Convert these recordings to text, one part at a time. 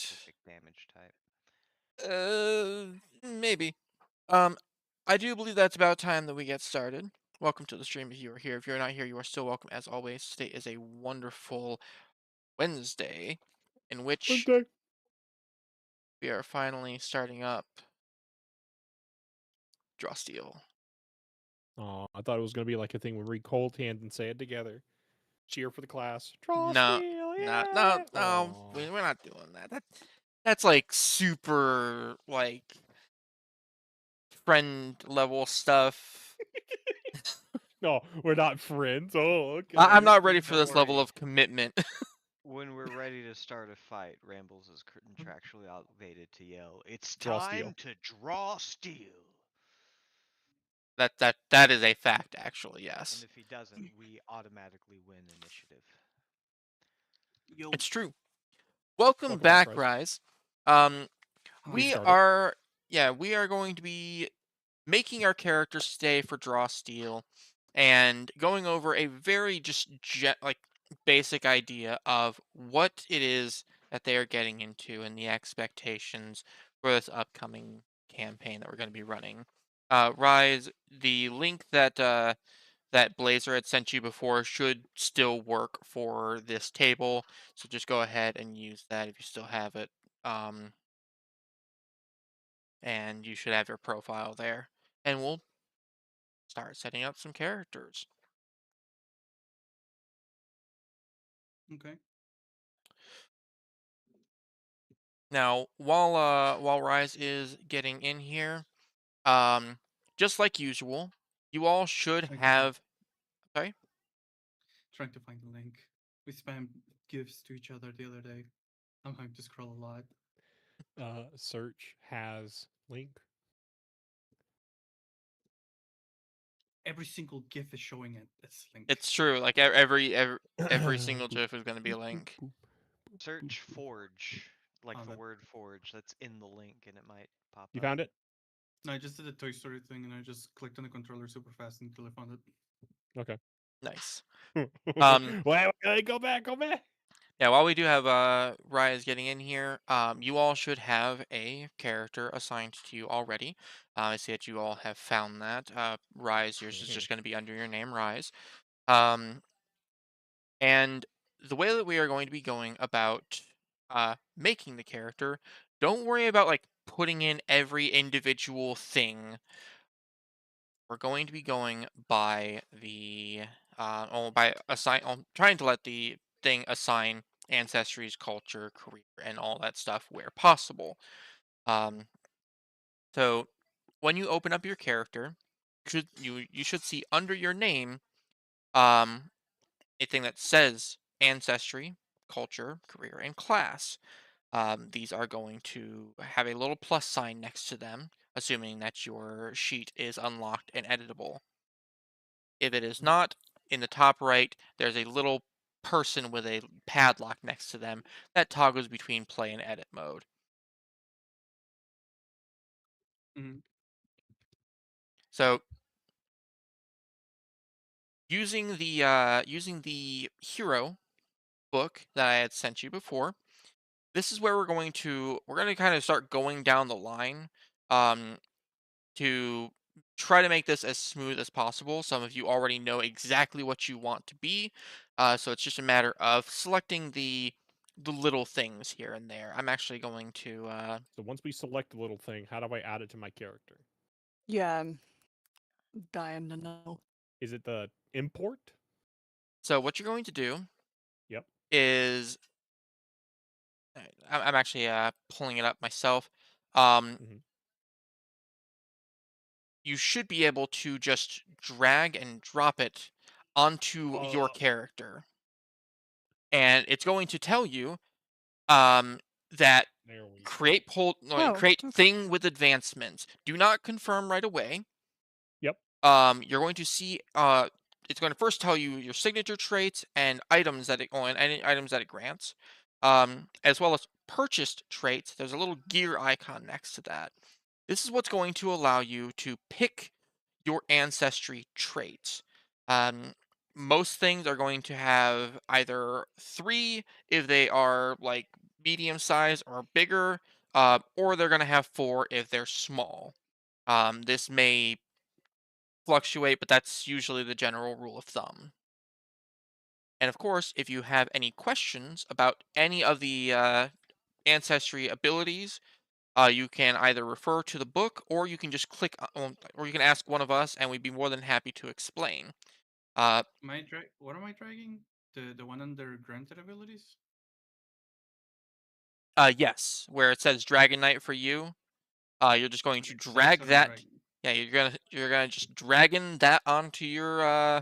specific damage type. Maybe. Um, I do believe that's about time that we get started. Welcome to the stream if you are here. If you're not here, you are still welcome as always. Today is a wonderful Wednesday in which Okay. we are finally starting up Draw Steel. Oh, I thought it was gonna be like a thing where we hold hands and say it together. Cheer for the class. Draw No, steel, no, no, yeah. no. Oh. We're not doing that. That's like super like friend level stuff. No, we're not friends. Oh, I'm okay. not ready for Don't this level worry. of commitment. When we're ready to start a fight, Rambles is contractually obligated to yell, "It's Draw steel. time to draw steel!" That is a fact, actually. And Yes, if he doesn't, we automatically win initiative. Yo, it's true. Welcome Welcome back, back, Rise. Rise. Um, We we hi. started. are, yeah, we are going to be making our characters stay for Draw Steel and going over a very just like basic idea of what it is that they are getting into and the expectations for this upcoming campaign that we're going to be running. Rise, the link that Blazer had sent you before should still work for this table, so just go ahead and use that if you still have it. Um, and you should have your profile there. And we'll start setting up some characters. Okay. Now, while Rise is getting in here, um, just like usual, you all should Trying to find have. Sorry. trying to find the link. We spam gifs to each other the other day. I'm having to scroll a lot. Search has link. Every single gif is showing it. It's link. It's true. Like every single Boop, GIF is going to be a boop, boop, link. boop, boop, Search boop. Forge, like Oh, the that. word Forge that's in the link, and it might pop You up. found it? No, I just did a Toy Story thing, and I just clicked on the controller super fast until I found it. Okay. Nice. Um, Wait, go back, go back. Yeah, while we do have Rise getting in here, you all should have a character assigned to you already. I see that you all have found that. Rise, yours is Mhm. just going to be under your name, Rise. Um, and the way that we are going to be going about making the character, don't worry about like putting in every individual thing. We're going to be going by the by assign. I'm trying to let the thing assign ancestries, culture, career, and all that stuff where possible. Um, so when you open up your character, you should see under your name um a thing that says ancestry, culture, career, and class. These are going to have a little plus sign next to them, assuming that your sheet is unlocked and editable. If it is Mhm. not, in the top right, there's a little person with a padlock next to them that toggles between play and edit mode. Mhm. So using the hero book that I had sent you before, this is where we're going to kind of start going down the line um, to try to make this as smooth as possible. Some of you already know exactly what you want to be, so it's just a matter of selecting the little things here and there. I'm actually going to So once we select the little thing, how do I add it to my character? Yeah, I'm dying to know. Is it the import? so what you're going to do Yep. is I'm actually pulling it up myself. Um, Hmm. you should be able to just drag and drop it onto your Uh, character, and it's going to tell you um, that there we go. Oh, create okay. thing with advancements. Do not confirm right away. Yep. You're going to see it's going to first tell you your signature traits and items that and any items that it grants, as well as purchased traits. There's a little gear icon next to that. This is what's going to allow you to pick your ancestry traits. Um, most things are going to have either three if they are like medium size or bigger, or they're going to have 4 if they're small. This may fluctuate, but that's usually the general rule of thumb. And of course, if you have any questions about any of the ancestry abilities, you can either refer to the book or you can just or you can ask one of us, and we'd be more than happy to explain. Uh, What am I dragging? The one under granted abilities? yes, where it says Dragon Knight for you, you're just going to Okay, that's drag what I'm that. dragging. Yeah, you're gonna just dragging that onto your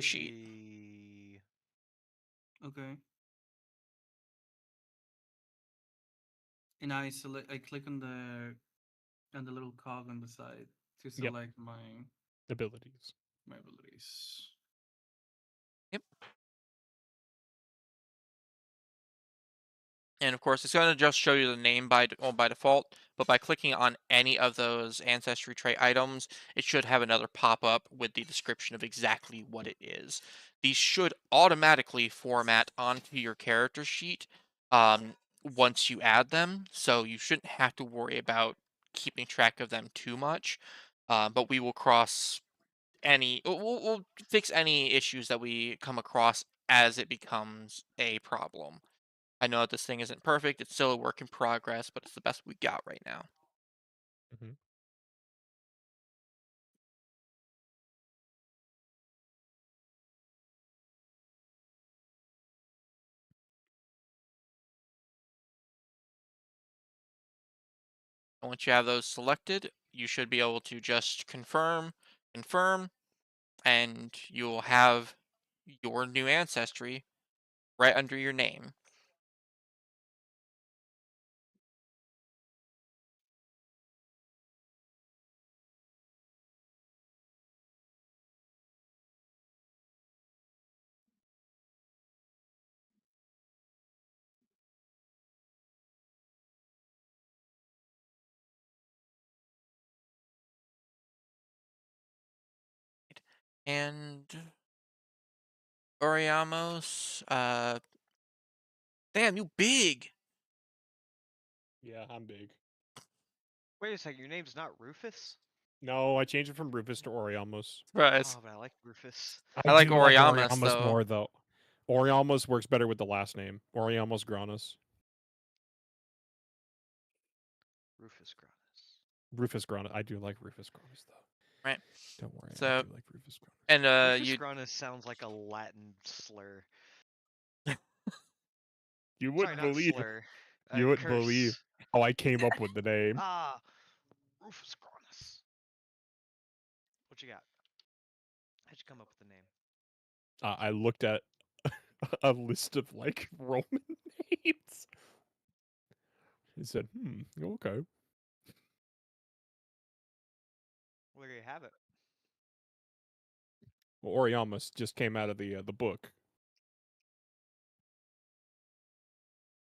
sheet. The Okay. And I click on the little cog on the side to Yep. select Abilities. my abilities. Yep. And of course, it's going to just show you the name by default, but by clicking on any of those ancestry trait items, it should have another pop-up with the description of exactly what it is. These should automatically format onto your character sheet once you add them, so you shouldn't have to worry about keeping track of them too much. But we will we'll fix any issues that we come across as it becomes a problem. I know that this thing isn't perfect. It's still a work in progress, but it's the best we got right now. Hmm. And once you have those selected, you should be able to just confirm, and you'll have your new ancestry right under your name. And Oriamos, damn, you big. Yeah, I'm big. Wait a second, your name's not Rufus? No, I changed it from Rufus to Oriamos. Right. Oh, but I like Rufus. I I like do like Oriamas Oriamos though. more though. Oriamos works better with the last name. Oriamos Granus. Rufus Granus. Rufus Granus. I do like Rufus Granus though. Right. Don't worry, I So do like Rufus Granus. and Rufus you Granus sounds like a Latin slur. You Sorry, wouldn't not believe. slur. You wouldn't believe Curse. how I came up with the name. Ah, Rufus Granus. What you got? How'd you come up with the name? I looked at a list of like Roman names. I said, okay. Well, there you have it. Well, Oriamus just came out of the book.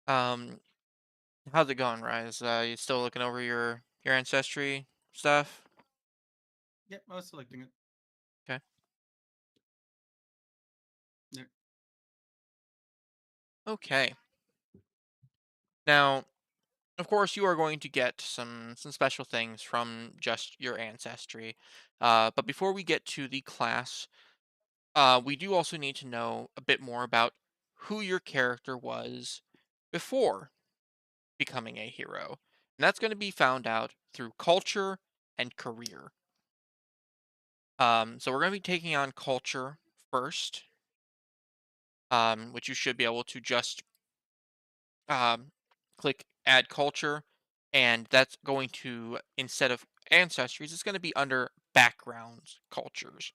how's it going, Rise? You still looking over your ancestry stuff? Yep, I was selecting it. Okay. There. Okay. Now, of course, you are going to get some special things from just your ancestry. But before we get to the class, we do also need to know a bit more about who your character was before becoming a hero. And that's going to be found out through culture and career. So we're going to be taking on culture first, which you should be able to just um, click add culture, and that's going to, instead of ancestries, it's going to be under backgrounds cultures.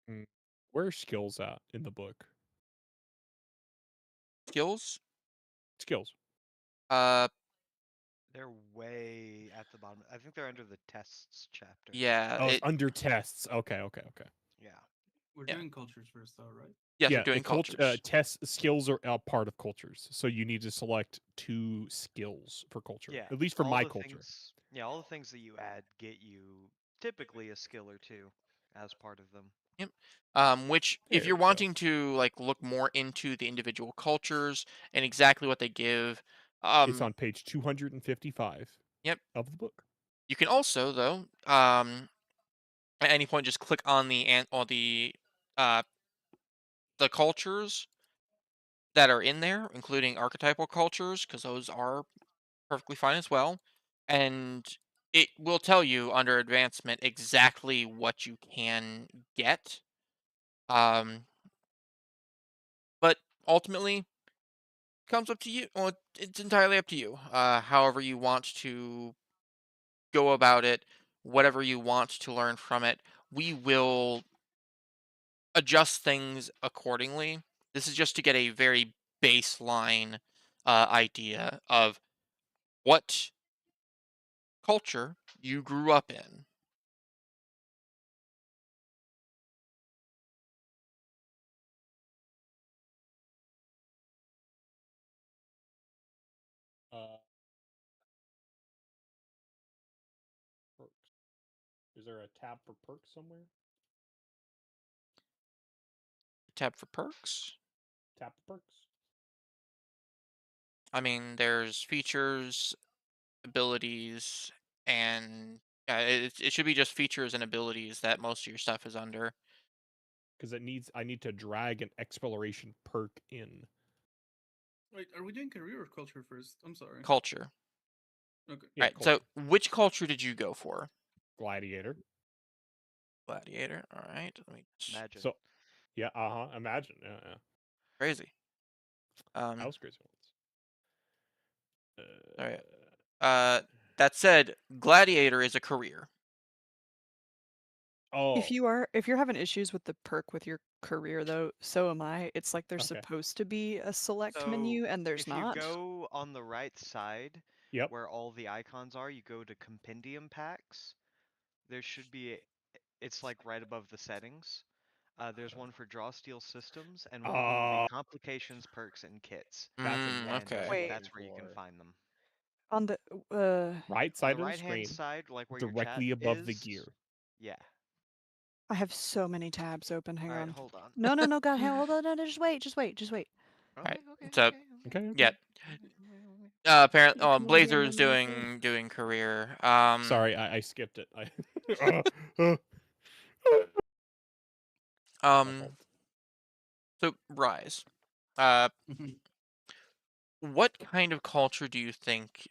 Mm. Where's skills at in the book? Skills, Skills. uh, They're way at the bottom. I think they're under the tests chapter. yeah, Oh, it's under tests. Okay. Yeah. We're Yeah. doing cultures first, though, right? yes, we're Yeah, doing cultures. test skills are a part of cultures, so you need to select 2 skills for culture. Yeah. At least for all my the culture. Things, yeah, all the things that you add get you typically a skill or two as part of them. Yep. Which, if There you're we go. wanting to like look more into the individual cultures and exactly what they give, It's on page 255 yep. of the book. You can also though, at any point, just click on uh the cultures that are in there, including archetypal cultures, because those are perfectly fine as well. And it will tell you under advancement exactly what you can get. Um, but ultimately, comes up to you. Well, it's entirely up to you. However you want to go about it, whatever you want to learn from it, we will adjust things accordingly. This is just to get a very baseline idea of what culture you grew up in. Uh, perks. Is there a tab for perks somewhere? Tab for perks. Tap the perks. I mean, there's features, abilities, and yeah, it should be just features and abilities that most of your stuff is under. Because I need to drag an exploration perk in. Wait, are we doing career or culture first? I'm sorry. Culture. Okay. Yeah, Right. culture. So, which culture did you go for? Gladiator. Gladiator. All right. Let me. Imagine. So, yeah, imagine. Yeah. Crazy. House crazy ones. All right. Uh, that said, gladiator is a career. Oh, If you're having issues with the perk with your career though, so am I. It's like there's okay. supposed to be a select So menu and there's if you not. go on the right side Yep. where all the icons are, you go to compendium packs. There should be it's like right above the settings. There's one for draw steel systems and one for Oh, complications, perks, and kits. that's And exactly what I Okay. was Wait. looking that's where you can for. find them. On the Right On the side of the right hand screen, side, like where your chat directly above the is. gear. Yeah. I have so many tabs open. Hang Alright, on. hold on. No, no, no, God, hold on, no, no, just wait, just wait, just wait. All Okay, right. okay, So, okay, Okay, okay. yeah. okay. Apparently, oh, Come on, Blazer is game, let me see. doing career. Sorry, I skipped it. Uh, my Um. fault. So, Rise. Uh, Mhm. what kind of culture do you think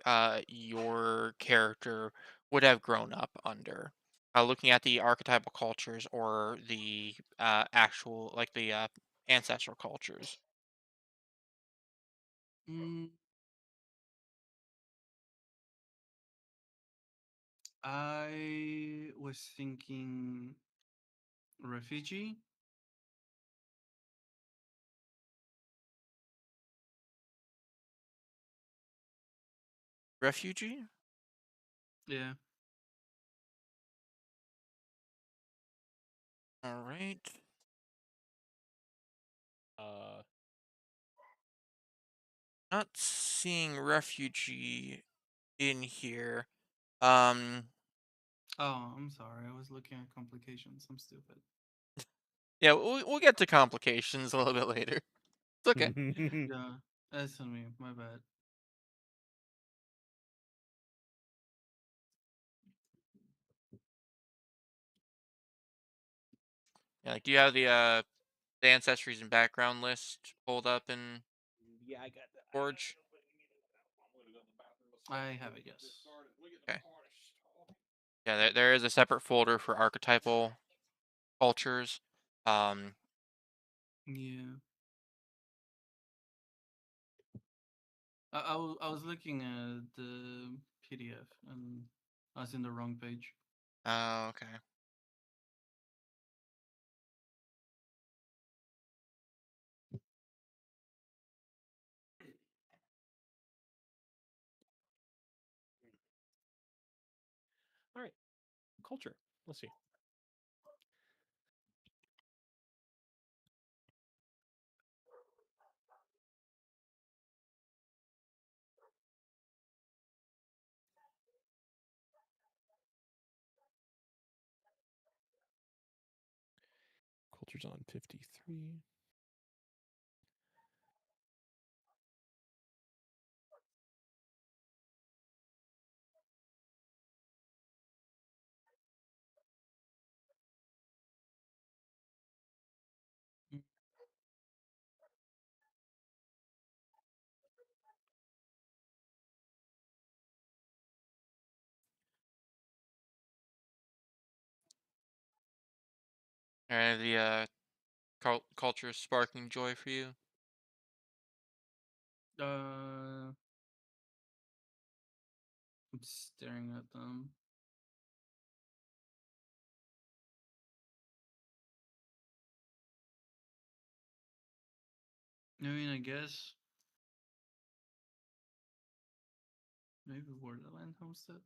your character would have grown up under? Looking at the archetypal cultures or the actual, like the ancestral cultures. Mm, I was thinking refugee. Refugee. Yeah. All right. Uh, Not seeing refugee in here. Um. Oh, I'm sorry. I was looking at complications. I'm stupid. Yeah, we'll get to complications a little bit later. It's okay. Yeah, that's on me. My bad. Yeah, like, do you have the ancestries and background list pulled up in yeah, I got that. Forge? I have it. Yes. Okay. Yeah, there is a separate folder for archetypal cultures. Um, Yeah. I was looking at the PDF and I was in the wrong page. oh, okay. All right, culture. Let's see. Answers on 53. And the culture sparking joy for you? I'm staring at them. I mean, I guess maybe Borderland Homestead.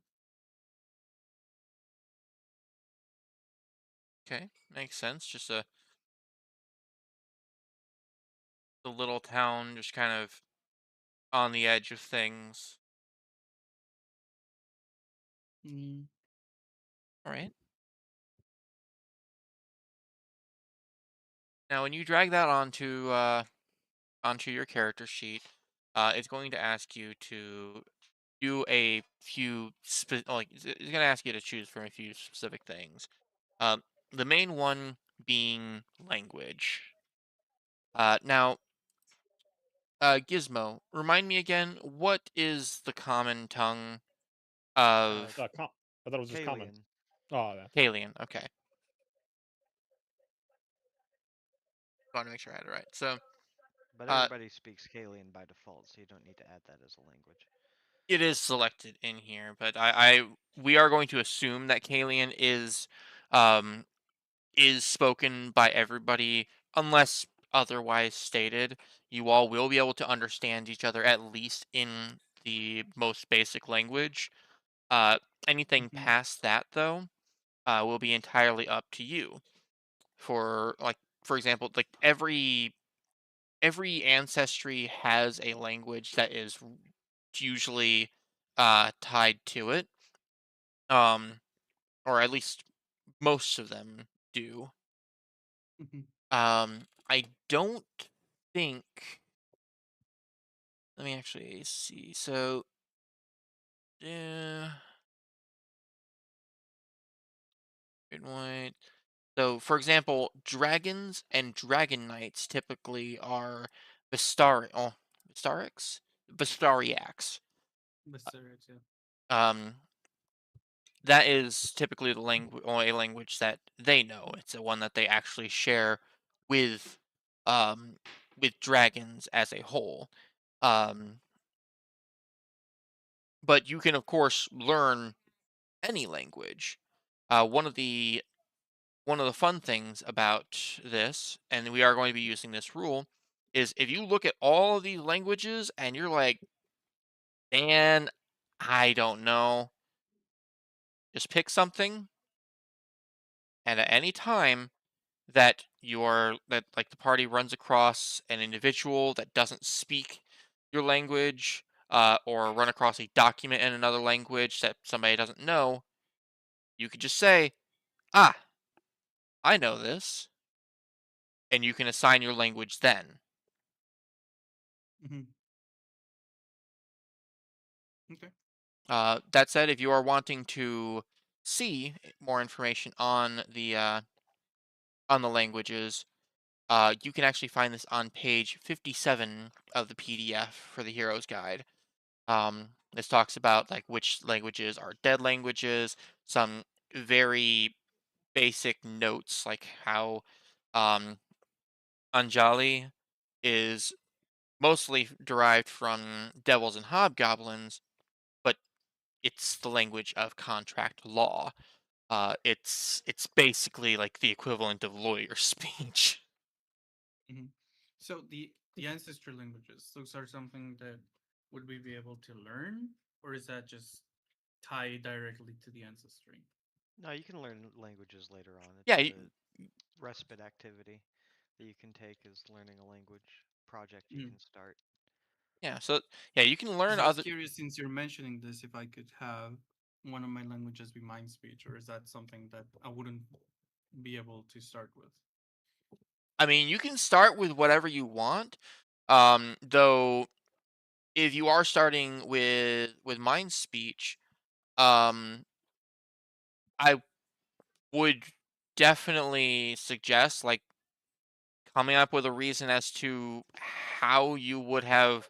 Okay, makes sense. Just a little town, just kind of on the edge of things. Mm. All right. Now, when you drag that onto your character sheet, it's going to ask you to do a few it's going to ask you to choose from a few specific things. Um, the main one being language. Now, Gizmo, remind me again, what is the common tongue of I thought it was just common. Kalian. Oh, yeah. Kalian? Okay. I want to make sure I had it right. So, But uh, everybody speaks Kalian by default, so you don't need to add that as a language. it is selected in here, but we are going to assume that Kalian um, is spoken by everybody unless otherwise stated. You all will be able to understand each other at least in the most basic language. Anything Mhm. past that, though, will be entirely up to you. For example, like every ancestry has a language that is usually tied to it. Or at least most of them do. Mhm. I don't think. Let me actually see. So, yeah, good point. So, for example, dragons and dragon knights typically are Vistarics, Vistariacs. Berserk, yeah. Um, that is typically the language, or a language that they know. It's the one that they actually share with, um, with dragons as a whole. Um, but you can, of course, learn any language. One of the fun things about this, and we are going to be using this rule, is if you look at all of these languages and you're like, man, I don't know, just pick something, and at any time that like the party runs across an individual that doesn't speak your language, or run across a document in another language that somebody doesn't know, you could just say, "Ah, I know this," and you can assign your language then. Mhm. Okay. That said, if you are wanting to see more information on the languages, you can actually find this on page 57 of the PDF for the Hero's Guide. This talks about like which languages are dead languages, some very basic notes like how um, Anjali is mostly derived from devils and hobgoblins, but it's the language of contract law. It's basically like the equivalent of lawyer speech. Mhm. So the ancestry languages, those are something that would we be able to learn, or is that just tied directly to the ancestry? No, you can learn languages later on. Yeah, It's a respite activity that you can take as learning a language project you Mm. can start. yeah. So yeah, you can learn Because I was other. curious, since you're mentioning this, if I could have one of my languages be mind speech, or is that something that I wouldn't be able to start with? I mean, you can start with whatever you want. Though if you are starting with mind speech, um, I would definitely suggest like coming up with a reason as to how you would have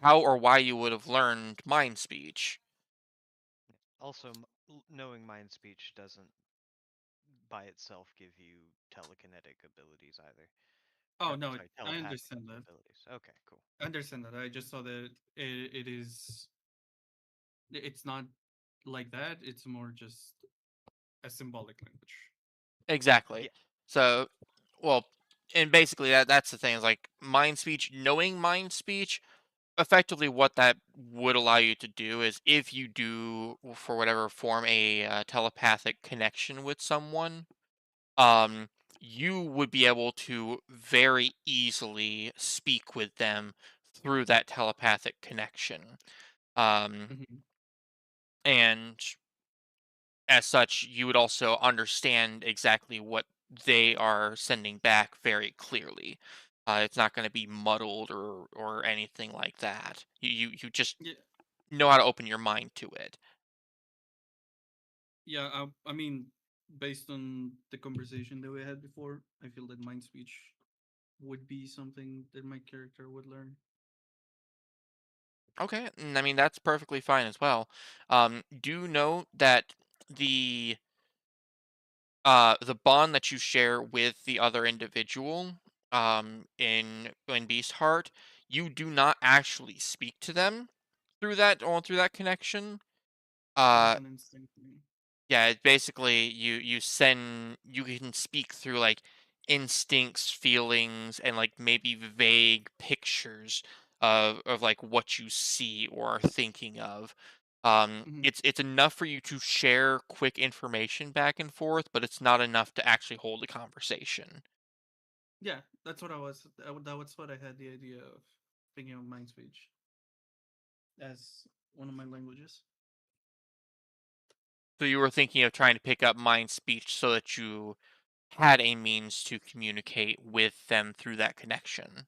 how or why you would have learned mind speech. Also, knowing mind speech doesn't by itself give you telekinetic abilities either. Oh no, Sorry, I telepathic understand that. abilities. Okay, cool. I understand that. I just saw that it is. It's not like that. It's more just a symbolic language. Exactly. Yeah, So, well, and basically that's the thing is like mind speech, knowing mind speech, effectively what that would allow you to do is if you do for whatever form a telepathic connection with someone, um you would be able to very easily speak with them through that telepathic connection. Um Hmm. and as such, you would also understand exactly what they are sending back very clearly. It's not going to be muddled or anything like that. You just Yeah, know how to open your mind to it. yeah. I mean, based on the conversation that we had before, I feel that mind speech would be something that my character would learn. Okay, and I mean that's perfectly fine as well. Do know that the the bond that you share with the other individual in Beast Heart, you do not actually speak to them through that connection. It is Uh an instinct thing. yeah, it's basically you can speak through like instincts, feelings, and like maybe vague pictures of like what you see or are thinking of. Hmm. It's enough for you to share quick information back and forth, but it's not enough to actually hold a conversation. Yeah, that's what I was. That was what I had the idea of thinking of mind speech as one of my languages. So you were thinking of trying to pick up mind speech so that you had a means to communicate with them through that connection.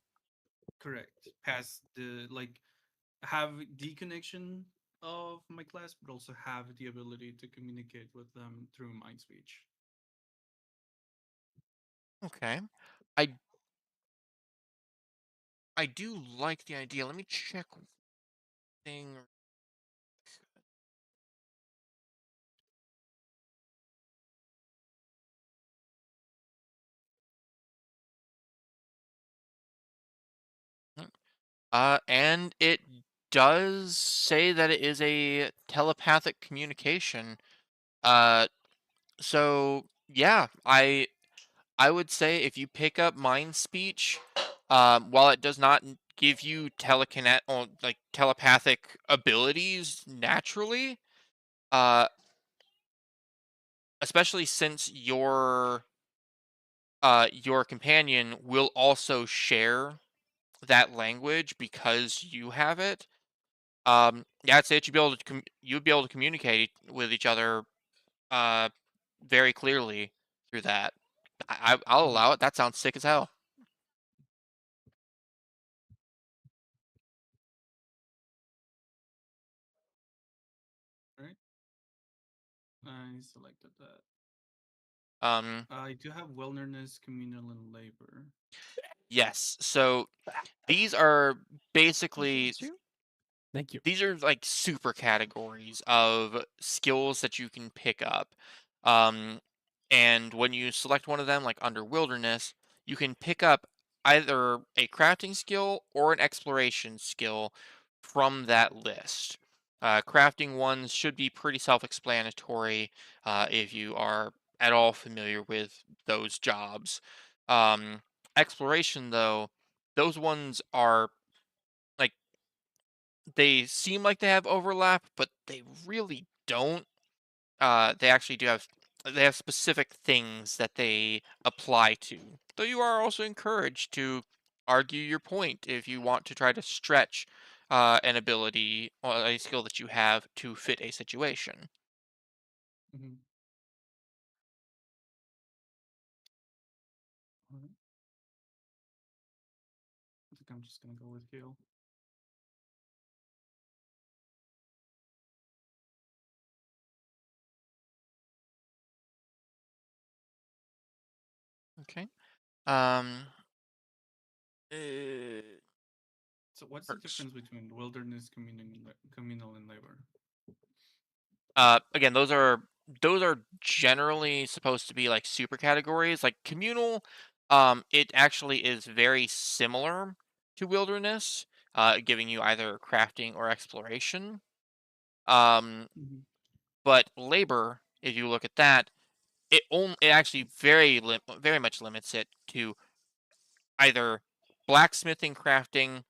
Correct. Past the like have the connection of my class, but also have the ability to communicate with them through mind speech. Okay. I I do like the idea. Let me check thing. And it does say that it is a telepathic communication. Uh, so yeah, I would say if you pick up mind speech, while it does not give you telekinet or like telepathic abilities naturally, uh, especially since your companion will also share that language because you have it. Yeah, I'd say that you'd be able to communicate with each other uh very clearly through that. I'll Hmm. allow it. That sounds sick as hell. Right? I selected that. Um, I do have wilderness, communal, and labor. yes. So these are basically Bless you. Thank you. these are like super categories of skills that you can pick up. Um, and when you select one of them, like under wilderness, you can pick up either a crafting skill or an exploration skill from that list. Crafting ones should be pretty self-explanatory if you are at all familiar with those jobs. Um, Exploration, though, those ones are like they seem like they have overlap, but they really don't. They actually do have they have specific things that they apply to. Though you are also encouraged to argue your point if you want to try to stretch an ability or a skill that you have to fit a situation. Hmm. I'm just gonna go with heal. Okay. Um. uh, So what's the Perks. difference between wilderness, communal, and labor? Again, those are generally supposed to be like super categories. Like communal, it actually is very similar to wilderness, giving you either crafting or exploration. Um, Mm-hmm. but labor, if you look at that, it actually very much limits it to either blacksmithing, crafting,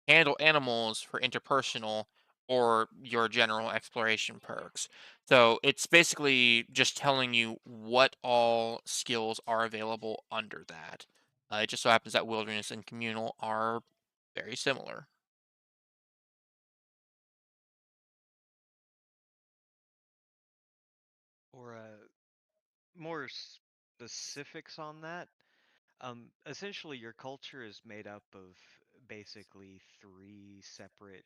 handle animals for interpersonal, or your general exploration perks. So it's basically just telling you what all skills are available under that. It just so happens that wilderness and communal are very similar. Or more specifics on that. Essentially, your culture is made up of basically three separate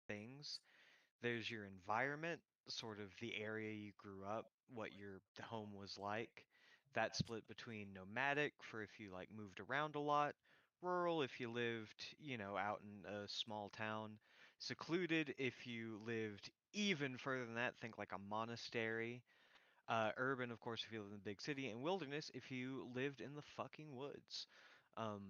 things. There's your environment, sort of the area you grew up, what your home was like. That's split between nomadic for if you like moved around a lot, rural if you lived, out in a small town, secluded if you lived even further than that, think like a monastery. Urban, of course, if you live in the big city, and wilderness if you lived in the fucking woods. Um,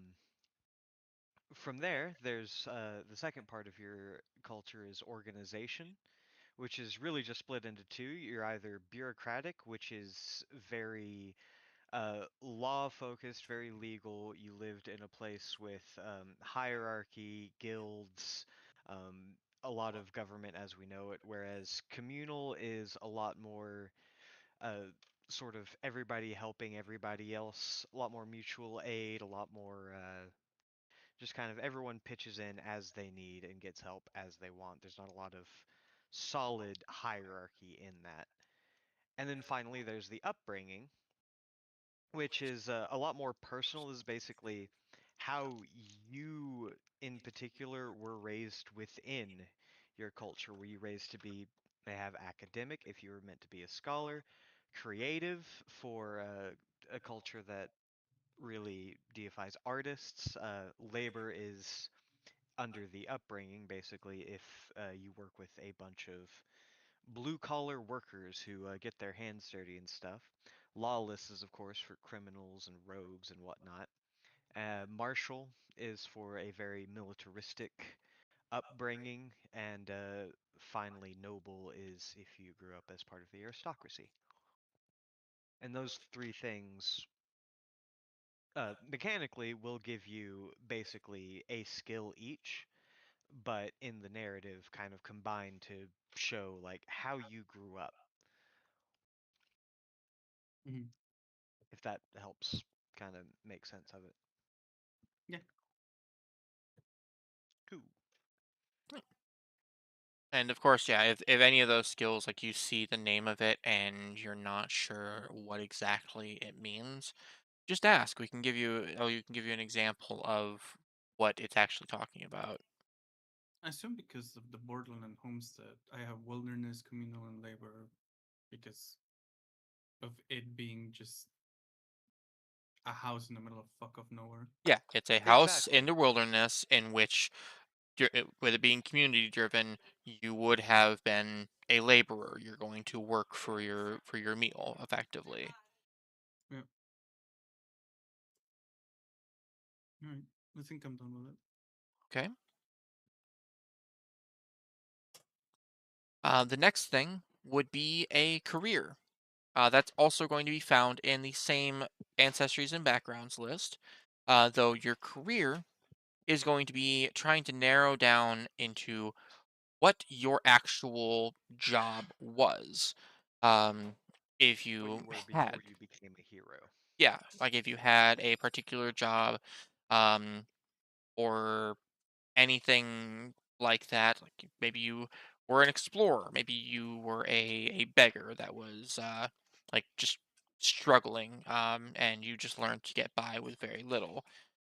from there, there's the second part of your culture is organization, which is really just split into two. You're either bureaucratic, which is very law focused, very legal. You lived in a place with hierarchy, guilds, a lot of government as we know it, whereas communal is a lot more uh, sort of everybody helping everybody else, a lot more mutual aid, a lot more just kind of everyone pitches in as they need and gets help as they want. There's not a lot of solid hierarchy in that. And then finally, there's the upbringing, which is a lot more personal. This is basically how you, in particular, were raised within your culture. Were you raised to be, may have academic, if you were meant to be a scholar, creative for a culture that really deifies artists. Labor is under the upbringing, basically, if you work with a bunch of blue collar workers who get their hands dirty and stuff. Lawless is, of course, for criminals and rogues and whatnot. Martial is for a very militaristic upbringing, and finally, noble is if you grew up as part of the aristocracy. And those three things mechanically will give you basically a skill each, but in the narrative kind of combined to show like how you grew up, Mm-hmm. if that helps kind of make sense of it. Yeah. Cool. And of course, yeah, if any of those skills, like you see the name of it and you're not sure what exactly it means, just ask. You can give you an example of what it's actually talking about. I assume because of the Borderland and Homestead, I have wilderness, communal, and labor because of it being just a house in the middle of fuck of nowhere. Yeah, it's a house in Exactly. the wilderness in which, with it being community driven, you would have been a laborer. You're going to work for your meal effectively. Yeah. All right. I think I'm done with it. Okay. The next thing would be a career. That's also going to be found in the same ancestries and backgrounds list, though your career is going to be trying to narrow down into what your actual job was. Um, if What you you were before had, you became a hero. yeah, like if you had a particular job, um, or anything like that, like maybe you were an explorer, maybe you were a beggar that was like just struggling, and you just learned to get by with very little.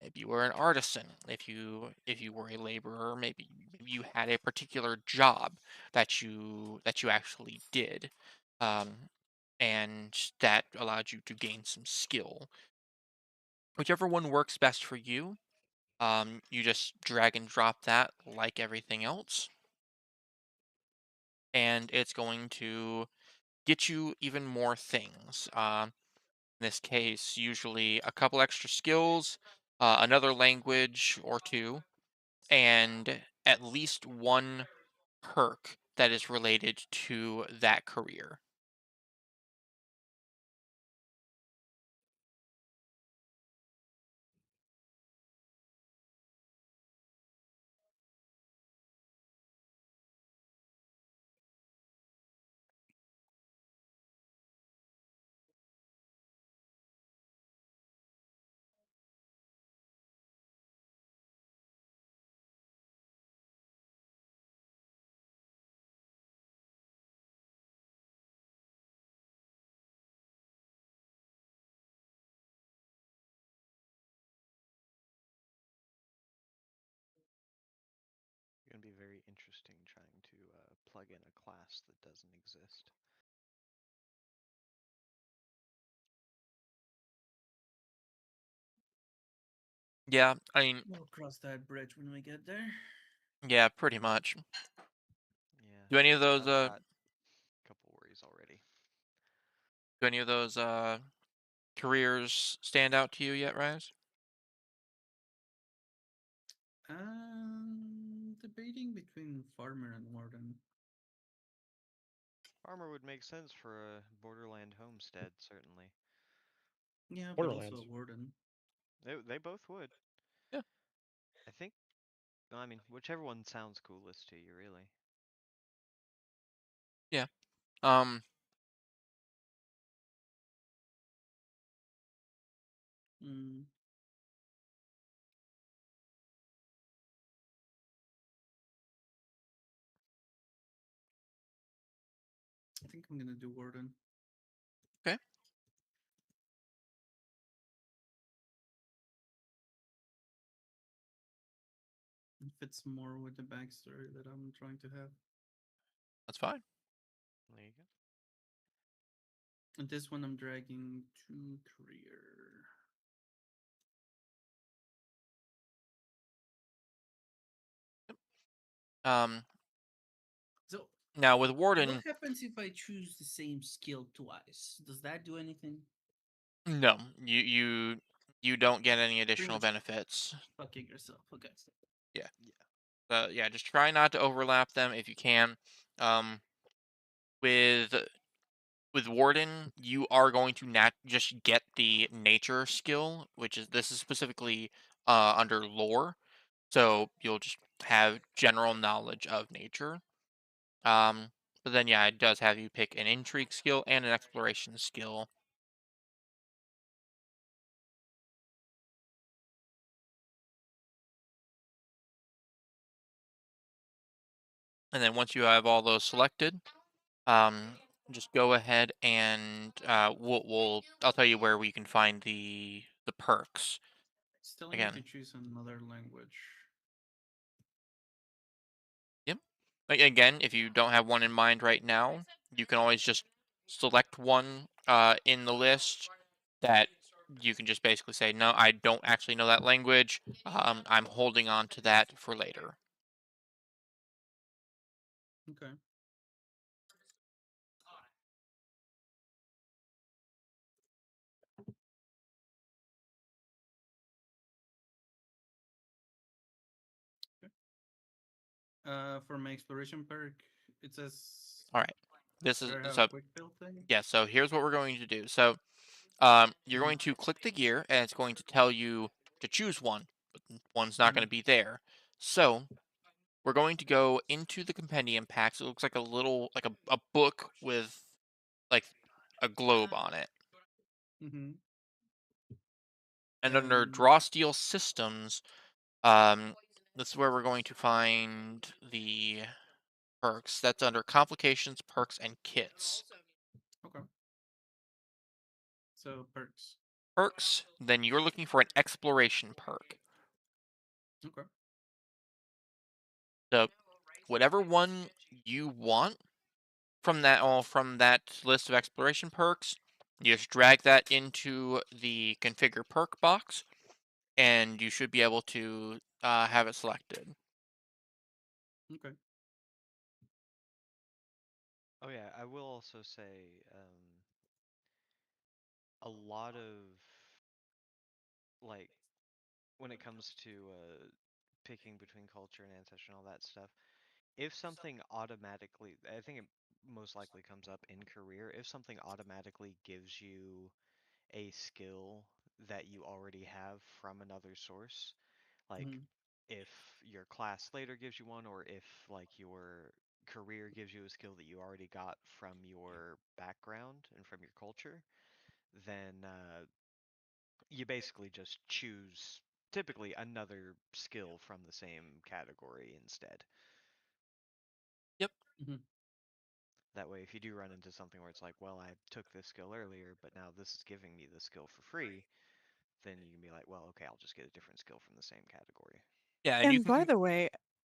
Maybe you were an artisan. If you were a laborer, maybe you had a particular job that you actually did, um, and that allowed you to gain some skill. Whichever one works best for you, you just drag and drop that like everything else, and it's going to get you even more things. In this case, usually a couple extra skills, another language or two, and at least one perk that is related to that career. It's gonna be very interesting trying to plug in a class that doesn't exist. Yeah, I mean, We'll cross that bridge when we get there. yeah, pretty much. Yeah, Do any of those I've got a couple worries already. do any of those careers stand out to you yet, Rise? Debating between farmer and warden. Farmer would make sense for a borderland homestead, certainly. Yeah, but also a Borderlands. warden. They both would. Yeah. I think. I mean, whichever one sounds coolest to you, really. Yeah. Um, Mm, I think I'm gonna do warden. okay, It fits more with the backstory that I'm trying to have. that's fine. There you go. And this one I'm dragging to career. Um, So, now with what Warden, happens if I choose the same skill twice? Does that do anything? no, you don't get any Pretty additional much benefits. fucking yourself. Okay. Yeah. Yeah. Yeah, just try not to overlap them if you can. Um, with Warden, you are going to just get the nature skill, which is this is specifically under lore, so you'll just have general knowledge of nature. Um, but then yeah, it does have you pick an intrigue skill and an exploration skill. And then once you have all those selected, um, just go ahead and I'll tell you where we can find the perks. It's telling me to Again, choose another language. yep. Again, if you don't have one in mind right now, you can always just select one in the list that you can just basically say, no, I don't actually know that language. I'm holding on to that for later. Okay. For my exploration perk, it says All right. This is should I have a so quick build thing? yeah. So here's what we're going to do. So you're Mhm. going to click the gear, and it's going to tell you to choose one, but one's not going to Mhm. be there. So we're going to go into the compendium packs. It looks like a little, like a book with like a globe on it. Mhm. And under Um. draw steel systems, um, this is where we're going to find the perks. That's under complications, perks, and kits. Okay. So perks. perks, then you're looking for an exploration perk. Okay. So whatever one you want from that list of exploration perks, you just drag that into the configure perk box, and you should be able to have it selected. Okay. Oh yeah, I will also say a lot of like when it comes to picking between culture and ancestry and all that stuff, if something automatically, I think it most likely comes up in career, if something automatically gives you a skill that you already have from another source, like Hmm. if your class later gives you one, or if like your career gives you a skill that you already got from your background and from your culture, then you basically just choose typically another skill from the same category instead. Yep. Hmm. That way, if you do run into something where it's like, well, I took this skill earlier, but now this is giving me the skill for free, then you can be like, well, okay, I'll just get a different skill from the same category. Yeah, and you And by can. the way,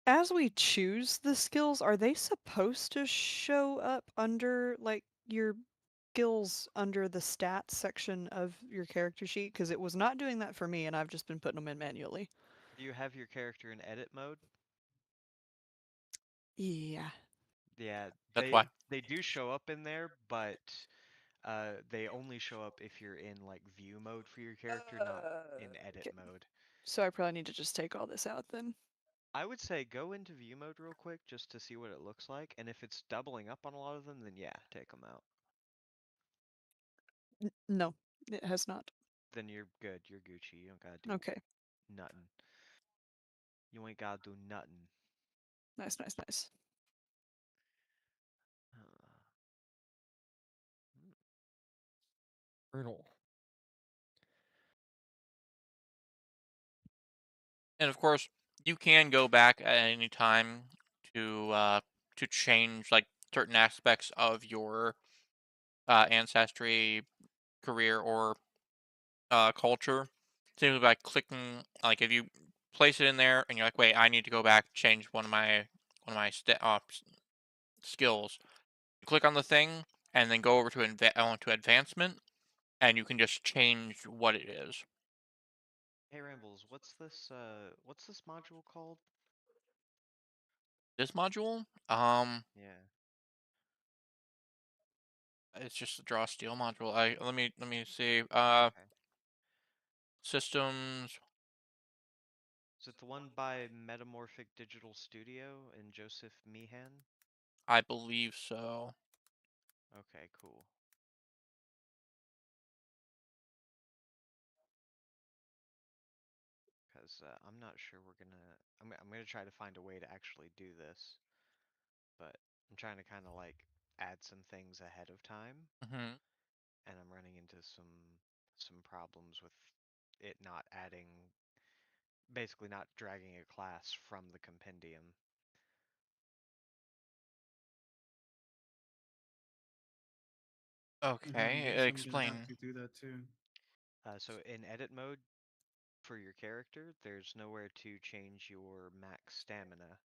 as we choose the skills, are they supposed to show up under like your skills under the stats section of your character sheet? Because it was not doing that for me, and I've just been putting them in manually. Do you have your character in edit mode? Yeah. Yeah, That's why. they do show up in there, but they only show up if you're in like view mode for your character, not in edit Okay. mode. So I probably need to just take all this out then. I would say go into view mode real quick just to see what it looks like, and if it's doubling up on a lot of them, then yeah, take them out. No, it has not. Then you're good. You're Gucci. You don't gotta do Okay. nothing. You ain't gotta do nothing. Nice, nice, nice. Hmm. Brutal. And of course, you can go back at any time to change like certain aspects of your ancestry, career, or culture. Simply by clicking, like if you place it in there and you're like, wait, I need to go back change one of my skills. You click on the thing and then go over to onto advancement, and you can just change what it is. Hey Rambles, what's this module called? This module, Yeah. it's just the draw steel module. Let me see. Okay. Systems. Is it the one by Metamorphic Digital Studio and Joseph Meehan? I believe so. Okay, cool. Because I'm not sure we're gonna. I'm gonna try to find a way to actually do this, but I'm trying to kind of like add some things ahead of time, Hmm. and I'm running into some problems with it not adding, basically not dragging a class from the compendium. I Okay, guess I'm gonna have explain. to do that too. So in edit mode for your character, there's nowhere to change your max stamina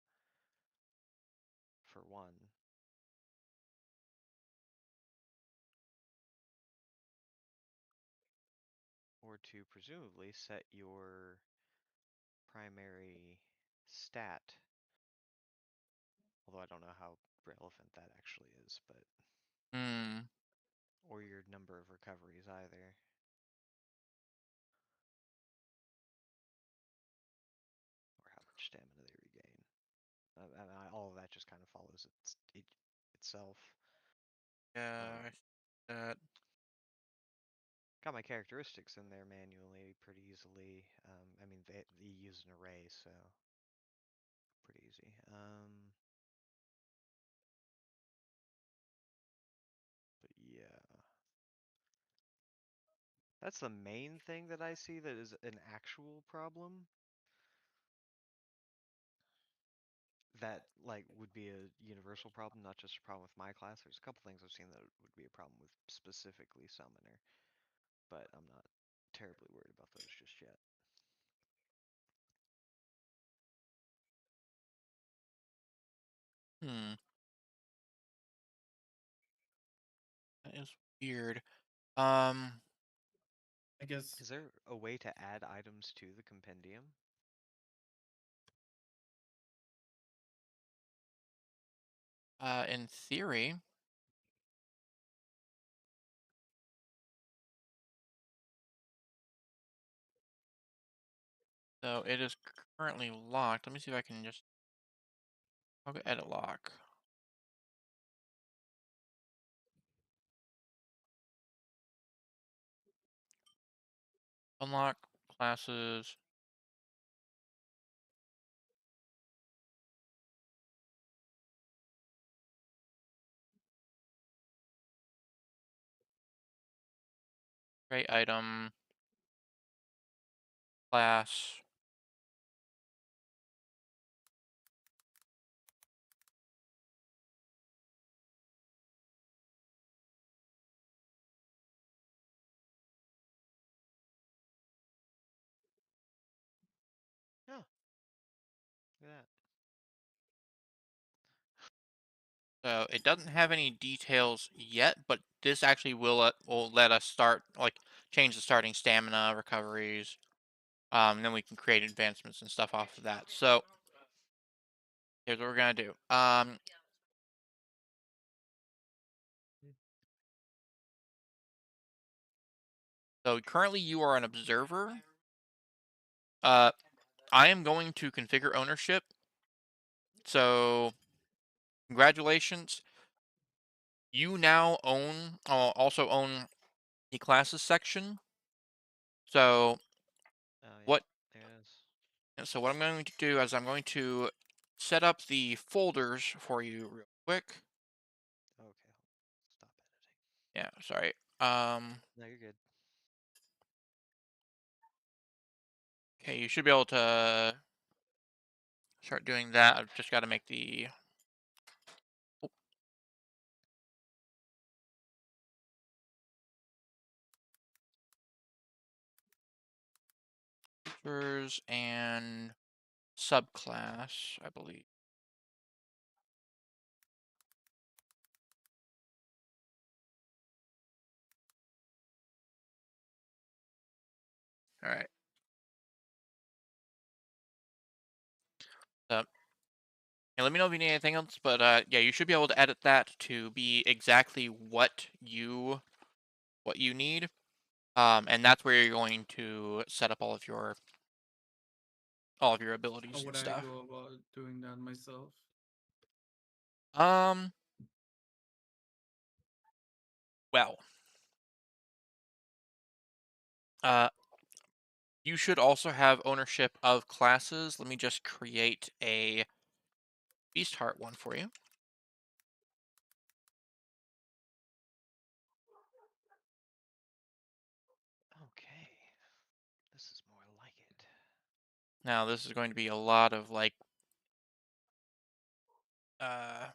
for one, or to presumably set your primary stat, although I don't know how relevant that actually is, but Hmm. or your number of recoveries either, or how much stamina they regain. All of that just kind of follows itself. Yeah. But That. got my characteristics in there manually pretty easily. I mean, they use an array, so pretty easy. But yeah, that's the main thing that I see that is an actual problem. That like would be a universal problem, not just a problem with my class. There's a couple things I've seen that would be a problem with specifically Summoner, but I'm not terribly worried about those just yet. Hmm. That is weird. Um, I guess Is there a way to add items to the compendium? in theory, though it is currently locked. Let me see if I can just. I'll go edit lock. Unlock classes. Create item. Class. Yeah. Look at that. So it doesn't have any details yet, but this actually will let us start like change the starting stamina recoveries. Then we can create advancements and stuff off of that. So here's what we're gonna do. So currently you are an observer. I am going to configure ownership. So congratulations. You now also own the classes section. So Oh yeah, what there it is. so what I'm going to do is I'm going to set up the folders for you real quick. Okay, stop editing. Yeah, sorry. No, you're good. Okay, you should be able to start doing that. I've just got to make the features and subclass, I believe. All right. And let me know if you need anything else, but yeah, you should be able to edit that to be exactly what you need. And that's where you're going to set up all of your how abilities and would I stuff. go about doing that myself? Um, well, uh, you should also have ownership of classes. Let me just create a Beast Heart one for you. Okay, this is more like it. Now, this is going to be a lot of like, uh,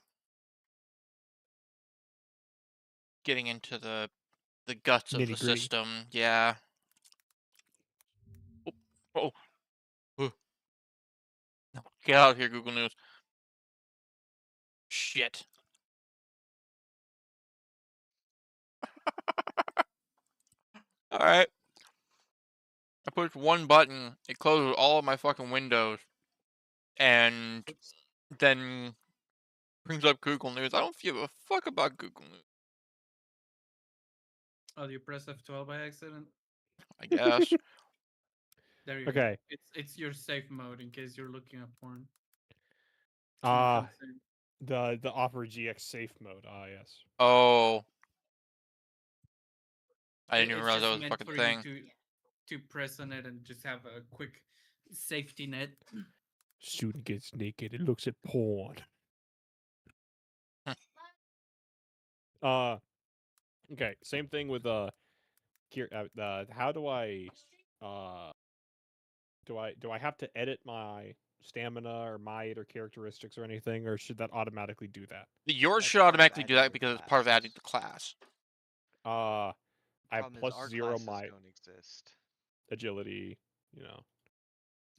getting into the guts of the Nitty gritty. system. Yeah. Oh, oh, oh. No, get out of here, Google News. Shit. All right. I pushed one button. It closes all of my fucking windows, and Oops. then brings up Google News. I don't give a fuck about Google News. Oh, you press F12 by accident? I guess. There you go. Okay. It's your safe mode in case you're looking at porn. It's not Uh consent. the offer GX safe mode. Ah, yes. Oh, I didn't even It's realize that just was a meant fucking for you thing. to press on it and just have a quick safety net. Student gets naked and looks at porn. Uh, okay. Same thing with how uh do I have to edit my stamina or might or characteristics or anything, or should that automatically do that? Yours That's should part of automatically do adding that your because it's part of adding class. the class. Uh, I have Problem is, plus our 0 classes might. don't exist. agility, you know.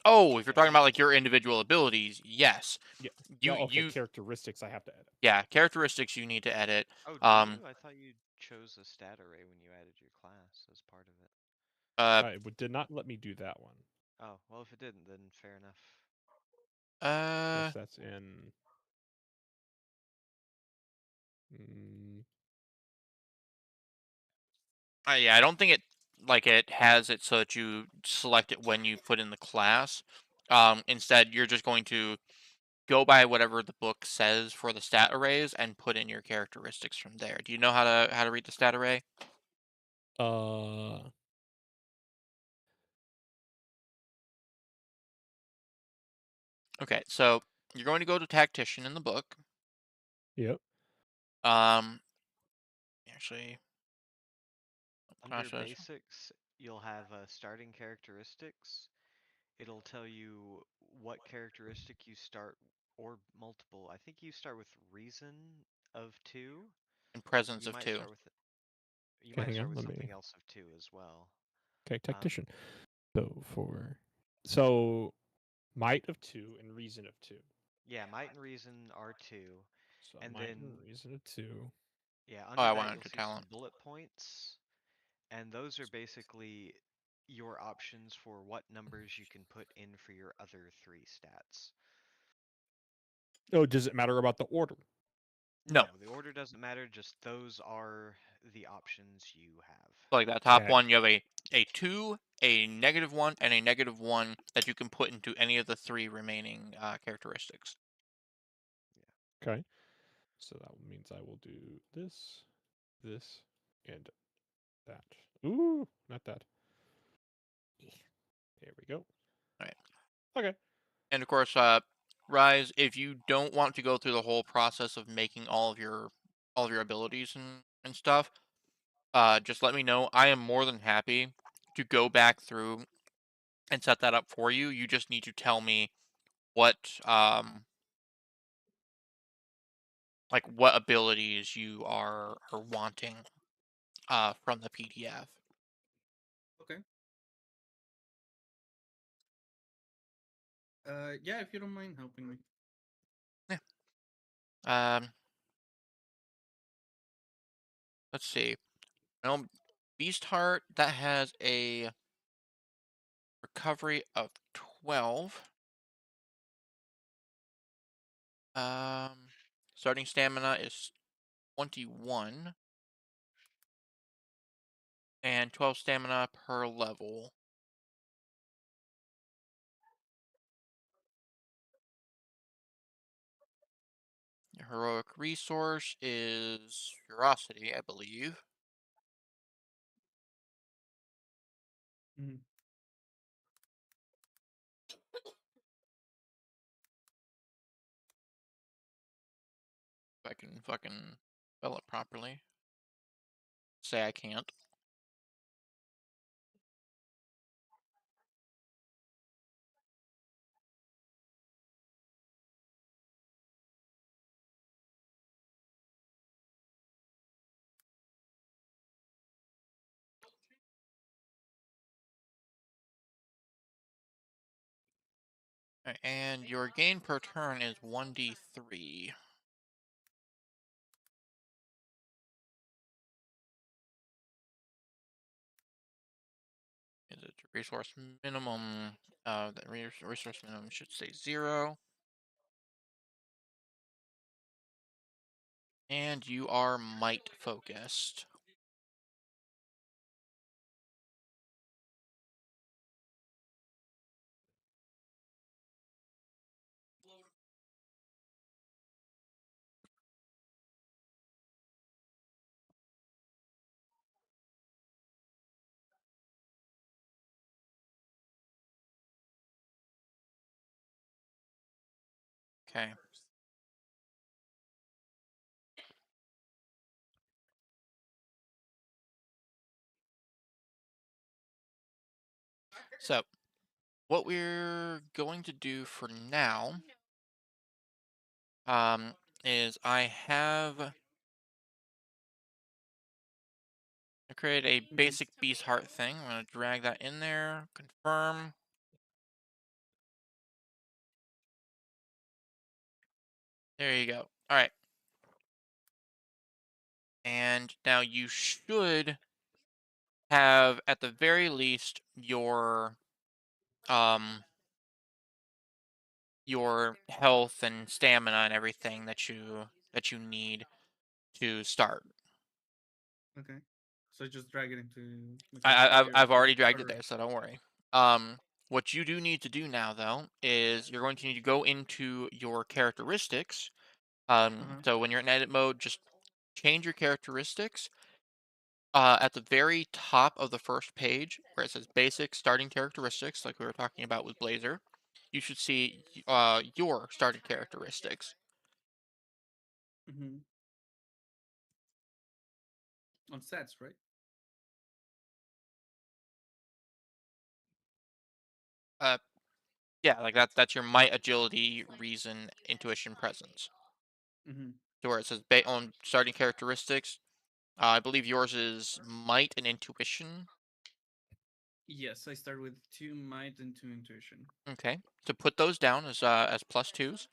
Oh, if you're talking about like your individual abilities, yes. Yeah. You Well, okay, you characteristics I have to edit. yeah, characteristics you need to edit. Oh, do Um you? I thought you chose a stat array when you added your class as part of it. uh Did not let me do that one. Oh, well, if it didn't, then fair enough. Guess uh that's in. Mm, yeah, I don't think it has it so that you select it when you put in the class. Instead, you're just going to go by whatever the book says for the stat arrays and put in your characteristics from there. Do you know how to read the stat array? uh, Okay, so you're going to go to tactician in the book. yep. Um, actually, Under gosh, basics, you'll have starting characteristics. It'll tell you what characteristic you start, or multiple. I think you start with reason of 2. in presence You of might two. start with you Okay, might hang start on. with Let me. something else of 2 as well. Okay, Um, tactician. So might of 2 and reason of 2. yeah, might and reason are 2, So and might and then reason of 2. yeah, Oh, under I that wanted you'll to see some talent. bullet points, and those are basically your options for what numbers you can put in for your other 3 stats. Oh, does it matter about the order? No, No, the order doesn't matter, just those are the options you have. like that top Okay. one, you have a 2, a -1, and a -1 that you can put into any of the 3 remaining characteristics. Okay. So that means I will do this, this, and that. Ooh, not that. There we go. All right. Okay. And of course, Rise, if you don't want to go through the whole process of making all of your abilities and stuff, just let me know. I am more than happy to go back through and set that up for you. You just need to tell me what what abilities you are wanting from the PDF. Okay. Yeah, if you don't mind helping me. Yeah. Um, let's see. Well, Beast Heart that has a recovery of 12. Um, Starting stamina is 21 and 12 stamina per level. Your heroic resource is ferocity, I believe. Mhm. If I can fucking spell it properly. Say I can't. And your gain per turn is 1d3. Is it resource minimum? The resource minimum should say 0. And you are might focused. Okay. So, what we're going to do for now um, is I have a create a Mhm. basic beast heart thing. I'm gonna drag that in there. Confirm. There you go. All right. And now you should have, at the very least, um your health and stamina and everything that you need to start. Okay. So just drag it into like a I've warrior I've already dragged it artery. there, so don't worry. What you do need to do now, though, is you're going to need to go into your characteristics. Uh-huh. So when you're in edit mode, just change your characteristics. At the very top of the first page, where it says basic starting characteristics, like we were talking about with Blazer, you should see your starting characteristics. Mm-hmm. On stats, right? Uh, yeah, like that's your might, agility, reason, intuition, presence. Mm-hmm. So where it says on starting characteristics, I believe yours is might and intuition. Yes, I start with 2 might and 2 intuition. Okay, so put those down as plus twos,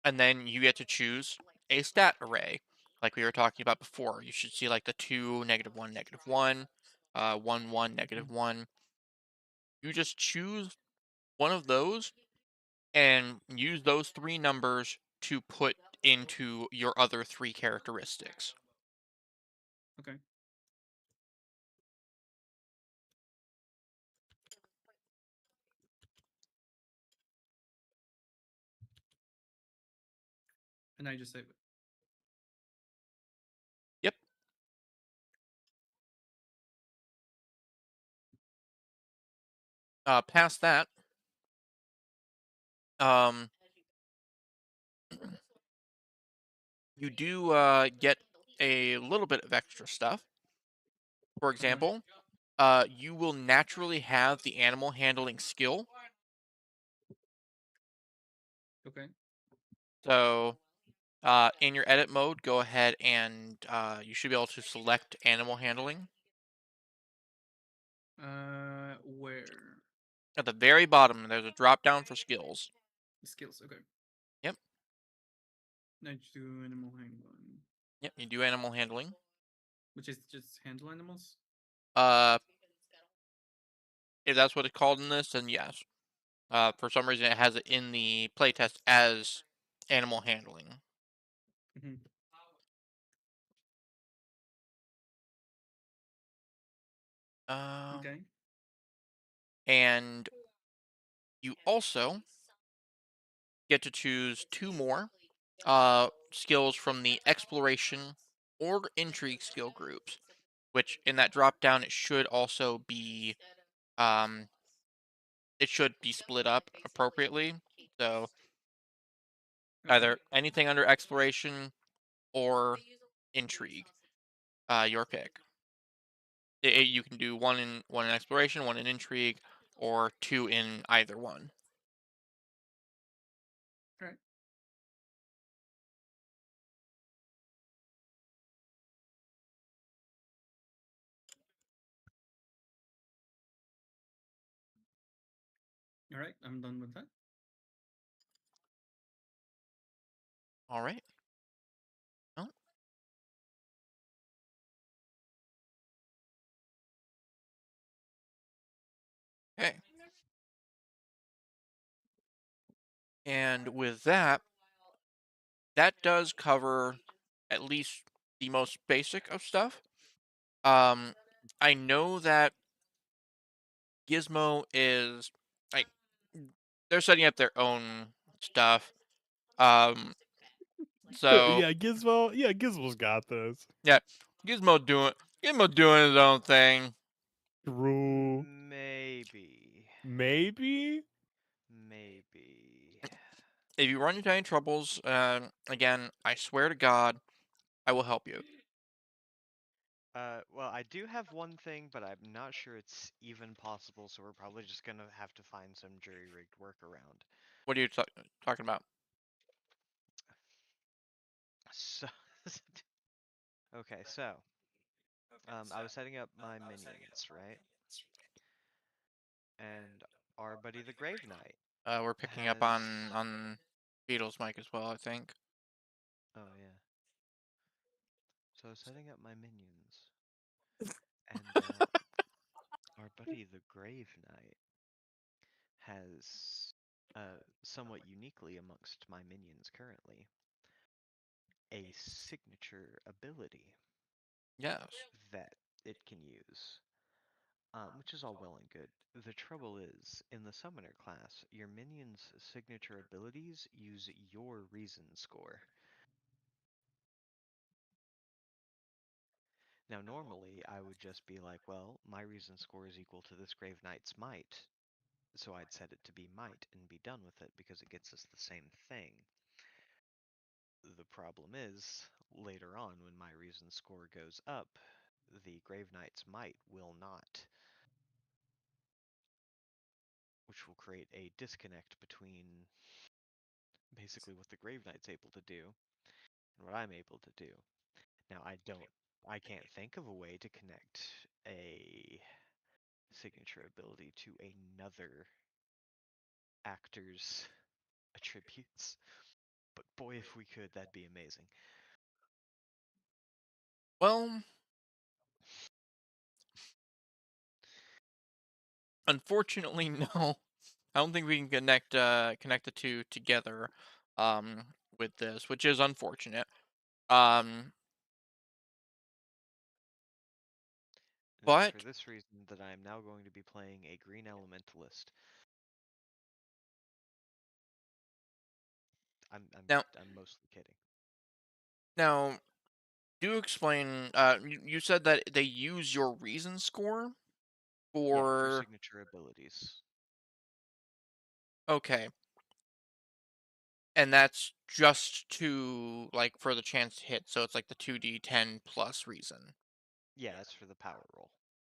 and then you get to choose a stat array, like we were talking about before. You should see like the 2, -1, -1, 1, 1, Mm. -1. You just choose one of those and use those three numbers to put into your other three characteristics. Okay. And I just save it. Yep. Past that, um, you do get a little bit of extra stuff. For Uh-huh. example, you will naturally have the animal handling skill. Okay. So, in your edit mode, go ahead and you should be able to select animal handling. Where? At the very bottom, there's a drop down for skills. Skills, okay. Yep. I just do animal handling, Yep. You do animal handling. which is just handle animals. Uh, if that's what it's called in this, then yes. For some reason, it has it in the playtest as animal handling. Mm-hmm. Um, Okay. and you also get to choose two more skills from the exploration or intrigue skill groups, which in that drop down it should also be um, it should be split up appropriately. So Okay. either anything under exploration or intrigue, your pick. You can do one in exploration, one in intrigue, or two in either one. All right. All right. I'm done with that. All right. Oh, okay. And with that, that does cover at least the most basic of stuff. Um, I know that Gizmo is like they're setting up their own stuff. Um, so Yeah, Gizmo. Yeah, Gizmo's got this. yeah, Gizmo doing his own thing. True. Maybe. Maybe. Maybe. If you run into any troubles, again, I swear to God, I will help you. Well, I do have one thing, but I'm not sure it's even possible, so we're probably just gonna have to find some jury-rigged workaround. What are you talking about? So, okay, so I was setting up my minions, right? And our buddy the Grave Knight We're picking up has. on Beetle's mic as well, I think. Oh yeah. So I was setting up my minions, and our buddy the Grave Knight has, somewhat uniquely amongst my minions currently, a signature ability Yes. that it can use, which is all well and good. The trouble is, in the Summoner class, your minions' signature abilities use your reason score. Now, normally, I would just be like, well, my reason score is equal to this Grave Knight's might, so I'd set it to be might and be done with it because it gets us the same thing. The problem is, later on, when my reason score goes up, the Grave Knight's might will not, which will create a disconnect between basically what the Grave Knight's able to do and what I'm able to do. Now, I can't think of a way to connect a signature ability to another actor's attributes. But boy, if we could, that'd be amazing. Well, unfortunately, no. I don't think we can connect the two together with this, which is unfortunate. Um, And it's for but this reason that I am now going to be playing a green elementalist. I'm I'm now I'm mostly kidding. now do explain. You said that they use your reason score Yeah, for for. signature abilities. Okay, and that's just to like for the chance to hit. So it's like the 2d10 plus reason. Yeah, that's for the power roll.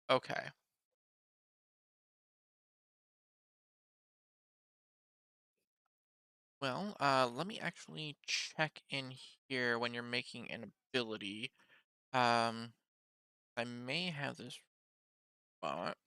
Okay. Well, let me actually check in here when you're making an ability. Um, I may have this spot.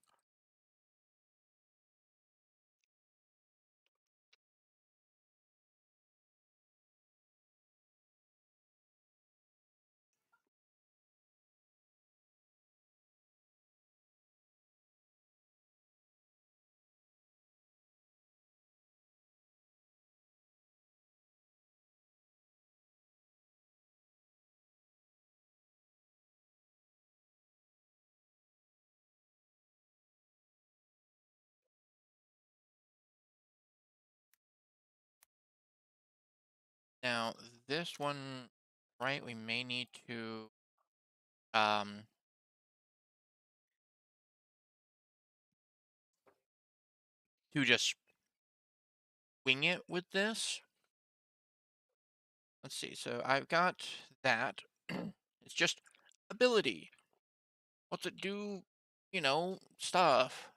Now, this one, right, we may need um to just wing it with this. Let's see. So I've got that. It's just ability. What's it do? Stuff.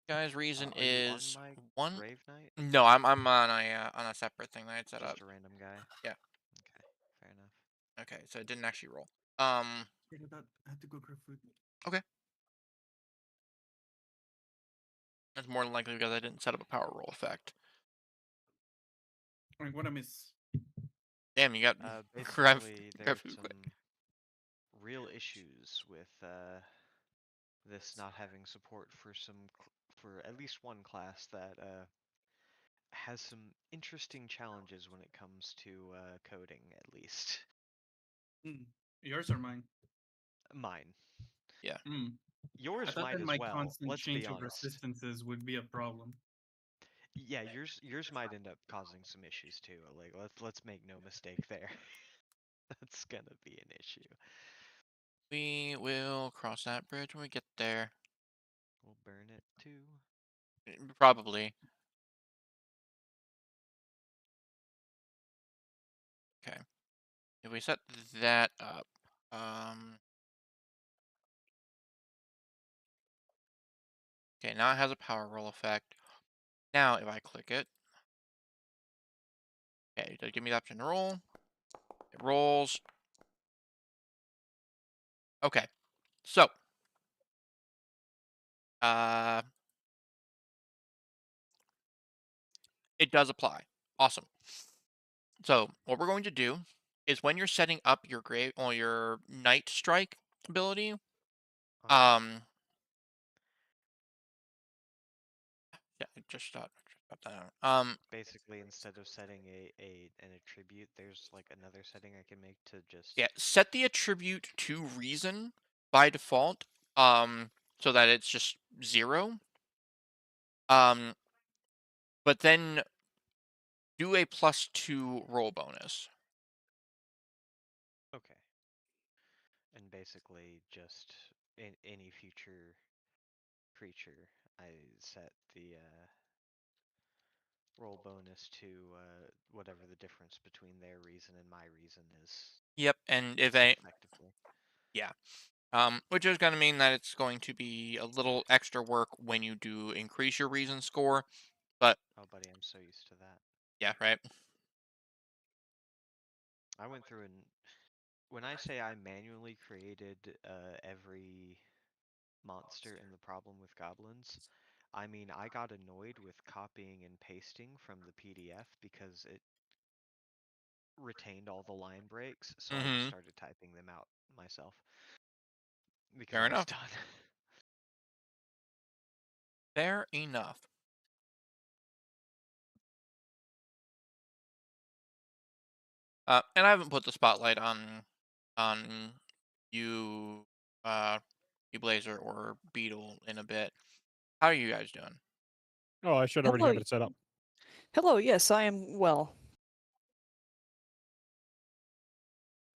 Guy's reason Are you on is my one. Grave Knight? No, I'm on a separate thing that I set up. Just a random guy? Yeah. Okay, fair enough. Okay, so it didn't actually roll. I had to go grab food. Okay. That's more than likely because I didn't set up a power roll effect. I mean, what I miss? Damn, you got Basically, grab there's food some quick. real issues with this not having support for for at least one class that has some interesting challenges when it comes to coding, at least. Mm. Yours or mine? Mine. Yeah. Mm. I Yours thought might that as my well, constant let's be change of honest. resistances would be a problem. Yeah, yours might end up causing some issues too. Like let's make no mistake there. That's gonna be an issue. We will cross that bridge when we get there. We'll burn it too. Probably. Okay. If we set that up, okay, now it has a power roll effect. Now, if I click it, okay, it'll give me the option to roll. It rolls. Okay. So, uh, it does apply. Awesome. So, what we're going to do is when you're setting up your grave or your night strike ability, Uh-huh. um, yeah, I just got that out. Basically, instead of setting an attribute, there's like another setting I can make to Yeah, just. set the attribute to reason by default, so that it's just 0. Um, but then do a +2 roll bonus. Okay. And basically, just in any future creature, I set the roll bonus to whatever the difference between their reason and my reason is, Yep, and if a effectively. yeah, which is going to mean that it's going to be a little extra work when you do increase your reason score. But Oh, buddy, I'm so used to that. yeah, right. I went through and when I say I manually created every monster in the problem with goblins, I mean I got annoyed with copying and pasting from the PDF because it retained all the line breaks, so I just Mm-hmm. started typing them out myself because Fair I was enough. done. Fair enough. And I haven't put the spotlight on you, uh, you Blazer or Beetle in a bit. How are you guys doing? Oh, I should already Hello. have it set up. Hello, yes, I am well.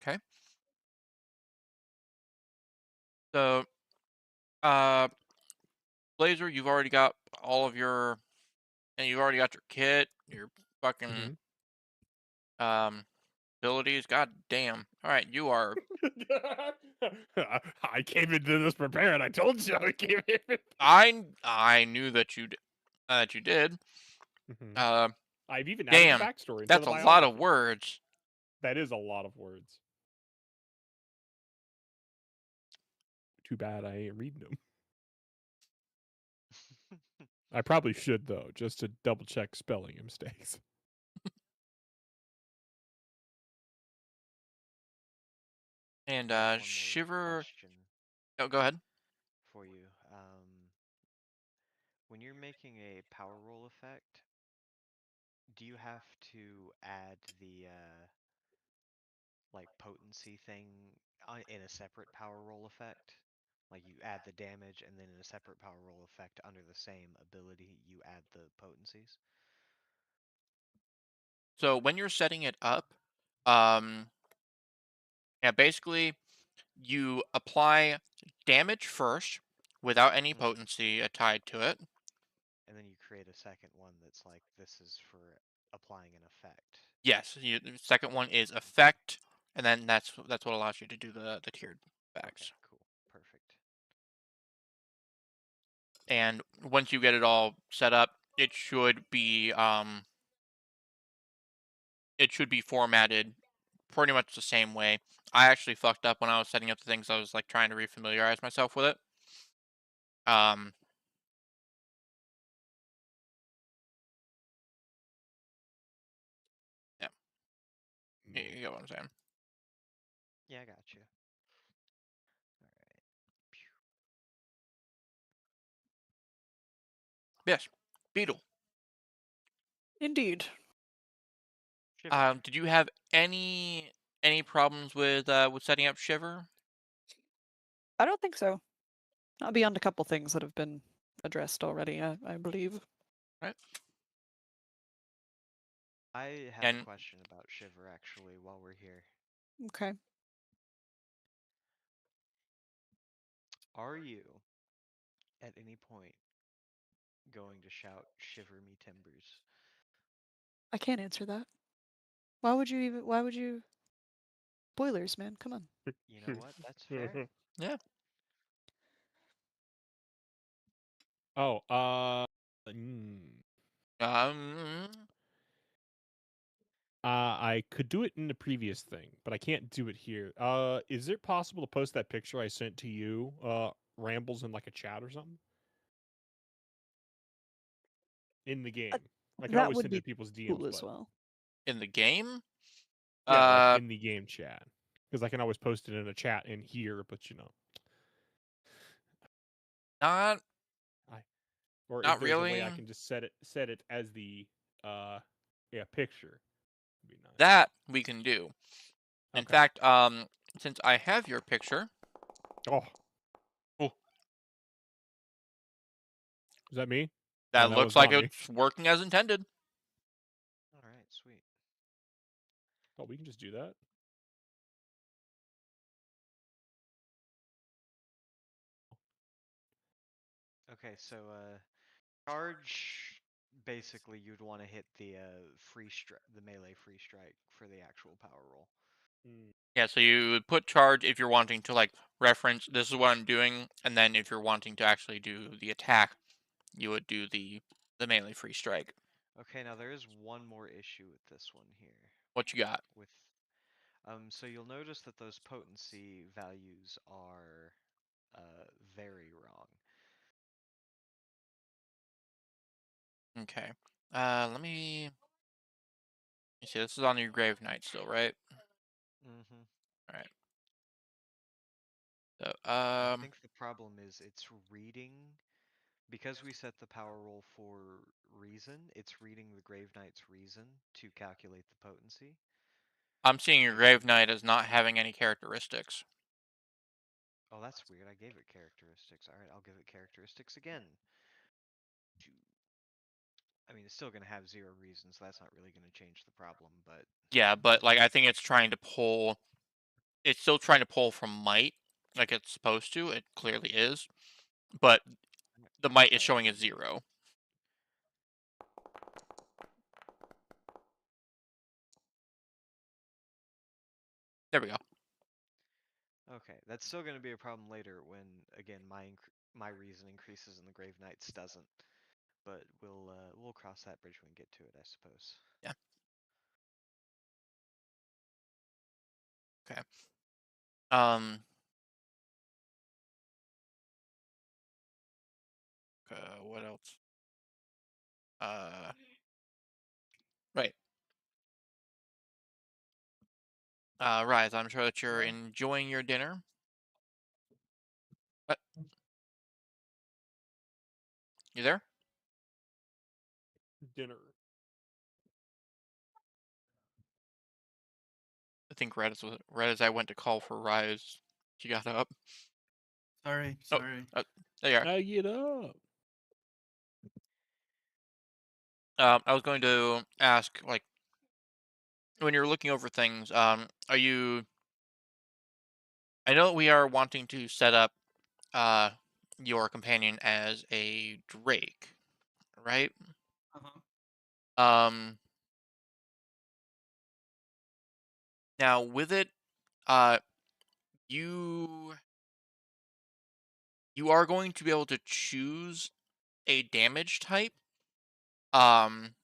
Okay. So, uh, Blazer, you've already got all of your, and you've already got your kit, your fucking Hmm. abilities. God damn. All right, you are. I came into this prepared. I told you I came in. I knew that you did. Mhm. Uh, I've even added the damn. backstory into That's the a lot of biography. words. That is a lot of words. Too bad I ain't reading them. I probably should though, just to double check spelling mistakes. And I got one more Shiver. question Oh, go ahead. for you. When you're making a power roll effect, do you have to add the like potency thing in a separate power roll effect? Like you add the damage and then in a separate power roll effect under the same ability you add the potencies? So when you're setting it up, um, yeah, basically you apply damage first without any Hmm. potency tied to it. And then you create a second one that's like this is for applying an effect. Yes, the second one is effect, and then that's what allows you to do the tiered Okay, effects. cool. Perfect. And once you get it all set up, it should be formatted pretty much the same way. I actually fucked up when I was setting up the things. I was like trying to refamiliarize myself with it. Um, yeah, you get what I'm saying. Yeah, I got you. All right. Yes, Beetle. Indeed. Shiver. Did you have any problems with setting up Shiver? I don't think so. Not beyond a couple things that have been addressed already, I believe. Right. I have a And question about Shiver actually while we're here. Okay. Are you at any point going to shout "Shiver me timbers"? I can't answer that. Why would you? Boilers, man, come on. You know what? That's fair. yeah, Oh, mm, um, I could do it in the previous thing, but I can't do it here. Is it possible to post that picture I sent to you, Rambles, in like a chat or something? In the Uh, game. I can that always would send it be to people's DMs, cool as but well. In the game? yeah, like Uh, in the game chat. Because I can always post it in a chat in here, but not I or if not there's a way really. I can just set it as the uh yeah, picture. Would be nice. That we can do. In Okay. fact, since I have your picture, Oh, oh, is that me? Oh, that that looks was like not me. it's working as intended. All right, sweet. Oh, we can just do that. Okay, so charge. Basically, you'd want to hit the the melee free strike for the actual power roll. Mm. Yeah, so you would put charge if you're wanting to like reference this is what I'm doing, and then if you're wanting to actually do the attack, you would do the melee free strike. Okay, now there is one more issue with this one here. What you got? With so you'll notice that those potency values are very wrong. Okay. Let me. You see, this is on your Grave Knight still, right? Mm-hmm. All right. So, I think the problem is it's reading because we set the power roll for reason. It's reading the Grave Knight's reason to calculate the potency. I'm seeing your And Grave Knight as not having any characteristics. oh, that's weird. I gave it characteristics. All right, I'll give it characteristics again. I mean, it's still going to have zero reasons. So that's not really going to change the problem, but Yeah, but like I think it's trying to pull. It's still trying to pull from might, like it's supposed to. It clearly is, but the I'm gonna might is try that showing as again. 0. There we go. Okay, that's still going to be a problem later when, again, my reason increases and the Grave Knight's doesn't. But we'll cross that bridge when we get to it, I suppose. Yeah. Okay. What else? Right. Rise, I'm sure that you're Hello? enjoying your dinner. What? You there? Dinner. I think right as I went to call for Rise, she got up. Sorry, Oh, sorry. there you are. Now get up. I was going to ask, like, when you're looking over things, are you? I know we are wanting to set up, uh, your companion as a Drake, right? Uh-huh. Um, now with it, uh, you you are going to be able to choose a damage type. Um,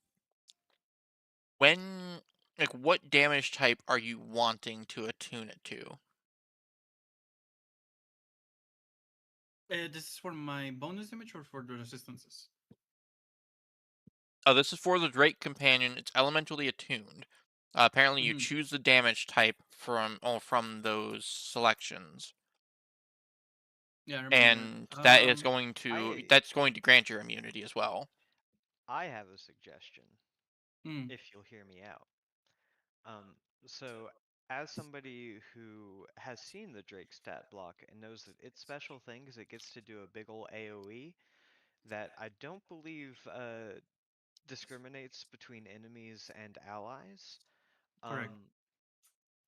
when like what damage type are you wanting to attune it to? This is for my bonus image or for the resistances? Oh, this is for the Drake companion. It's elementally attuned. Apparently, you Mm-hmm. choose the damage type from those selections, Yeah, I remember. and that's I going to grant your immunity as well. I have a suggestion, Mm, if you'll hear me out. Um, so as somebody who has seen the Drake stat block and knows that its special thing is it gets to do a big ol' AoE that I don't believe discriminates between enemies and allies. correct.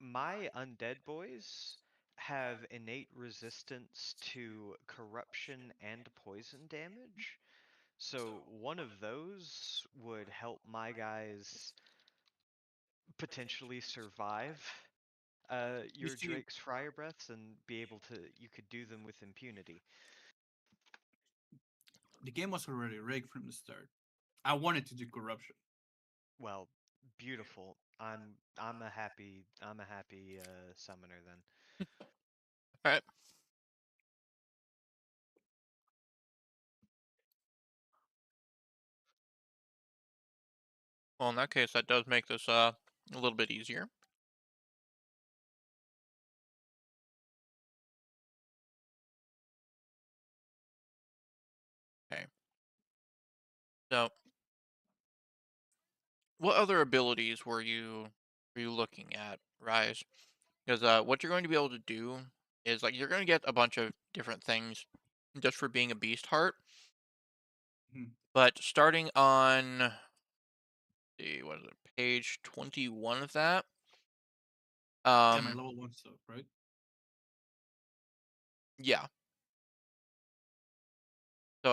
My undead boys have innate resistance to corruption and poison damage. So one of those would help my guys potentially survive You your see, Drake's Friar Breaths and be able to you could do them with impunity. the game was already rigged from the start. I wanted to do corruption. Well, beautiful. I'm a happy summoner then. All right. Well, in that case, that does make this a little bit easier. Okay. So, what other abilities were you looking at, Rise? Because what you're going to be able to do is like you're going to get a bunch of different things just for being a beast heart, Mhm. but starting on what is it, page 21 of that. Yeah, my Um, level 1 stuff, right? yeah. So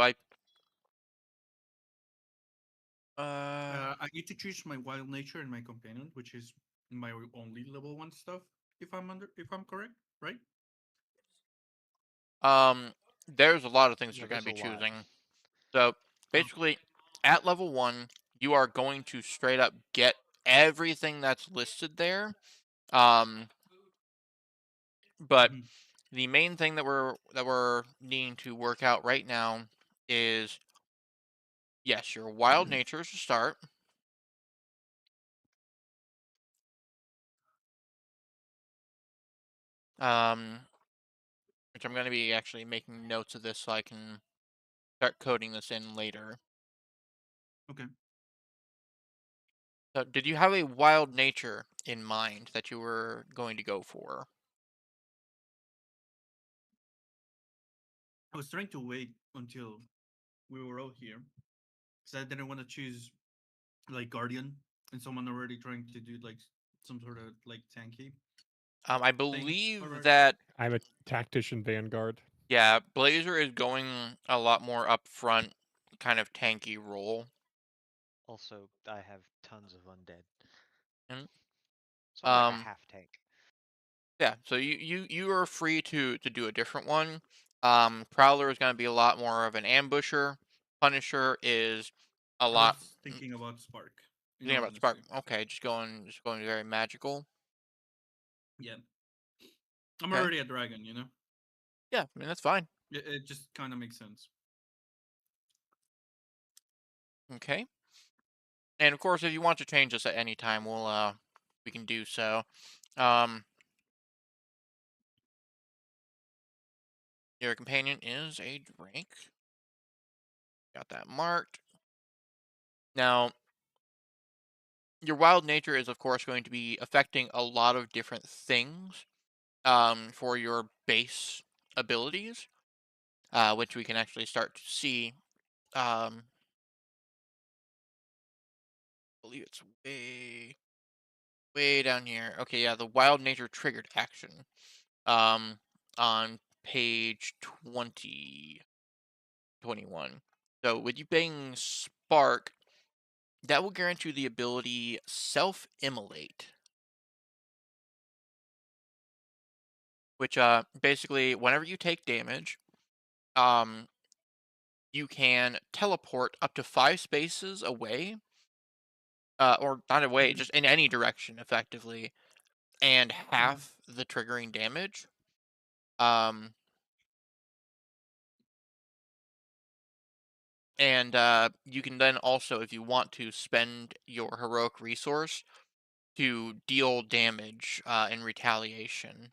uh I get to choose my wild nature and my companion, which is my only level 1 stuff, if I'm correct, right? um there's a lot of things Yeah, you're going to there's a be lot. choosing. So Okay. basically, at level 1, you are going to straight up get everything that's listed there. Um, but Mhm. the main thing that we're needing to work out right now is yes, your wild natures to start. Um, which I'm going to be actually making notes of this so I can start coding this in later. Okay. So, did you have a wild nature in mind that you were going to go for? I was trying to wait until we were all here because I didn't want to choose like Guardian and someone already trying to do like some sort of like tanky I thing believe already. that I'm a tactician vanguard. yeah, Blazer is going a lot more upfront, kind of tanky role. Also, I have tons of undead, And so I'm like a um, half tank. yeah, so you are free to do a different one. Prowler is going to be a lot more of an ambusher. Punisher is a I lot. was thinking about Spark, in Thinking all about Spark. honesty. Okay, just going very magical. Yeah, I'm Okay, already a dragon, you know. yeah, I mean that's fine. It just kind of makes sense. Okay, and of course, if you want to change this at any time, we can do so. Um, your companion is a drake. Got that marked. Now, your wild nature is of course going to be affecting a lot of different things for your base abilities, which we can actually start to see. I believe it's way down here. Okay, yeah, the wild nature triggered action um, on page 21. So with you being Spark, that will grant you the ability Self-Immolate, which basically whenever you take damage, um, you can teleport up to 5 spaces away, or not away, Hmm. just in any direction effectively, and Hmm. half the triggering damage. Um, and you can then also, if you want to, spend your heroic resource to deal damage in retaliation.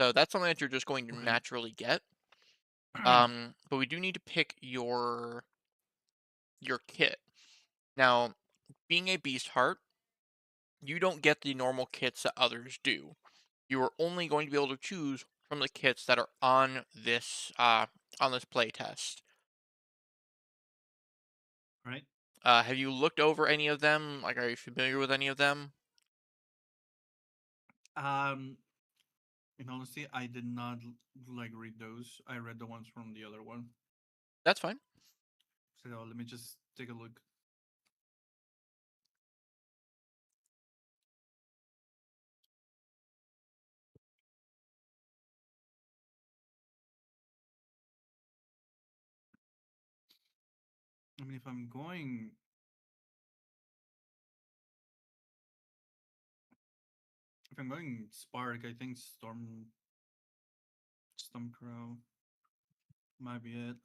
So that's something that you're just going to Okay. naturally get. But we do need to pick your kit. Now, being a beast heart, you don't get the normal kits that others do. You are only going to be able to choose from the kits that are on this playtest. Right. Have you looked over any of them? Like, are you familiar with any of them? Um. In honesty, I did not like read those. I read the ones from the other one. That's fine. So let me just take a look. I mean, if I'm going, Spark, I think Stormcrow might be it.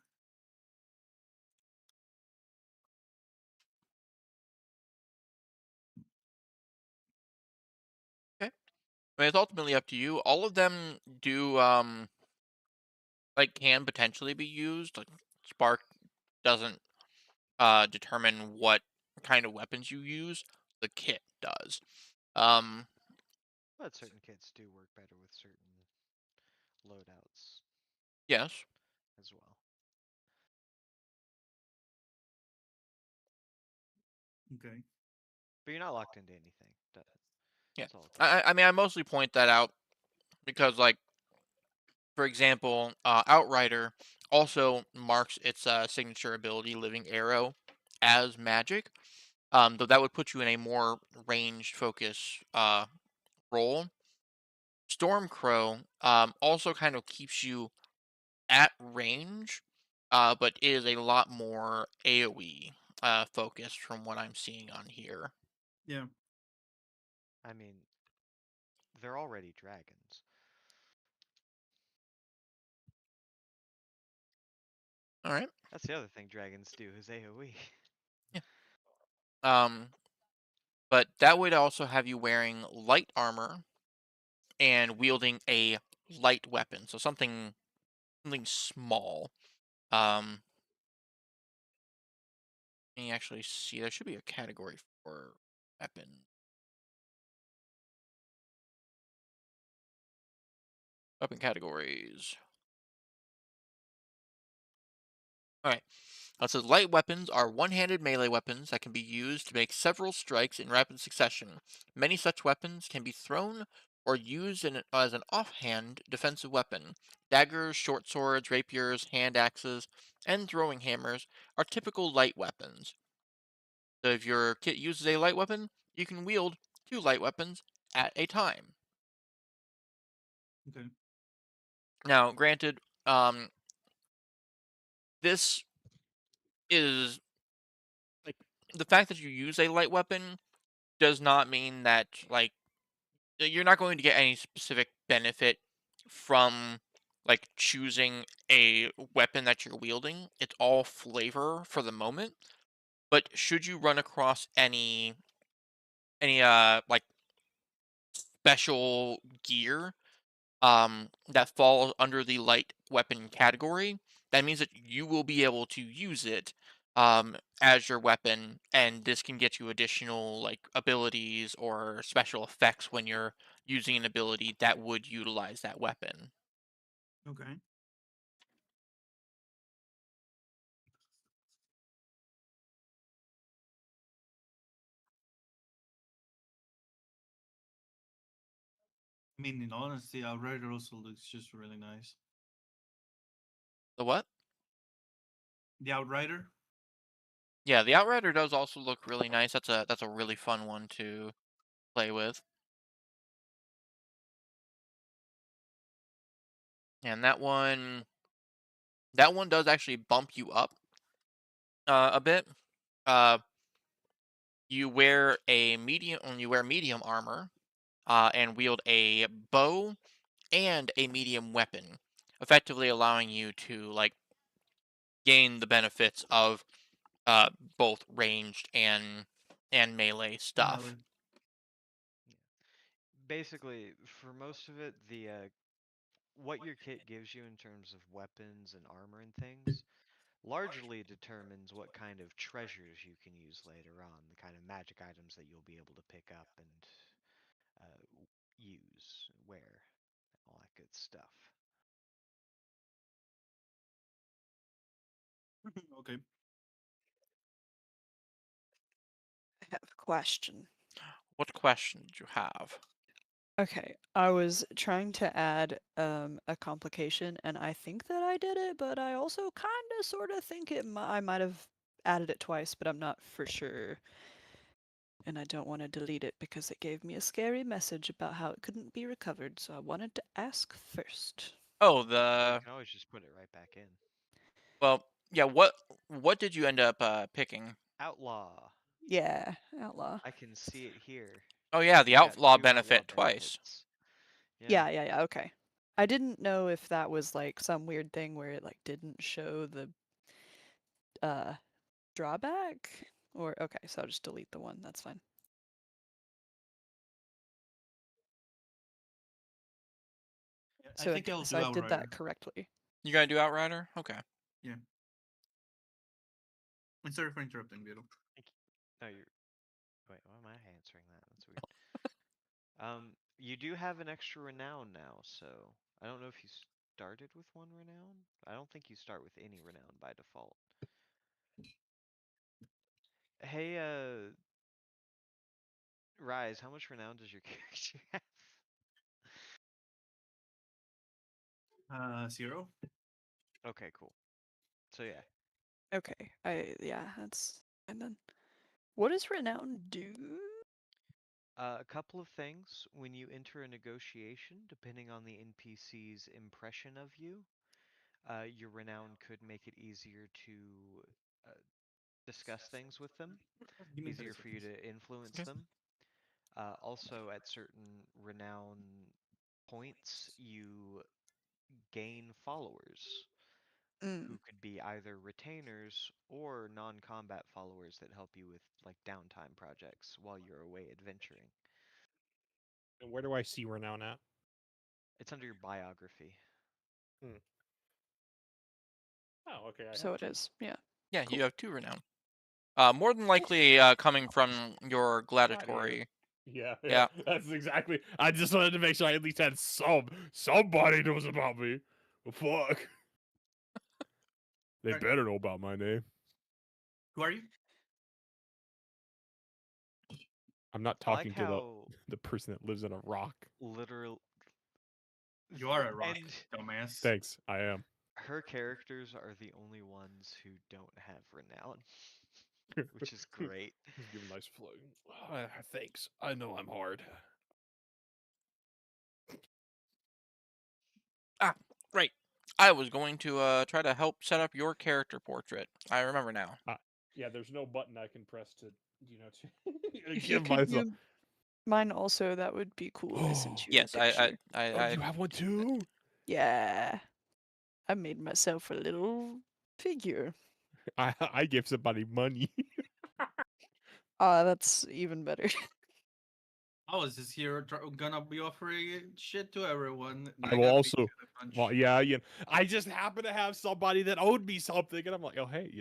Okay. I mean, it's ultimately up to you. All of them do like can potentially be used. Like Spark doesn't determine what kind of weapons you use. The kit does. Um, But certain kits do work better with certain loadouts yes. as well. Okay. But you're not locked into anything. Yeah. That's all good. I mean, I mostly point that out because, like, for example, Outrider also marks its signature ability, Living Arrow, as magic. Though that would put you in a more ranged focus role. Stormcrow also kind of keeps you at range, but is a lot more AoE focused from what I'm seeing on here. Yeah. I mean, they're already dragons. All right. That's the other thing dragons do is AoE. Yeah. Um, but that would also have you wearing light armor and wielding a light weapon, so something small. Um, let me actually see. There should be a category for weapon. Weapon categories. All right. It says light weapons are one-handed melee weapons that can be used to make several strikes in rapid succession. Many such weapons can be thrown or used as an offhand defensive weapon. Daggers, short swords, rapiers, hand axes, and throwing hammers are typical light weapons. So if your kit uses a light weapon, you can wield two light weapons at a time. Okay. Now, granted, this is like the fact that you use a light weapon does not mean that like you're not going to get any specific benefit from like choosing a weapon that you're wielding. It's all flavor for the moment. But should you run across any like special gear that falls under the light weapon category, that means that you will be able to use it as your weapon, and this can get you additional like abilities or special effects when you're using an ability that would utilize that weapon. Okay. I mean, in honesty, Outrider also looks just really nice. The what? The Outrider? Yeah, the Outrider does also look really nice. That's a really fun one to play with. And that one does actually bump you up a bit. Uh, you wear medium armor and wield a bow and a medium weapon, effectively allowing you to like gain the benefits of uh, both ranged and melee stuff. Melee. Basically, for most of it, the what your kit gives you in terms of weapons and armor and things largely determines what kind of treasures you can use later on, the kind of magic items that you'll be able to pick up and use, wear, all that good stuff. Okay. I have a question. What question did you have? Okay, I was trying to add a complication, and I think that I did it, but I also kind of sort of think I might have added it twice, but I'm not for sure. And I don't want to delete it because it gave me a scary message about how it couldn't be recovered, so I wanted to ask first. Oh, Well, you the can always just put it right back in. well, Yeah, what did you end up picking? Outlaw. Yeah, outlaw. I can see it here. Oh yeah, the You got outlaw 2 outlaw benefit twice. benefits. Yeah. Yeah, okay. I didn't know if that was like some weird thing where it like didn't show the uh drawback or okay, so I'll just delete the one. That's fine. I So think I'll so do I did Outrider. that correctly. You gonna do Outrider? Okay. Yeah. I'm sorry for interrupting, Beetle. No, you're. Wait, why am I answering that? That's weird. You do have an extra renown now, so I don't know if you started with 1 renown. I don't think you start with any renown by default. Hey, Rise, how much renown does your character have? 0. Okay, cool. So yeah, Okay. Yeah, that's and then what does renown do? a couple of things. When you enter a negotiation, depending on the NPC's impression of you, your renown could make it easier to uh, discuss things with them, Give me 30 easier for you seconds. to influence Okay. them. Also, at certain renown points, you gain followers Mm. who could be either retainers or non-combat followers that help you with like downtime projects while you're away adventuring. And where do I see renown at? It's under your biography. Hmm. Oh, okay. I So have it two. is. Yeah. Yeah, Cool. you have 2 renown. More than likely coming from your Gladiator. gladiatory. Yeah, Yeah. that's exactly. I just wanted to make sure I at least had somebody knows about me. Well, fuck. They Alright, better know about my name. who are you? I'm not I like talking to the how the person that lives in a rock. literal You are a rock, and dumbass. Thanks, I am. her characters are the only ones who don't have renown, which is great. Just give a nice flow. Thanks. I know I'm hard. Ah, right. I was going to try to help set up your character portrait. I remember now. Yeah, there's no button I can press to, to If you give could myself. do mine also, that would be cool. I sent Oh, you a Yes, picture. you have one too? Yeah. I made myself a little figure. I give somebody money. That's even better. I was just here gonna be offering shit to everyone. And I I will got beat also. to the punch. Well, yeah, I just happen to have somebody that owed me something, and I'm like, oh hey,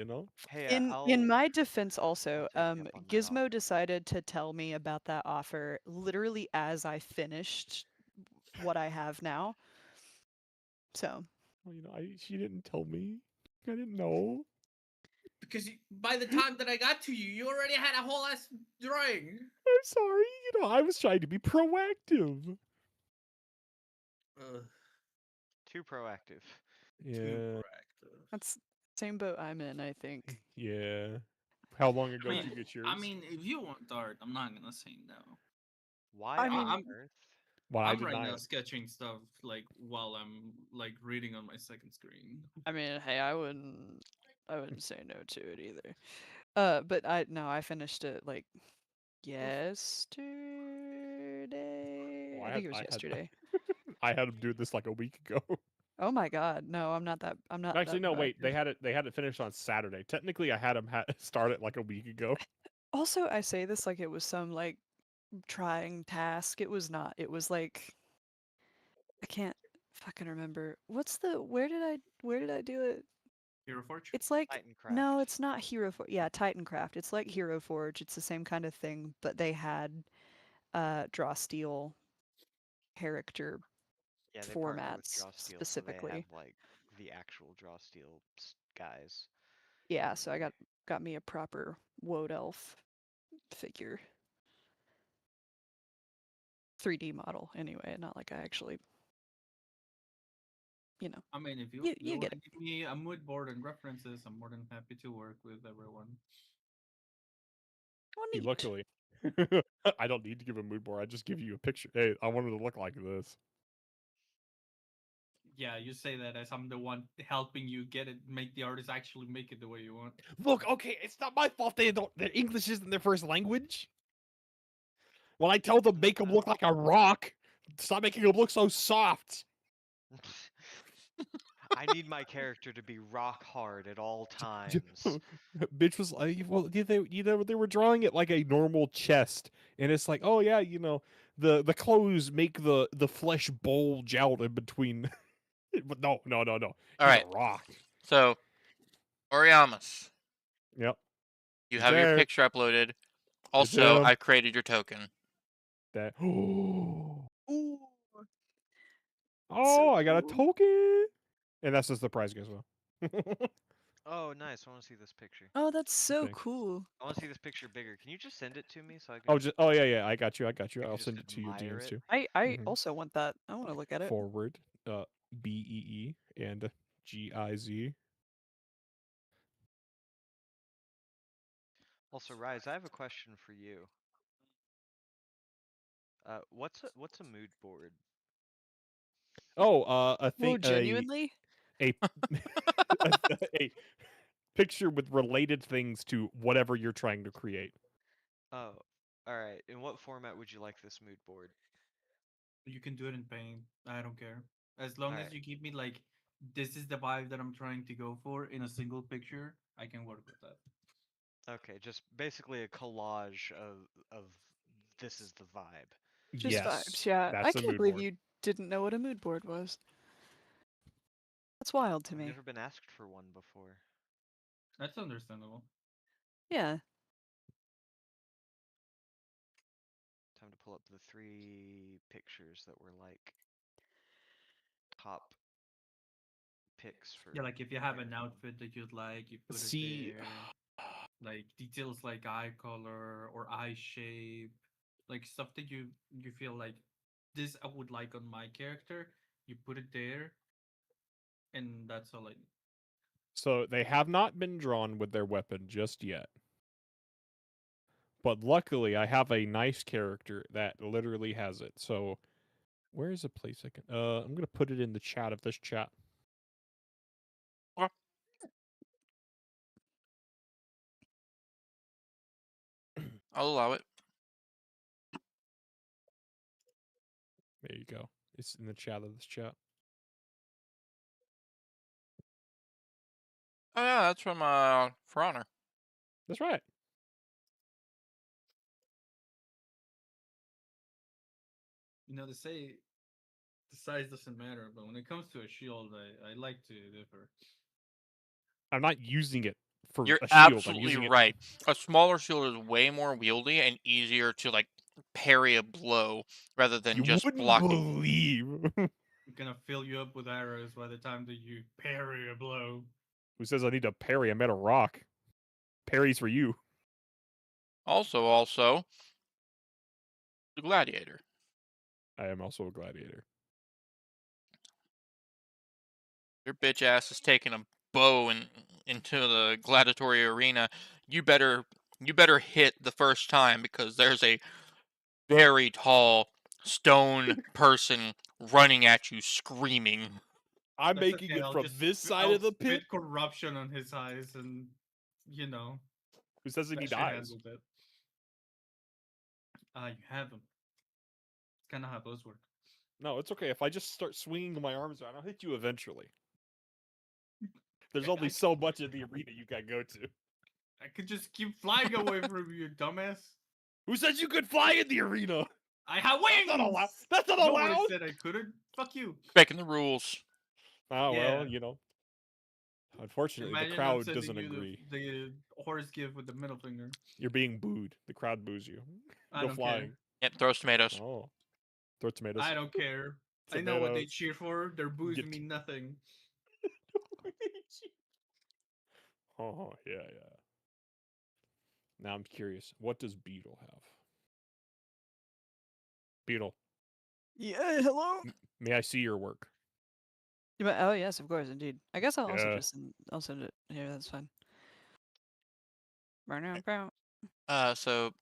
Hey, In my defense I'll also, take you up on that Gizmo offer. decided to tell me about that offer literally as I finished what I have now. So, well, she didn't tell me. I didn't know. Because by the time that I got to you, you already had a whole ass drawing. I'm sorry. I was trying to be proactive. Ugh, Too proactive. too Yeah, proactive. that's same boat I'm in, I think. yeah. How long I ago mean, did you get yours? I mean, if you want art, I'm not gonna say no. Why I on mean, I'm earth? Why I I'm right deny now it? sketching stuff like while I'm like reading on my second screen. hey, I wouldn't say no to it either. But I finished it like yesterday. Oh, I think it was yesterday. I had him do this like a week ago. Oh my god, no, I'm not Actually, that no, wait. proactive. They had it finished on Saturday. Technically, I had him start it like a week ago. Also, I say this like it was some like trying task. It was not. It was like I can't fucking remember. Where did I do it? Hero Forge. It's like no, Titancraft. it's not Hero Forge. Yeah, Titancraft. It's like Hero Forge. It's the same kind of thing, but they had draw steel character Yeah, they partner with formats Draw Steel, so they have specifically. like the actual Draw Steel guys. Yeah, so I got me a proper Woad Elf figure. 3D model anyway, not like I actually, you know. I mean, if you You want get to it. give me a mood board and references, I'm more than happy to work with everyone. Oh, See, neat. luckily, I don't need to give a mood board. I just give you a picture. Hey, I wanted to look like this. Yeah, you say that as I'm the one helping you get it, make the artist actually make it the way you want. Look, okay, it's not my fault they don't. Their English isn't their first language. When I tell them make him look like a rock, stop making him look so soft. I need my character to be rock hard at all times. Bitch was like, well, they were drawing it like a normal chest, and it's like, oh yeah, the clothes make the flesh bulge out in between. But no. All He's right. a rock. So, Oriamus, Yep. you It's have your there. picture uploaded. It's Also, him. I created your token. That. Ooh, so Oh, I got a cool. token, and that's just the prize as well. Oh, nice. I want to see this picture. Oh, that's so Thanks. cool. I want to see this picture bigger. Can you just send it to me so I can Oh, yeah. I got you. I can I'll just send it to your admire DMs it? too. I Mhm. also want that. I want to look at it. Forward, BEE and GIZ. Also, Rise, I have a question for you. What's a mood board? Oh, a Whoa, thing, genuinely? a a picture with related things to whatever you're trying to create. Oh, all right. In what format would you like this mood board? You can do it in Paint. I don't care. As All long as right. you give me like this is the vibe that I'm trying to go for in a single picture, I can work with that. Okay, just basically a collage of this is the vibe. Just Yes, vibes, yeah. I that's a can't mood believe board. you didn't know what a mood board was. That's wild to I've me. never been asked for one before. That's understandable. Yeah. Time to pull up the 3 pictures that were like top picks for Yeah, like if you have an everything. outfit that you'd like, you put it See, there. Like details like eye color or eye shape, like stuff that you feel like this I would like on my character. You put it there, and that's all I need. so they have not been drawn with their weapon just yet. But luckily, I have a nice character that literally has it. So where is a place I can? I'm gonna put it in the chat of this chat. Okay. I'll allow it. There you go. It's in the chat of this chat. Oh yeah, that's from For Honor. That's right. You know, they say the size doesn't matter, but when it comes to a shield, I like to differ. I'm not using it for You're a shield. I'm absolutely using it. right. A smaller shield is way more wieldy and easier to like parry a blow rather than You just wouldn't blocking. believe I'm gonna fill you up with arrows by the time that you parry a blow. who says I need to parry. I'm at a rock. Parries for you. Also, the gladiator. I am also a gladiator. Your bitch ass is taking a bow into the gladiatory arena. You better hit the first time because there's a very tall stone person running at you screaming. I'm That's making okay. it from this side I'll of the pit. spit corruption on his eyes, and you know Who says he that need should eyes? handle that. You have him. It's kind of how those work. No, it's okay. If I just start swinging my arms around, I'll hit you eventually. There's I, only I, so much of the arena you can go to. I could just keep flying away from you, dumbass. Who says you could fly in the arena? I have That's not wings. allowed. That's not Nobody allowed. said I couldn't. Fuck you. Breaking the rules. Oh Yeah. well. Unfortunately, the Imagine I'm crowd sending doesn't you agree. the horse gift with the middle finger. You're being booed. The crowd boos you. I Go don't care. flying. Yep, throws tomatoes. Oh, throw tomatoes. I don't care. I know what they Tomatoes. cheer for. Their boos Get- mean nothing. Oh yeah. Now I'm curious. What does Beetle have? Beetle, Yeah, hello? may I see your work? Oh, yes, of course, indeed. I guess I'll also Yeah. just I'll send it here. That's fine. Bow. So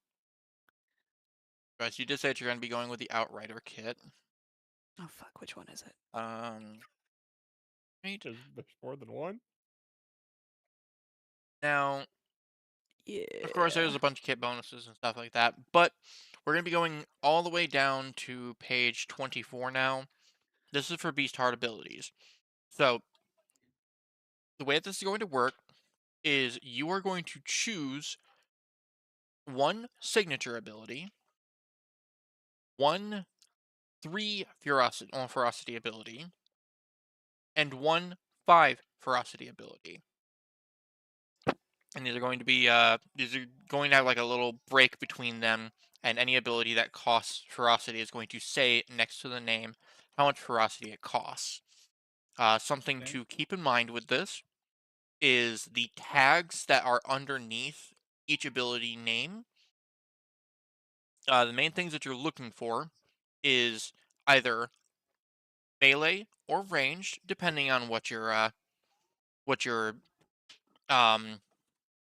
guys, you did say that you're gonna be going with the Outrider kit. Oh fuck, which one is it? Right. There's more than one. Now, of course, there's Yeah. a bunch of kit bonuses and stuff like that, but we're going to be going all the way down to page 24 now. This is for Beast Heart abilities. So, the way that this is going to work is you are going to choose one signature ability, one 3 ferocity ability, and one 5 ferocity ability. And these are going to have like a little break between them, and any ability that costs ferocity is going to say next to the name how much ferocity it costs. Something Okay. to keep in mind with this is the tags that are underneath each ability name. The main things that you're looking for is either melee or ranged, depending on what your um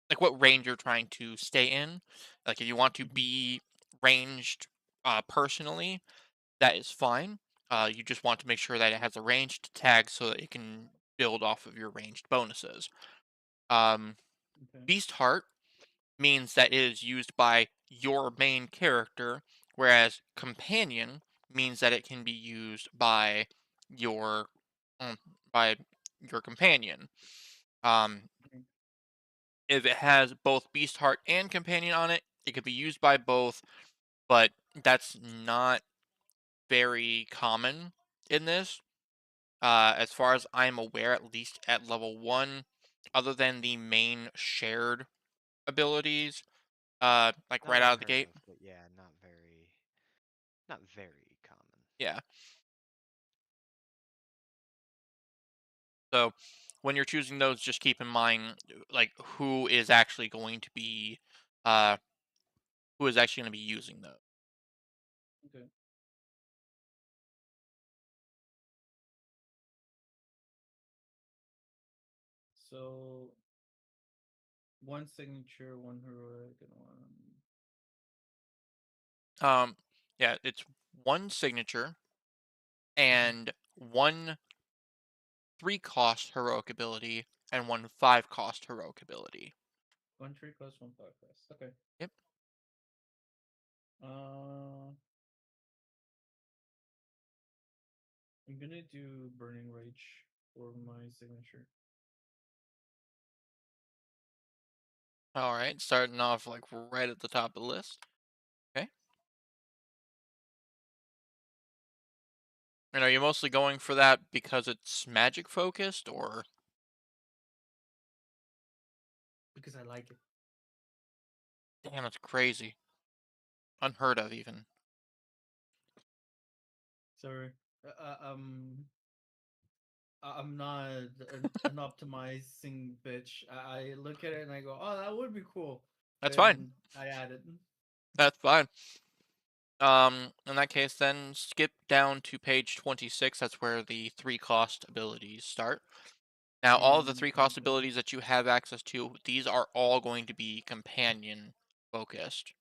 like what range you're trying to stay in. Like if you want to Mhm. be ranged personally, that is fine. You just want to make sure that it has a ranged tag so that it can build off of your ranged bonuses. Um, Okay. Beast Heart means that it is used by your main character, whereas Companion means that it can be used your um, by your companion. Um, Okay. if it has both Beast Heart and Companion on it, it could be used by both, but that's not very common in this. As far as I'm aware, at least at level 1, other than the main shared abilities, like Not right out of the unheard gate. of, but yeah, not very common. Yeah. So when you're choosing those, just keep in mind like uh who is actually going to be using those. Okay. So one signature, one heroic, and one. Um, yeah, it's one signature Mhm. and one 3 cost heroic ability and one 5 cost heroic ability. 1 3 cost, 1 5 cost. Okay. Yep. Uh, I'm gonna do Burning Rage for my signature. All right, starting off like right at the top of the list. Okay. And are you mostly going for that because it's magic focused or Because I like it. damn, it's crazy. Unheard of even. Sorry. Uh, uh, um, I'm not an optimizing bitch. I look at it and I go, "Oh, that would be cool," That's fine. and I add it. That's fine. In that case, then skip down to page 26. That's where the 3 cost abilities start. Now, all of the In 3 cost company. abilities that you have access to, these are all going to be companion focused.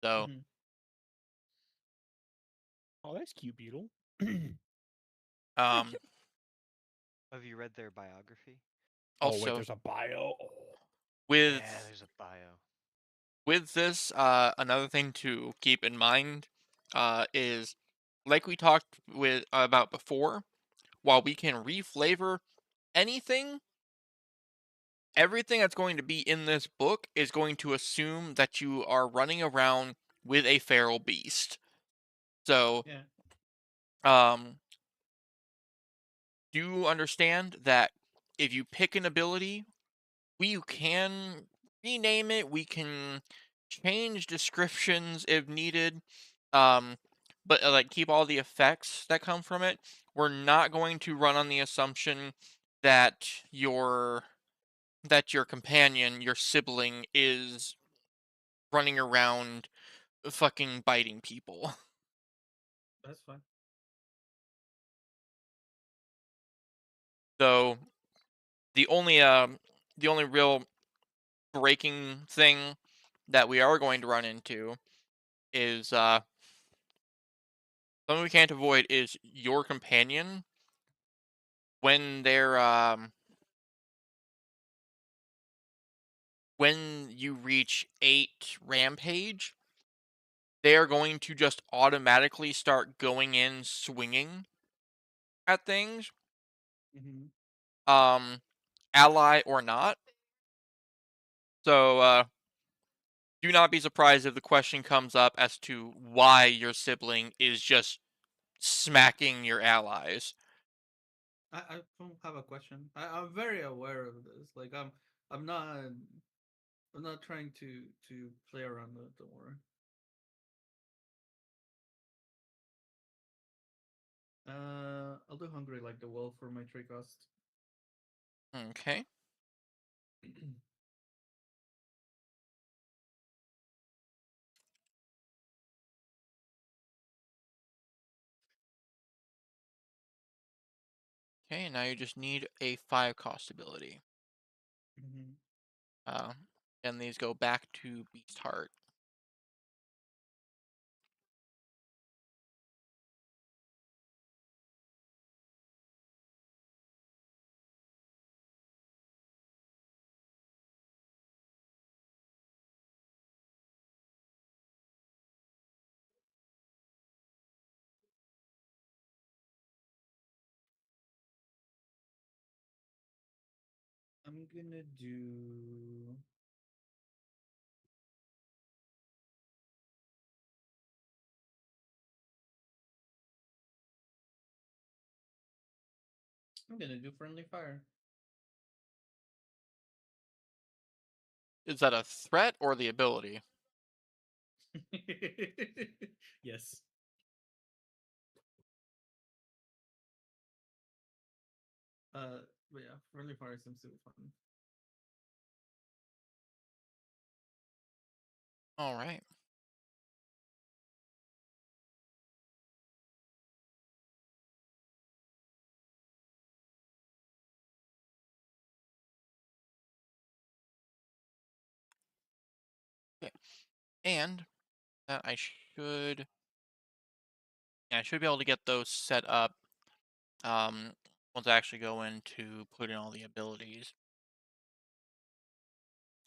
So, Hmm. Oh, that's cute, Beetle. um, Have you read their biography? Oh wait, also there's a bio. Oh. Yeah, with there's a bio. this, another thing to keep in mind, is like we talked with about before. While we can reflavor anything, everything that's going to be in this book is going to assume that you are running around with a feral beast. So, Yeah. um, do understand that if you pick an ability, we can rename it, we can change descriptions if needed, um, but like keep all the effects that come from it. We're not going to run on the assumption that your companion, your sibling, is running around fucking biting people. That's fine. So the only real breaking thing that we are going to run into is something we can't avoid is your companion when they're when you reach 8 rampage, they are going to just automatically start going in swinging at things, Mm-hmm. um, ally or not. So do not be surprised if the question comes up as to why your sibling is just smacking your allies. I don't have a question. I'm very aware of this. Like I'm not I'm not trying to play around with it. Don't worry. I'll do hungry like the wolf for my trade cost. Okay. Okay, now you just need a 5 cost ability. Mm-hmm. Uh, and these go back to Beast Heart. I'm gonna do. I'm gonna do friendly fire. Is that a threat or the ability? Yes. But yeah, friendly fire seems to be fun. All right. Okay. And I should yeah, I should be able to get those set up um once I actually go in to put in all the abilities.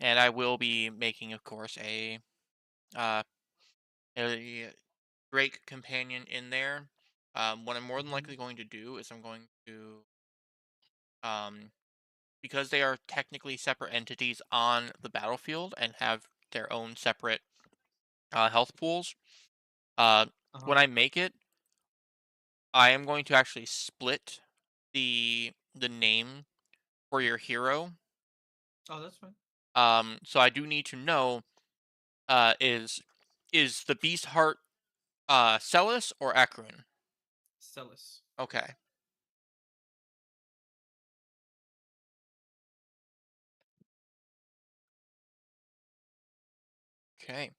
And I will be making, of course, uh a Drake companion in there. What I'm more than Mm-hmm. likely going to do is I'm going to um because they are technically separate entities on the battlefield and have their own separate health pools. Uh, Uh huh. when I make it, I am going to actually split the name for your hero. Oh, that's fine. So I do need to know is the Beast Heart Celis or Ekron? Celis. Okay. Okay.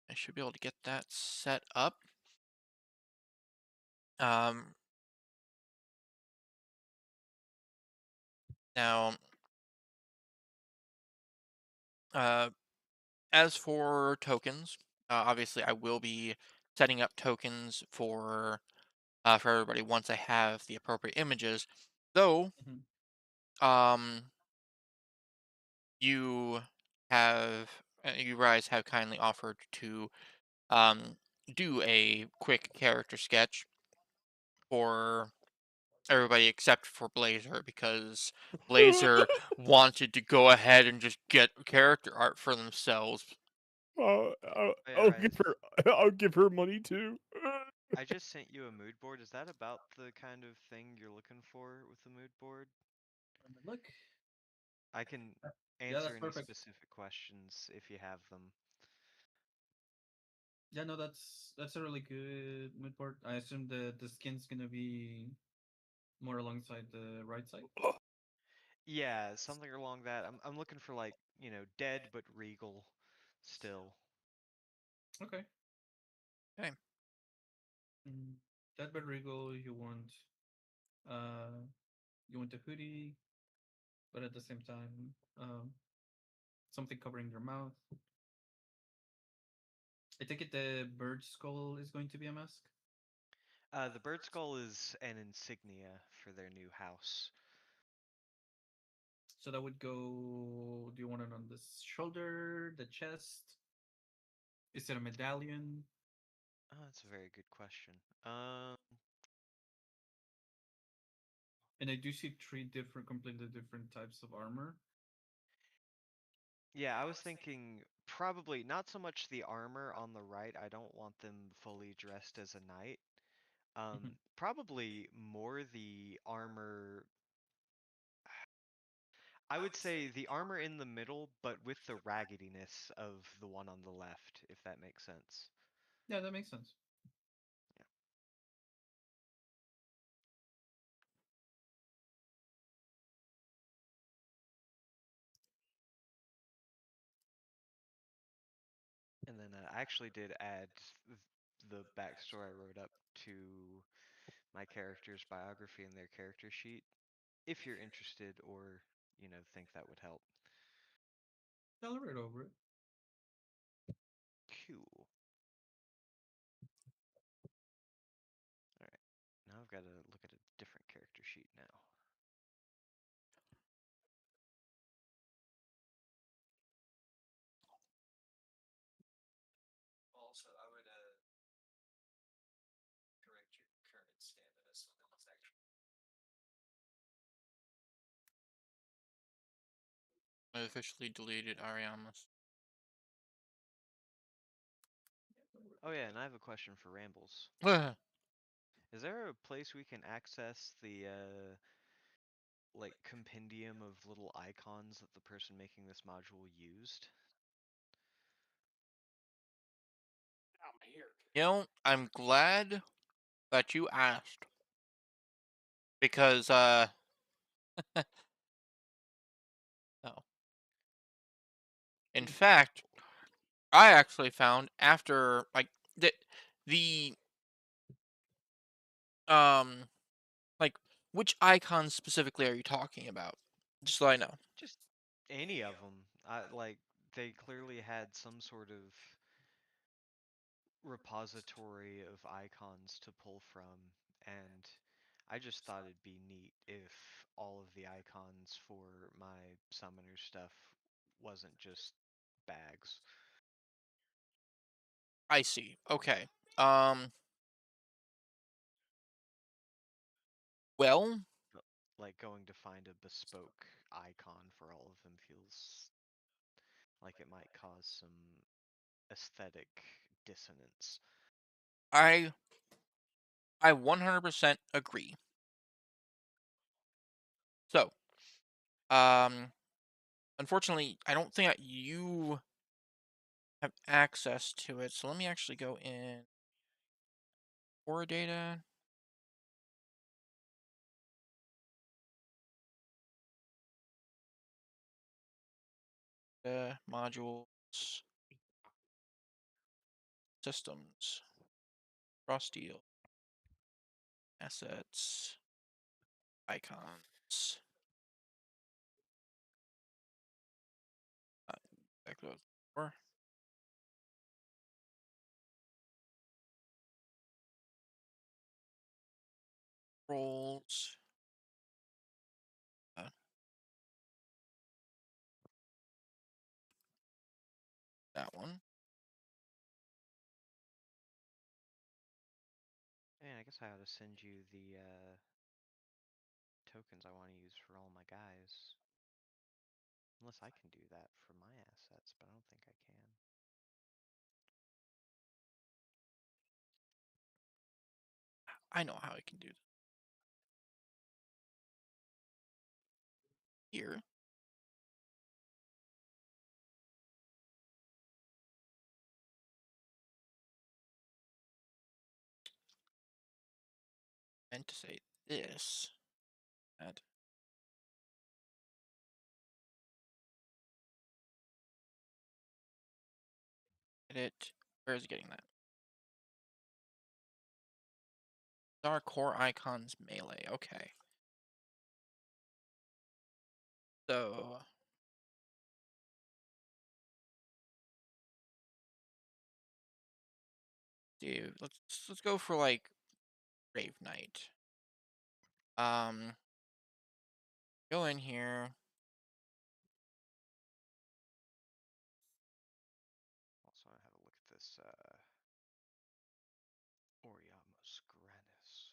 I should be able to get that set up. Um, now, uh, as for tokens, obviously I will be setting up tokens for everybody once I have the appropriate images. Though, Mm-hmm. um, you have you guys have kindly offered to um do a quick character sketch for everybody except for Blazer because Blazer wanted to go ahead and just get character art for themselves. Wait, I'll Rise, give her. I'll give her money too. I just sent you a mood board. Is that about the kind of thing you're looking for with the mood board? Look. I can Yeah, answer that's any perfect. specific questions if you have them. Yeah, no, that's a really good mood board. I assume the skin's gonna be more alongside the right side. Yeah, something along that. I'm looking for like, dead but regal still. Okay. Okay. Mm. That but regal, uh you want the hoodie, but at the same time, something covering your mouth. I take it the bird skull is going to be a mask. The bird skull is an insignia for their new house. So that would go. Do you want it on the shoulder, the chest? Is it a medallion? Oh, that's a very good question. And I do see three different, completely different types of armor. Yeah, I was thinking probably not so much the armor on the right. I don't want them fully dressed as a knight. Probably more the armor. I would say the armor in the middle, but with the raggediness of the one on the left, if that makes sense. Yeah, that makes sense. Yeah. And then I actually did add the backstory I wrote up to my character's biography and their character sheet, if you're interested or, think that would help. I'll read over it. Cool. Alright. Now I've got to look at a different character sheet now. Also, I would correct your current stamina so that it's actually. I officially deleted Ariamas. Oh yeah, and I have a question for Rambles. Is there a place we can access the like compendium of little icons that the person making this module used? I'm glad that you asked. Because, no. In fact, I actually found after, like, the, like, which icons specifically are you talking about? Just so I know. Just any of them. Like they clearly had some sort of repository of icons to pull from, and I just thought it'd be neat if all of the icons for my summoner stuff wasn't just bags. I see. Okay. Um, well, Like going to find a bespoke icon for all of them feels like it might cause some aesthetic dissonance. I 100% agree. So, um, unfortunately, I don't think that you have access to it. So let me actually go in Core data. Modules, systems, cross deal, assets, icons. Back to four. Roles. That one. And I guess I ought to send you the tokens I want to use for all my guys. Unless I can do that for my assets, but I don't think I can. I know how I can do that. Here. Meant to say this. That. Edit. Where is it getting that? Our core icons melee. Okay. So Dude, let's go for like Grave Knight. Um, go in here. Also, I have a look at this Oriamus Granus.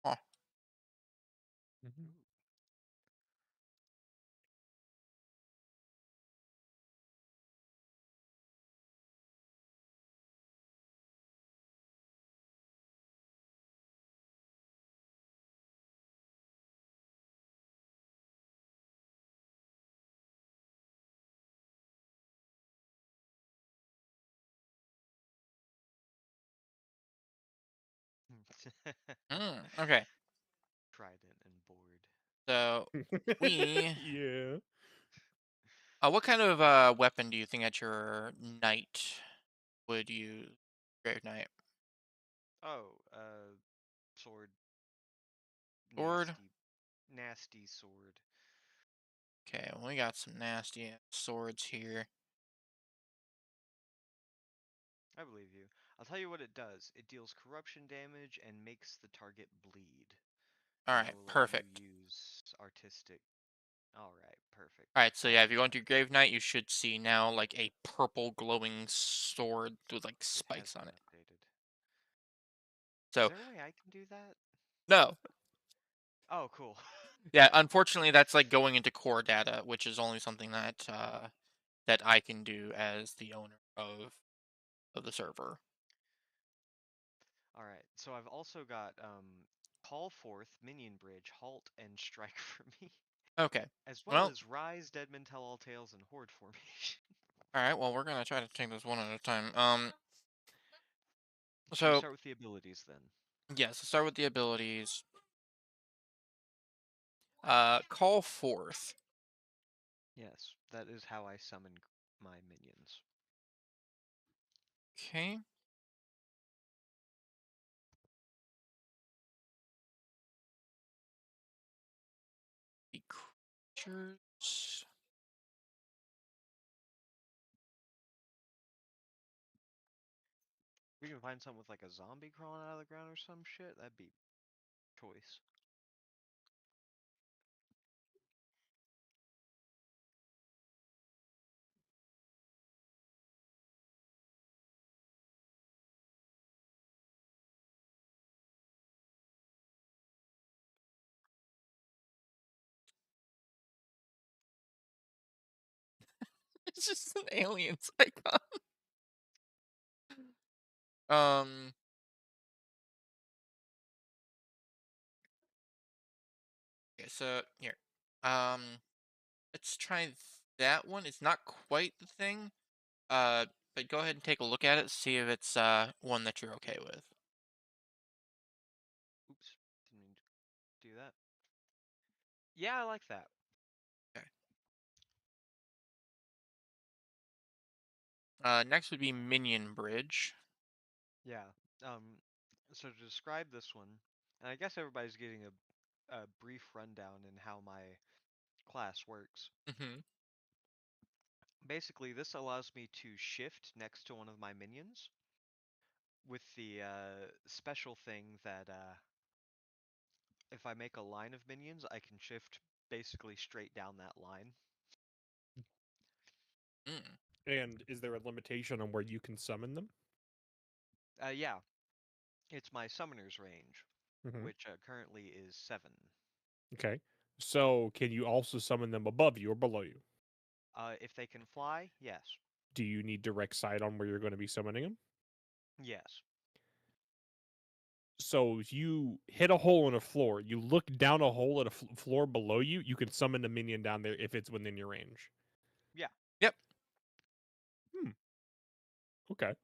Huh. Mhm. Ooh. Okay. Trident and board. So we. Yeah. What kind of weapon do you think that your knight would use? Grave Knight. Oh, sword. Sword. Nasty sword. Okay, well, we got some nasty swords here. I believe you. I'll tell you what it does. It deals corruption damage and makes the target bleed. All And I right, will let you perfect. use artistic. Alright, perfect. All right, so yeah, if you go into Grave Knight, you should see now like a purple glowing sword with like It has spikes on been it. updated. Is So there a way I can do that? no, Oh, cool. yeah, unfortunately, that's like going into core data, which is only something that that I can do as the owner of the server. Alright, so I've also got Call Forth, Minion Bridge, Halt, and Strike for me, Okay, as well well, as Rise, Deadman, Tell All Tales, and Horde Formation. all right, well, we're gonna try to take this one at a time. Should we So start with the abilities then? yes, let's start with the abilities. Call Forth. Yes, that is how I summon my minions. Okay. The creatures. We can find something with like a zombie crawling out of the ground or some shit. That'd be choice. It's just an aliens icon. Um. Okay, so here. Um. Let's try that one. It's not quite the thing. But go ahead and take a look at it. See if it's one that you're okay with. Oops, didn't mean to do that. Yeah, I like that. Okay. Next would be Minion Bridge. Yeah. So to describe this one, and I guess everybody's getting a brief rundown in how my class works. Mm-hmm. Basically, this allows me to shift next to one of my minions with the special thing that if I make a line of minions, I can shift basically straight down that line. Mm. And is there a limitation on where you can summon them? Yeah, it's my summoner's range, Hmm. which currently is 7. Okay. So can you also summon them above you or below you? If they can fly, yes. Do you need direct sight on where you're going to be summoning them? Yes. So if you hit a hole in a floor, you look down a hole at a floor below you, you can summon a minion down there if it's within your range. Yeah. Yep. Hmm. Okay.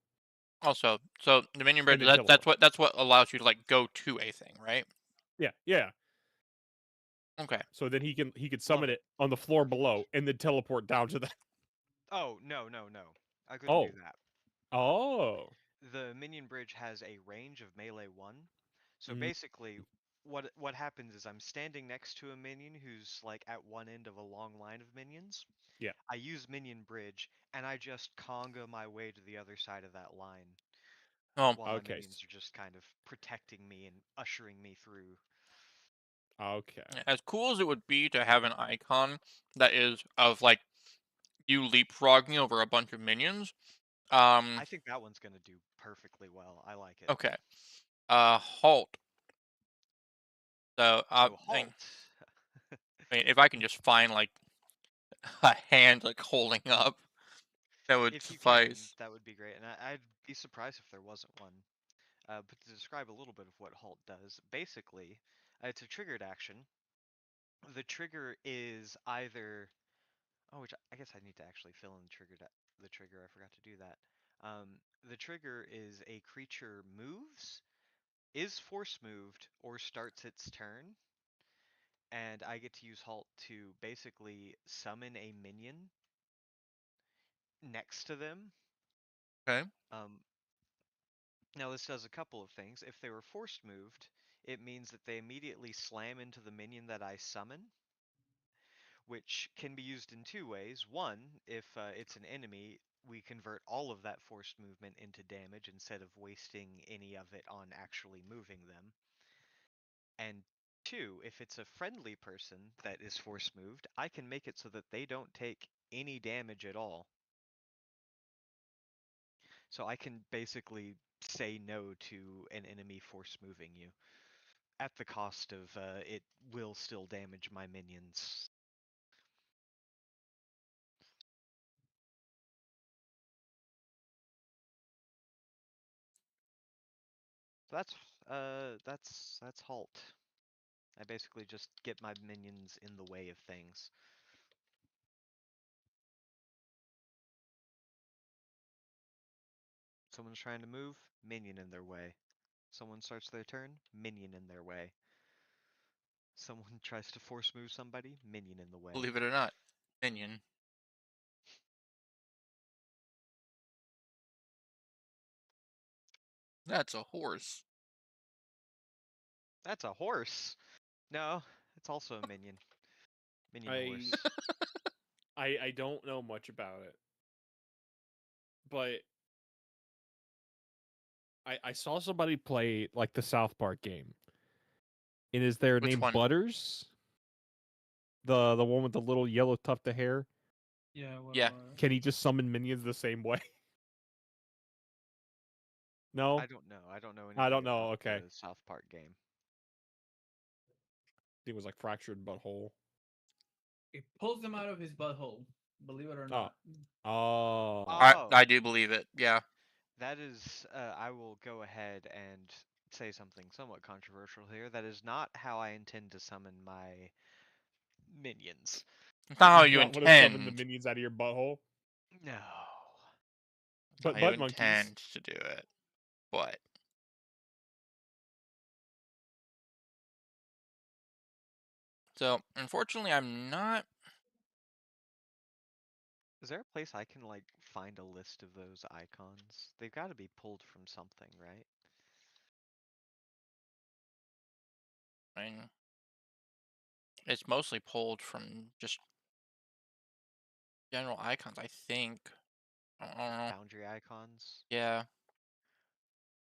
Also, so the Minion Bridge. And then teleport. That's what allows you to like go to a thing, right? Yeah. Yeah. Okay. So then he could Love summon it. it on the floor Perfect. below and then teleport down to the. Oh, no, no, no. I couldn't do Oh. that. Oh. The minion bridge has a range of melee 1. So Mm, basically, what happens is I'm standing next to a minion who's like at one end of a long line of minions. Yeah. I use minion bridge and I just conga my way to the other side of that line Oh, while my Okay. minions are just kind of protecting me and ushering me through. Okay. as cool as it would be to have an icon that is of like you leapfrogging over a bunch of minions. I think that one's gonna do perfectly well. I like it. Okay. Halt. So, So halt. I mean, if I can just find like a hand like holding up, that would If you can, suffice. that would be great. And I'd be surprised if there wasn't one. But to describe a little bit of what halt does, basically, it's a triggered action. The trigger is either which I guess I need to actually fill in the trigger. I forgot to do that. The trigger is a creature moves, is force moved, or starts its turn, and I get to use halt to basically summon a minion next to them. Okay. Um, Now this does a couple of things. If they were force moved, it means that they immediately slam into the minion that I summon, which can be used in two ways. One, if it's an enemy, we convert all of that forced movement into damage instead of wasting any of it on actually moving them. And two, if it's a friendly person that is force moved, I can make it so that they don't take any damage at all. So I can basically say no to an enemy force moving you at the cost of it will still damage my minions. So that's halt. I basically just get my minions in the way of things. Someone's trying to move, minion in their way. Someone starts their turn, minion in their way. Someone tries to force move somebody, minion in the way. Believe it or not, minion. That's a horse. That's a horse. No, it's also a minion. Minion I horse. I don't know much about it, but I saw somebody play like the South Park game. And is their Which name one? Butters? The one with the little yellow tuft of hair? Yeah, what Yeah. about Can he just summon minions the same way? I No? don't know. I don't know I anything don't know. about Okay. the South Park game. It was like fractured butthole. it pulls them out of his butthole, believe it or Oh. not. Oh. Oh, I do believe it. Yeah. that is. I will go ahead and say something somewhat controversial here. That is not how I intend to summon my minions. It's not how You you don't want to summon the intend. minions out of your butthole? No. It's not But how you butt monkeys. intend to do it. But so unfortunately, I'm not. Is there a place I can like find a list of those icons? They've got to be pulled from something, right? I mean, it's mostly pulled from just general icons. I think. I don't know. Foundry icons. Yeah.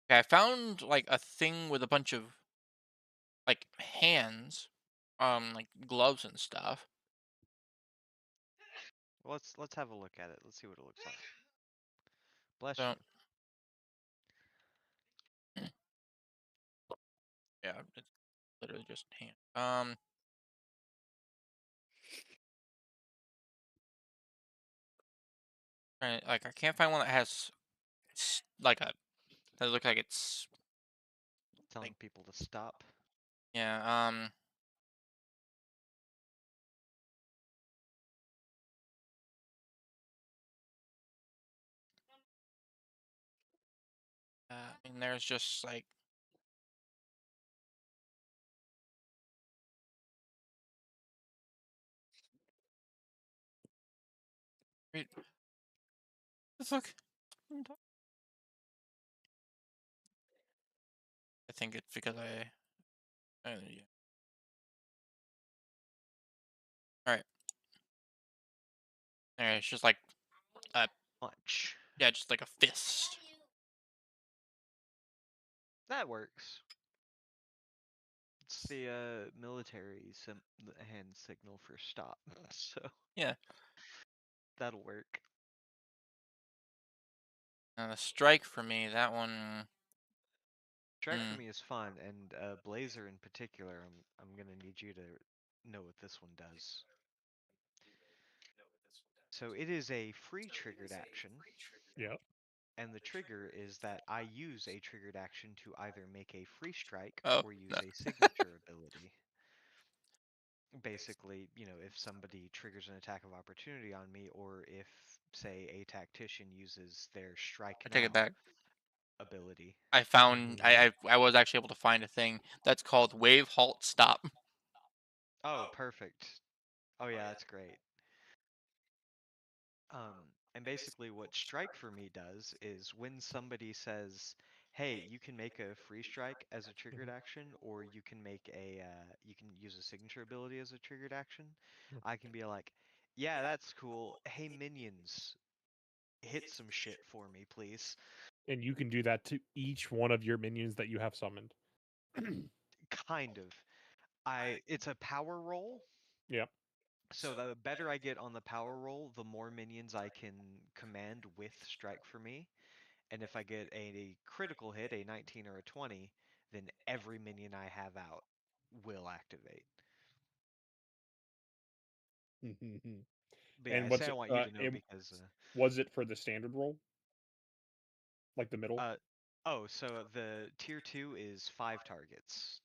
Okay, I found like a thing with a bunch of like hands, like gloves and stuff. Well, let's have a look at it. Let's see what it looks like. Bless So you. yeah, it's literally just hand. Like I can't find one that has like a that looks like it's Telling like people to stop. yeah. I mean, there's just like wait, the fuck. I think it's because I Yeah. All right. All right. It's just like, uh, Punch. yeah, just like a fist. That works. It's the military the hand signal for stop. So Yeah. that'll work. The strike for me. That one. Strike for Hmm. me is fun, and Blazer in particular, I'm gonna need you to know what this one does. So it is a free triggered action, Yep. and the trigger is that I use a triggered action to either make a free strike Oh. or No. use a signature ability. Basically, if somebody triggers an attack of opportunity on me, or if, say, a tactician uses their strike I take it now back. ability. I found. Mhm. I was actually able to find a thing that's called wave halt stop. Oh, perfect. Oh yeah, that's great. And basically what strike for me does is when somebody says, "Hey, you can make a free strike as a triggered Mhm. action, or you can make you can use a signature ability as a triggered action," Mhm. I can be like, "Yeah, that's cool. Hey, minions, hit some shit for me, please." And you can do that to each one of your minions that you have summoned. Kind of. It's a power roll. Yep. So the better I get on the power roll, the more minions I can command with strike for me. And if I get a critical hit, a 19 or a 20, then every minion I have out will activate. But yeah, I And say what's I it? want you to know And because was it for the standard roll, like the middle? uh oh, so the tier 2 is 5 targets.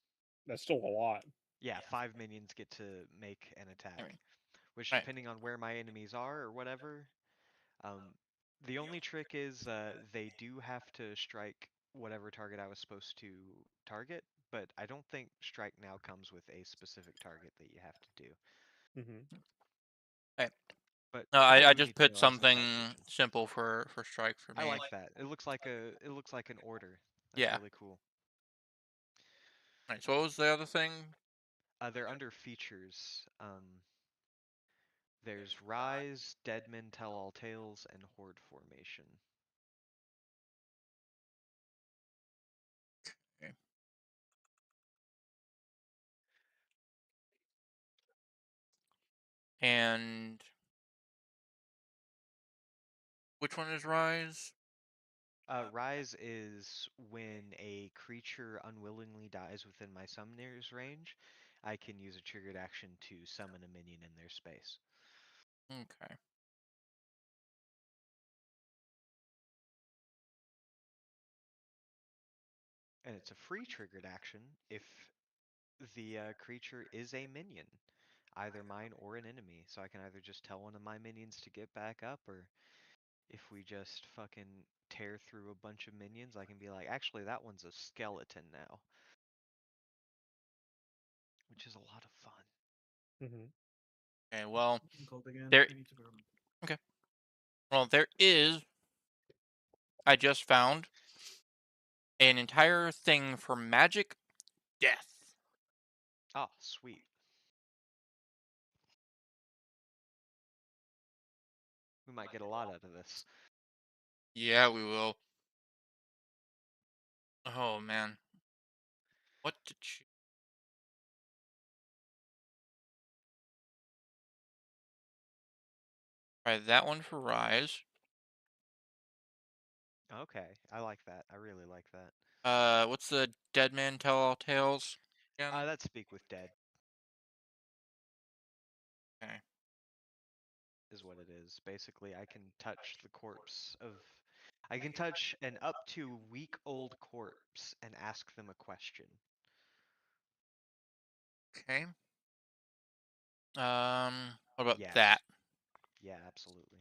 That's still a lot. Yeah, 5 minions get to make an I attack, mean, which right. depending on where my enemies are or whatever, um the only trick is they do have to strike whatever target I was supposed to target, but I don't think strike now comes with a specific target that you have to do. Hmm. Right. But No, all I you just need to put know are some something tacticians. simple for strike for I me. like that. It looks like an order. That's Yeah. really cool. Right. So what was the other thing? They're under features. There's Rise, Dead Men Tell All Tales, and Horde Formation. Okay. And which one is rise? Rise is when a creature unwillingly dies within my summoner's range. I can use a triggered action to summon a minion in their space. Okay. And it's a free triggered action if the creature is a minion, either mine or an enemy. So I can either just tell one of my minions to get back up, or if we just fucking tear through a bunch of minions, I can be like, actually, that one's a skeleton now, which is a lot of fun. Hmm. Okay. Well, Gold again. there. I need to go. Okay. Well, there is. I just found an entire thing for magic death. Oh, sweet. We might get a lot out of this. Yeah, we will. Oh man. What did you? Try that one for rise. Okay, I like that. I really like that. What's the dead man tell all tales again? That's Speak with Dead, Okay. is what it is. Basically, I can touch the corpse of. I can touch an up to week old corpse and ask them a question. Okay. What about Yeah, that? yeah, absolutely.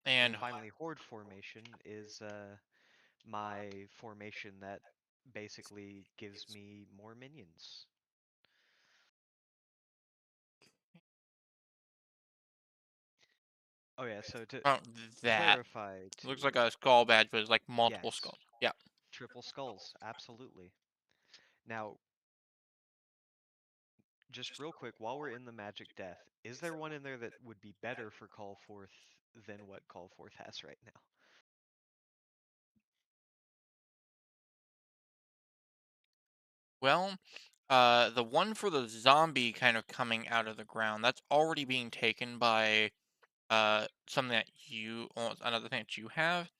And And then finally, Horde Formation is my formation that basically gives me more minions. Oh yeah, so to oh, that clarify looks too, like a skull badge, but it's like multiple yes, skulls. Yeah. triple skulls, absolutely. Now, just real quick, while we're in the magic death, is there one in there that would be better for Call Forth than what Call Forth has right now? Well, the one for the zombie kind of coming out of the ground, that's already being taken by something that another thing that you have.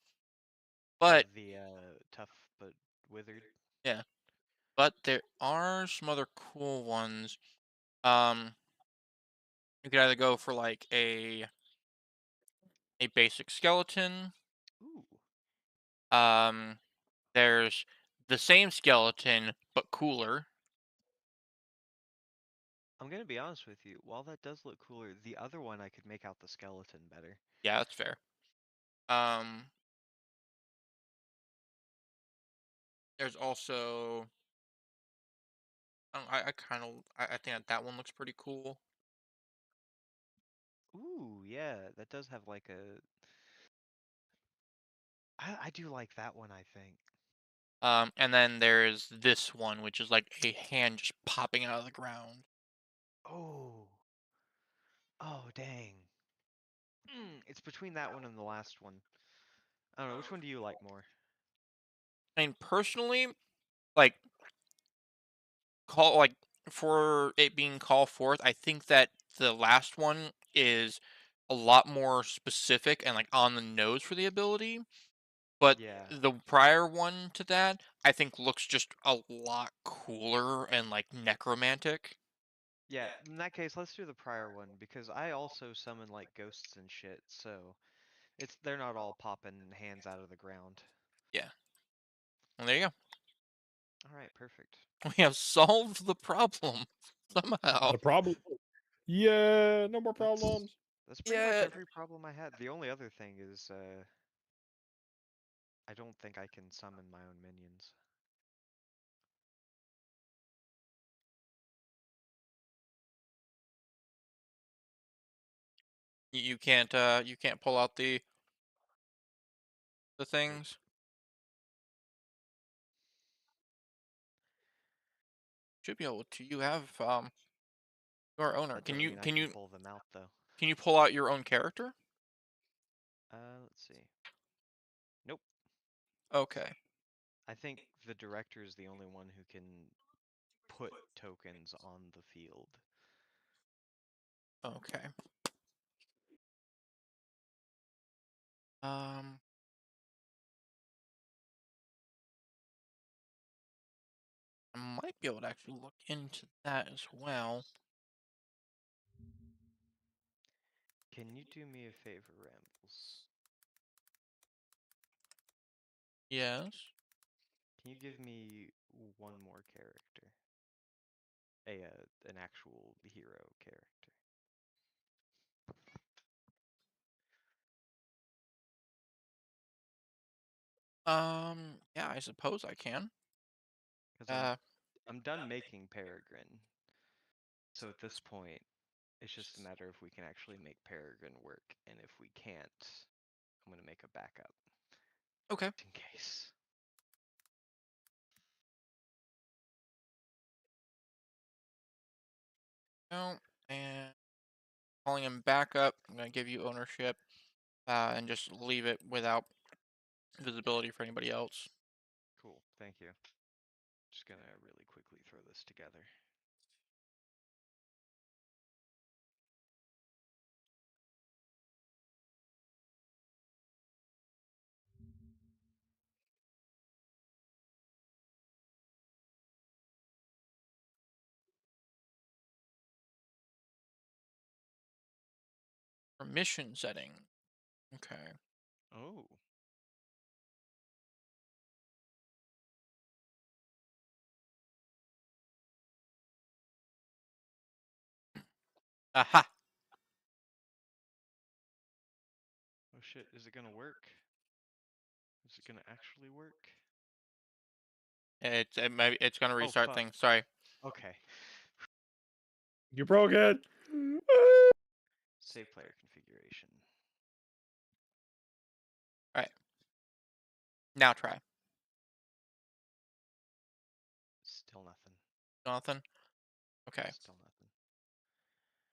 Oh, But the tough but withered. yeah, but there are some other cool ones. Um, you could either go for like a basic skeleton. Ooh. There's the same skeleton but cooler. I'm gonna be honest with you. While that does look cooler, the other one I could make out the skeleton better. Yeah, that's fair. Um, there's also I kind of I think that one looks pretty cool. Ooh, yeah, that does have like a. I do like that one, I think. And then there's this one, which is like a hand just popping out of the ground. Oh. Oh, dang. It's between that one and the last one. I don't know, which one do you like more? I mean, personally, like call like for it being call forth, I think that the last one is a lot more specific and like on the nose for the ability. But Yeah. the prior one to that, I think looks just a lot cooler and like necromantic. Yeah, in that case, let's do the prior one because I also summon like ghosts and shit, so they're not all popping hands out of the ground. Yeah. Well, there you go. All right, perfect. We have solved the problem somehow. The problem. Yeah, no more That's problems. that's pretty much Yeah. every problem I had. The only other thing is I don't think I can summon my own minions. You can't pull out the Nope. things. Should be able to. You have your owner. That doesn't mean I can pull them out though. Can you pull out your own character? Let's see. Nope. Okay. I think the director is the only one who can put tokens on the field. Okay. Um I might be able to actually look into that as well. Can you do me a favor, Rambles? Yes. Can you give me one more character? An actual hero character. Yeah, I suppose I can. Because Uh I'm done making Peregrine. So at this point, it's just a matter if we can actually make Peregrine work, and if we can't, I'm gonna make a backup okay. in case. No, and calling him back up. I'm gonna give you ownership, and just leave it without visibility for anybody else. Cool, thank you. Just gonna really quickly throw this together. Permission setting. Okay. Oh, Aha. oh shit, is it gonna work? Is it gonna actually work? It's gonna Oh restart fuck. things. Sorry. Okay. You broke it. Save player configuration. All right. Now try. Still nothing. Nothing. Okay. Still nothing.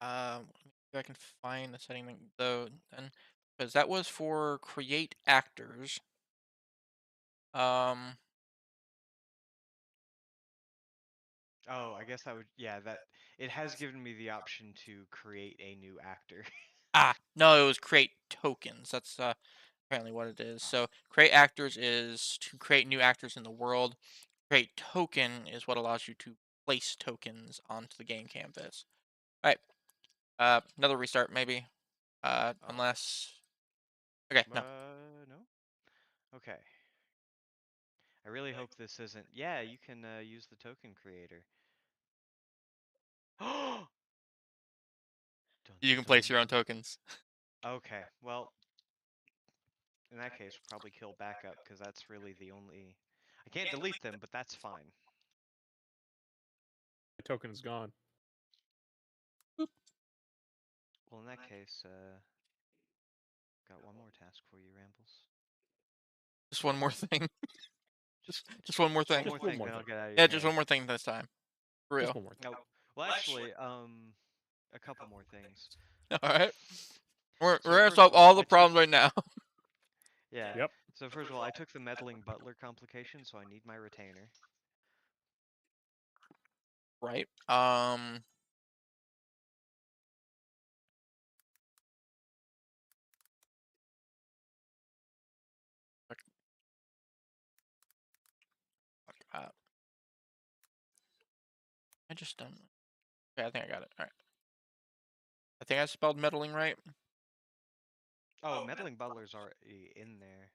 Let me see if I can find the setting though, then, because that was for create actors. Um, Oh, I guess I would. Yeah, that it has given me the option to create a new actor. no, it was create tokens. That's apparently what it is. So create actors is to create new actors in the world. Create token is what allows you to place tokens onto the game canvas. All right. Another restart maybe. Oh. Unless. Okay, no. No. Okay. I really hope this isn't. Yeah, you can use the token creator. Dun You can place your own dun. tokens. Okay, well, in that case, we'll probably kill backup because that's really the only. I can't delete them, but that's fine. My token is gone. Well, in that case, got one more task for you, Rambles. Just one more thing. Just, Just one more just one thing. more Just one thing, more then I'll thing. get out of your Yeah, hair. just one more thing this time. For Just real. one more thing. Oh, well, actually, a couple more things. All right. We're So gonna first solve of all, all the problems right now. yeah. Yep. So first of all, I took the meddling butler complication, so I need my retainer. Right. Uh, I just don't. Okay, I think I got it. All right. I think I spelled meddling right. Oh, meddling butler's already in there.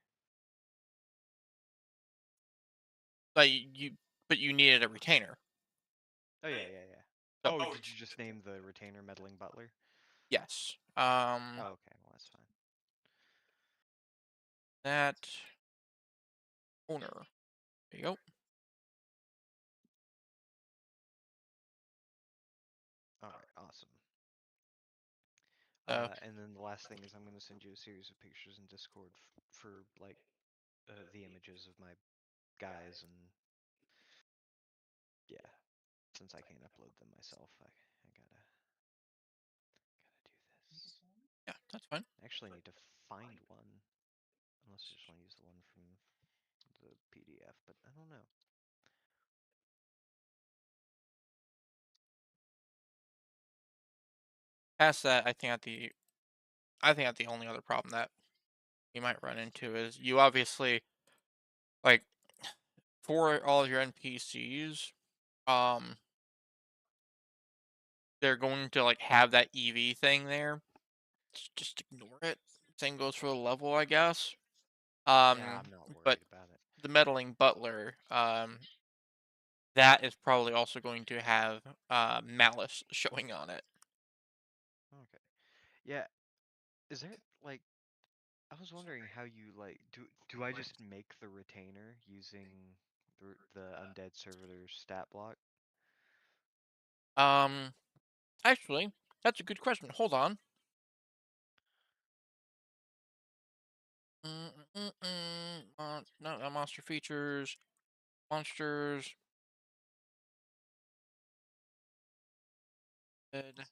But but you needed a retainer. Oh yeah, yeah, yeah. So Oh, did you just name the retainer meddling butler? yes. Oh, okay, well that's fine. That owner. There you go. All right, awesome. So And then the last thing is I'm going to send you a series of pictures in Discord for like the images of my guys, and yeah, since I can't upload them myself, I gotta do this. yeah, that's fine. I actually need to find one, unless I just want to use the one from the PDF, but I don't know. Past that, I think that the only other problem that you might run into is you obviously like for all of your NPCs, um, they're going to like have that EV thing there. Just ignore it. Same goes for the level, I guess. Yeah, I'm not But worried about it. the meddling butler, that is probably also going to have malice showing on it. Okay. Yeah, is there like I was wondering how you like do I just make the retainer using the undead servitor stat block? Um, Actually, that's a good question. Hold on. No, not monster features. Monsters. Dead.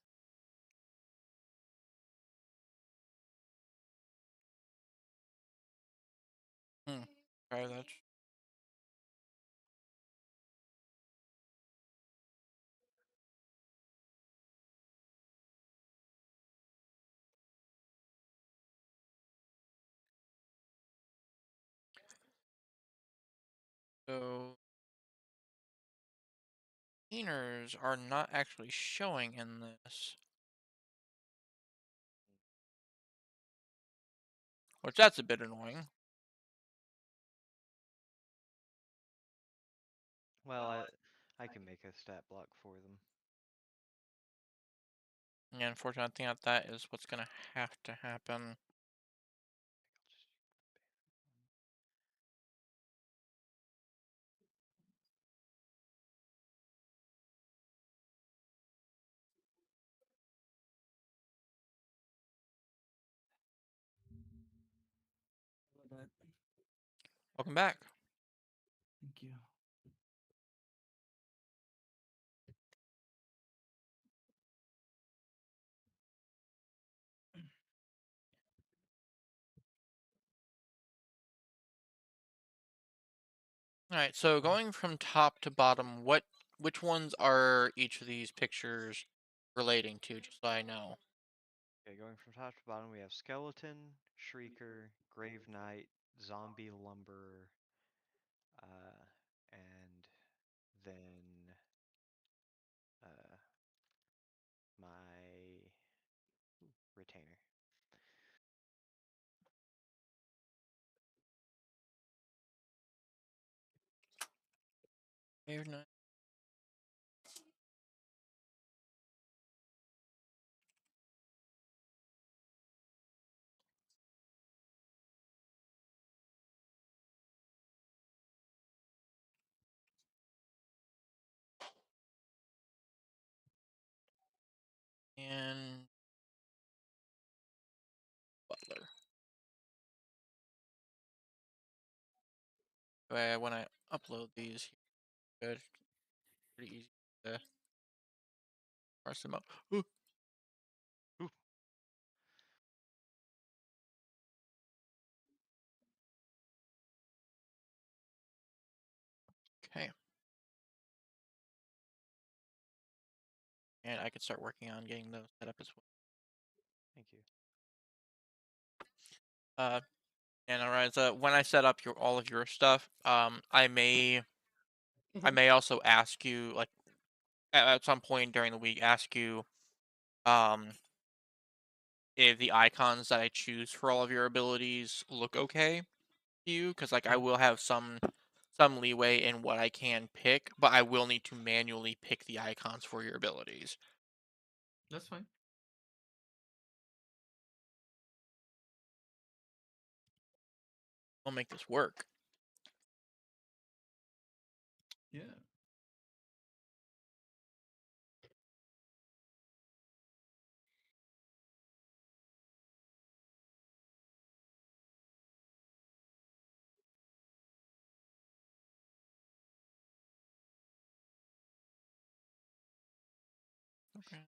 Okay, that's so. Cleaners are not actually showing in this, which that's a bit annoying. Well, I can make a stat block for them. And unfortunately, I think that is what's gonna have to happen. Welcome back. Thank you. All right. So going from top to bottom, which ones are each of these pictures relating to? Just so I know. Okay, going from top to bottom, we have skeleton, shrieker, grave knight, zombie lumberer, and then uh, my retainer. Very nice. And butler. When I upload these, good, pretty easy to parse them out. Ooh, Ooh, okay. And I could start working on getting those set up as well. thank you. Uh, and alright, when I set up all of your stuff, I may also ask you, like, at some point during the week, ask you, um, if the icons that I choose for all of your abilities look okay to you, because like I Mhm. will have some leeway in what I can pick, but I will need to manually pick the icons for your abilities. That's fine. I'll make this work. Yeah. Okay.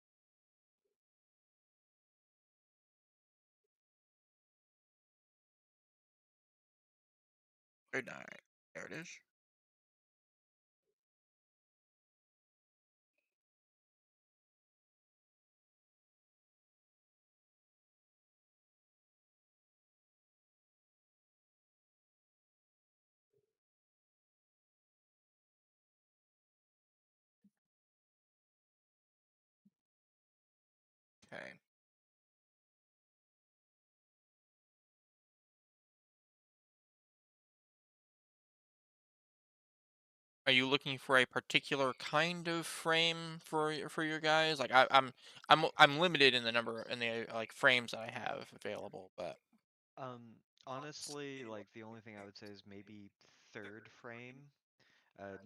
Good night. There it is. Okay. Are you looking for a particular kind of frame for your guys? Like I'm limited in the number in the like frames that I have available, but Honestly, like the only thing I would say is maybe third frame.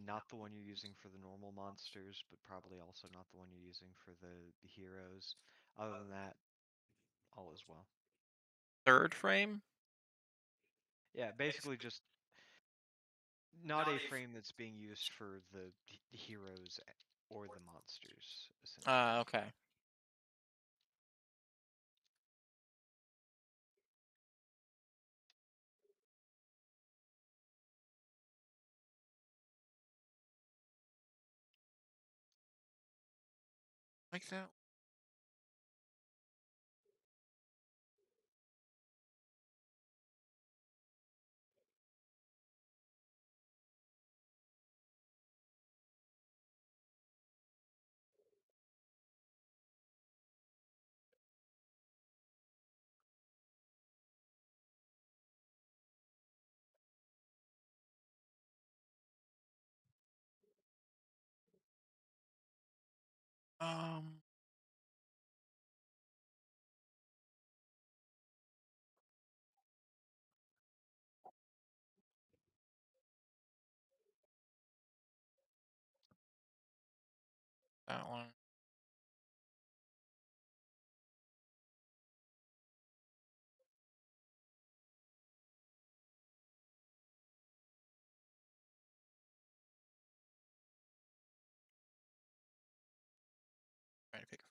Not the one you're using for the normal monsters, but probably also not the one you're using for the heroes. Other than that, all is well. third frame? Yeah, basically just not a frame that's being used for the heroes or the monsters, essentially. Okay. Like that. Um that one. Trying to pick a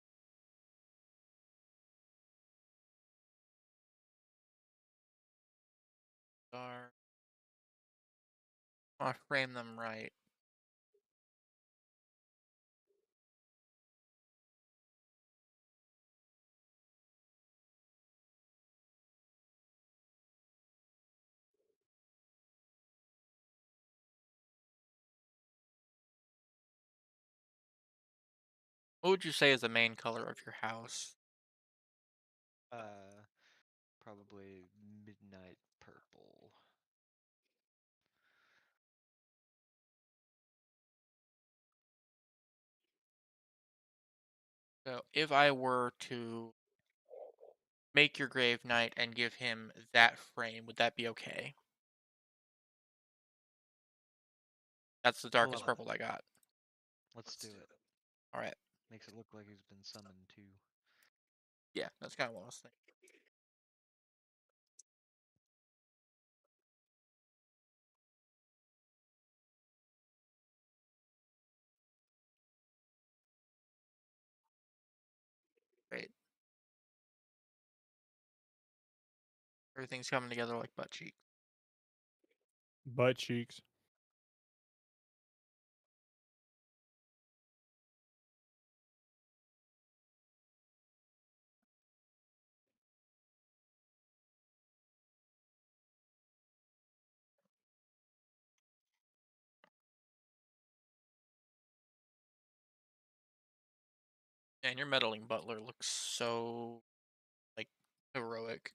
star. I frame them right. What would you say is the main color of your house? Uh, Probably midnight purple. So if I were to make your Grave Knight and give him that frame, would that be okay? That's the I darkest love it. purple I got. Let's do it. All right. Makes it look like he's been summoned too. Yeah, that's kind of what I was thinking. Great. Everything's coming together like butt cheeks. Butt cheeks. And your meddling butler looks so like heroic.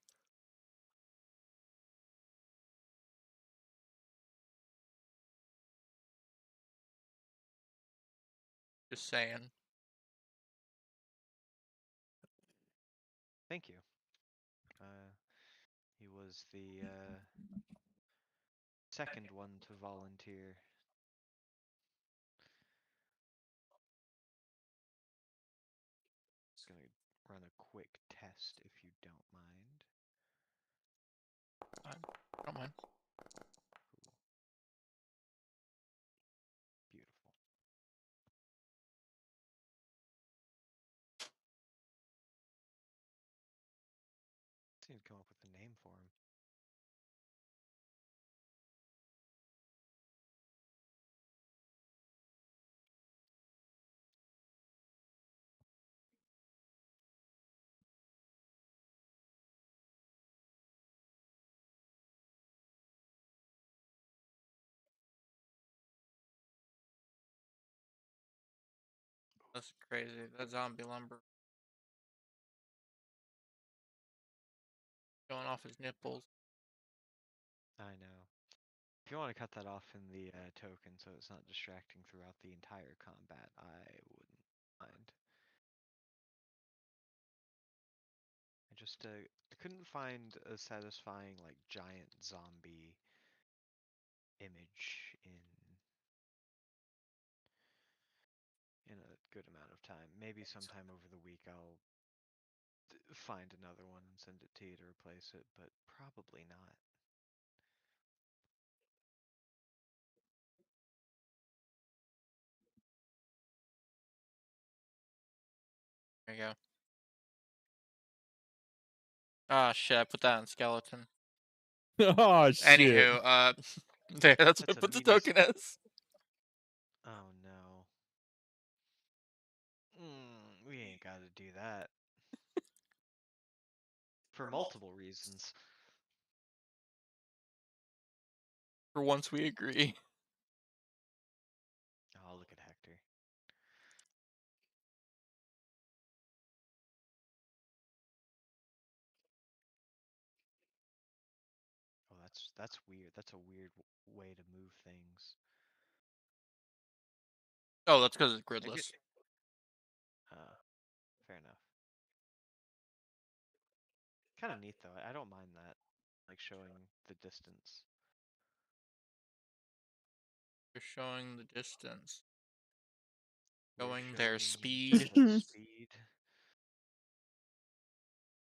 Just saying. Thank you. He was the second one to volunteer. Just gonna run a quick test if you don't mind. I don't mind. Cool. Beautiful. Just need to come up with a name for him. That's crazy. That zombie lumber going off his nipples. I know. If you want to cut that off in the token so it's not distracting throughout the entire combat, I wouldn't mind. I just couldn't find a satisfying like giant zombie image in a good amount of time. Maybe sometime over the week I'll find another one and send it to you to replace it, but probably not. There you go. Ah, shit, I put that on skeleton. Oh shit. Anywho, there, that's what I That's a put the meaty. token as. Oh no. We ain't got to do that. For multiple reasons. For once we agree. Oh, look at Hector. Oh, that's weird. That's a weird way to move things. Oh, that's because it's Maybe gridless. fair enough. Kind of neat though. I don't mind that. Like showing the distance. You're showing the distance. We're Showing their showing speed. their speed.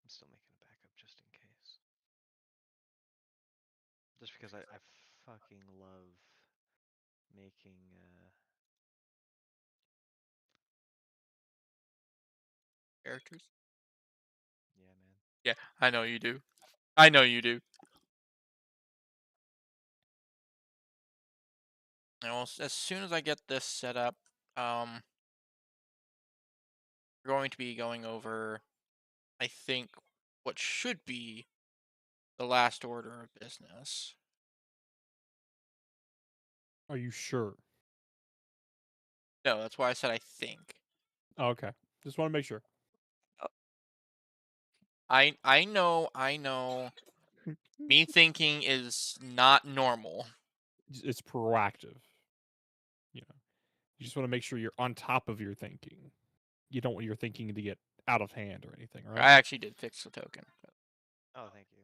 I'm still making a backup just in case. Just because I fucking love making Characters. yeah, man. Yeah, I know you do. I know you do. as soon as I get this set up, we're going to be going over, I think, what should be the last order of business. Are you sure? No, that's why I said I think. Oh, okay. Just want to make sure. I know. Me thinking is not normal. It's proactive. You know, you just want to make sure you're on top of your thinking. You don't want your thinking to get out of hand or anything, I right? actually did fix the token. Oh, thank you.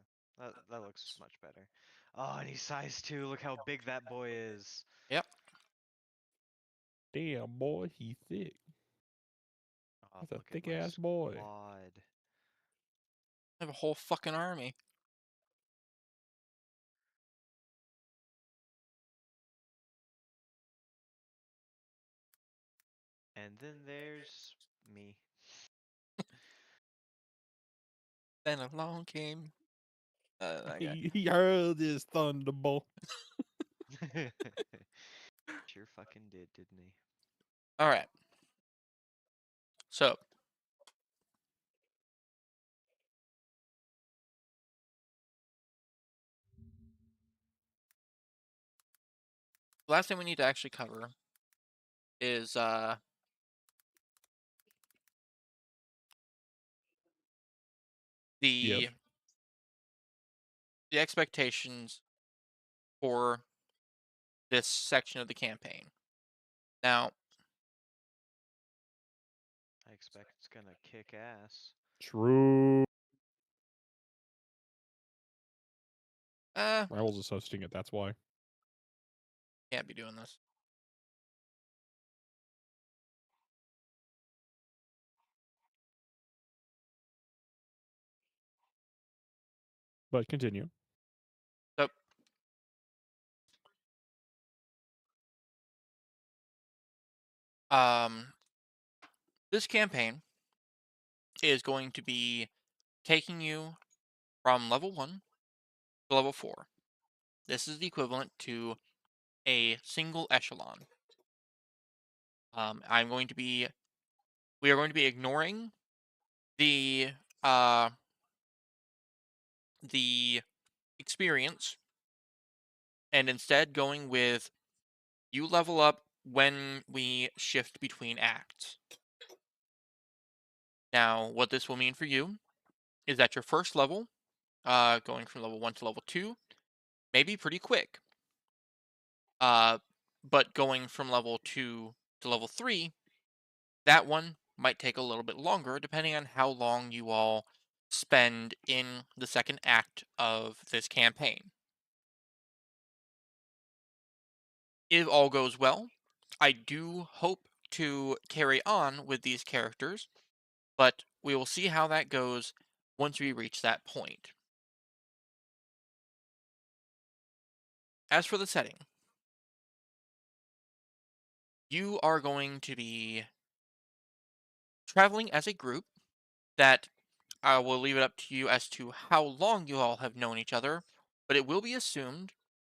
That looks much better. Oh, and he's size 2. Look how big that boy is. Yep. Damn, boy, he thick. Oh, That's a look at thick my ass boy. squad. I have a whole fucking army. And then there's me. Then along came. He hurled his thunderbolt. Sure fucking didn't he? All right. So last thing we need to actually cover is Yep. the expectations for this section of the campaign. Now, I expect it's gonna kick ass. True. uh, Rebels is hosting it. That's why. can't be doing this. But continue. So, this campaign is going to be taking you from level 1 to level 4. This is the equivalent to a single echelon. I'm going to be we are going to be ignoring the uh the experience and instead going with you level up when we shift between acts. Now, what this will mean for you is that your first level, going from level 1 to level 2, may be pretty quick. But going from level 2 to level 3, that one might take a little bit longer depending on how long you all spend in the second act of this campaign. If all goes well, I do hope to carry on with these characters, but we will see how that goes once we reach that point. As for the setting, you are going to be traveling as a group that I will leave it up to you as to how long you all have known each other, but it will be assumed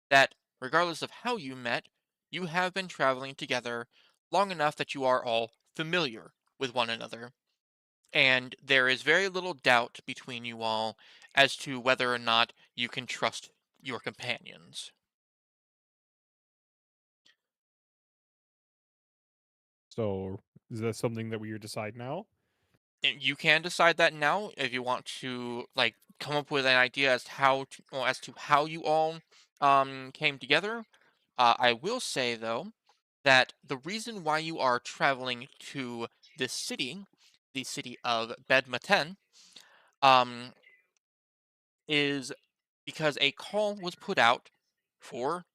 that regardless of how you met, you have been traveling together long enough that you are all familiar with one another. And there is very little doubt between you all as to whether or not you can trust your companions. So, is that something that we decide now? And you can decide that now if you want to like come up with an idea as to how you all came together. I will say though that the reason why you are traveling to this city, the city of Behdmetten, um, is because a call was put out for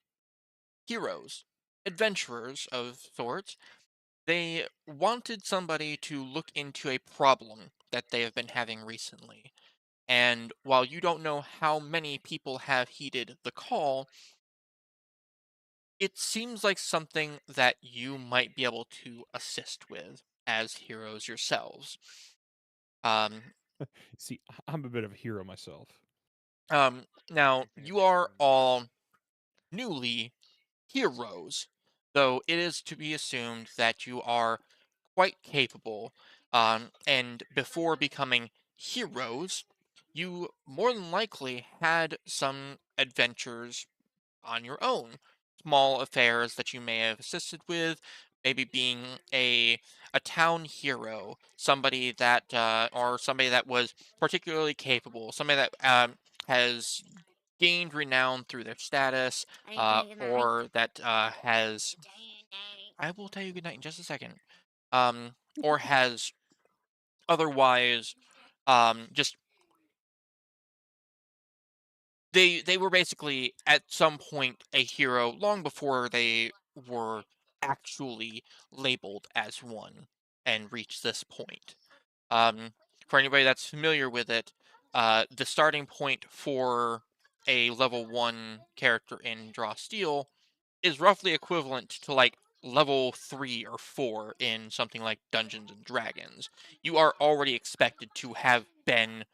heroes, adventurers of sorts. They wanted somebody to look into a problem that they have been having recently. And while you don't know how many people have heeded the call, it seems like something that you might be able to assist with as heroes yourselves. Um, See, I'm a bit of a hero myself. Now Everything is you are true, man. all newly heroes. though it is to be assumed that you are quite capable, and before becoming heroes, you more than likely had some adventures on your own. Small affairs that you may have assisted with, maybe being a town hero, somebody that or somebody that was particularly capable, somebody that has gained renown through their status, or that has. I will tell you goodnight in just a second. Or has otherwise just they were basically at some point a hero long before they were actually labeled as one and reached this point. Um, for anybody that's familiar with it, the starting point for a level 1 character in Draw Steel is roughly equivalent to like level 3 or 4 in something like Dungeons and Dragons. You are already expected to have been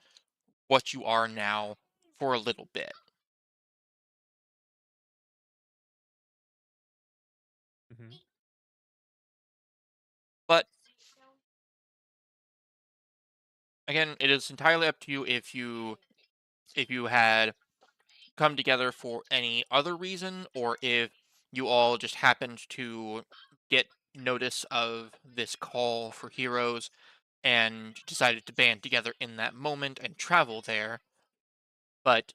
what you are now for a little bit. Hmm. But again, it is entirely up to you if you had come together for any other reason or if you all just happened to get notice of this call for heroes and decided to band together in that moment and travel there. But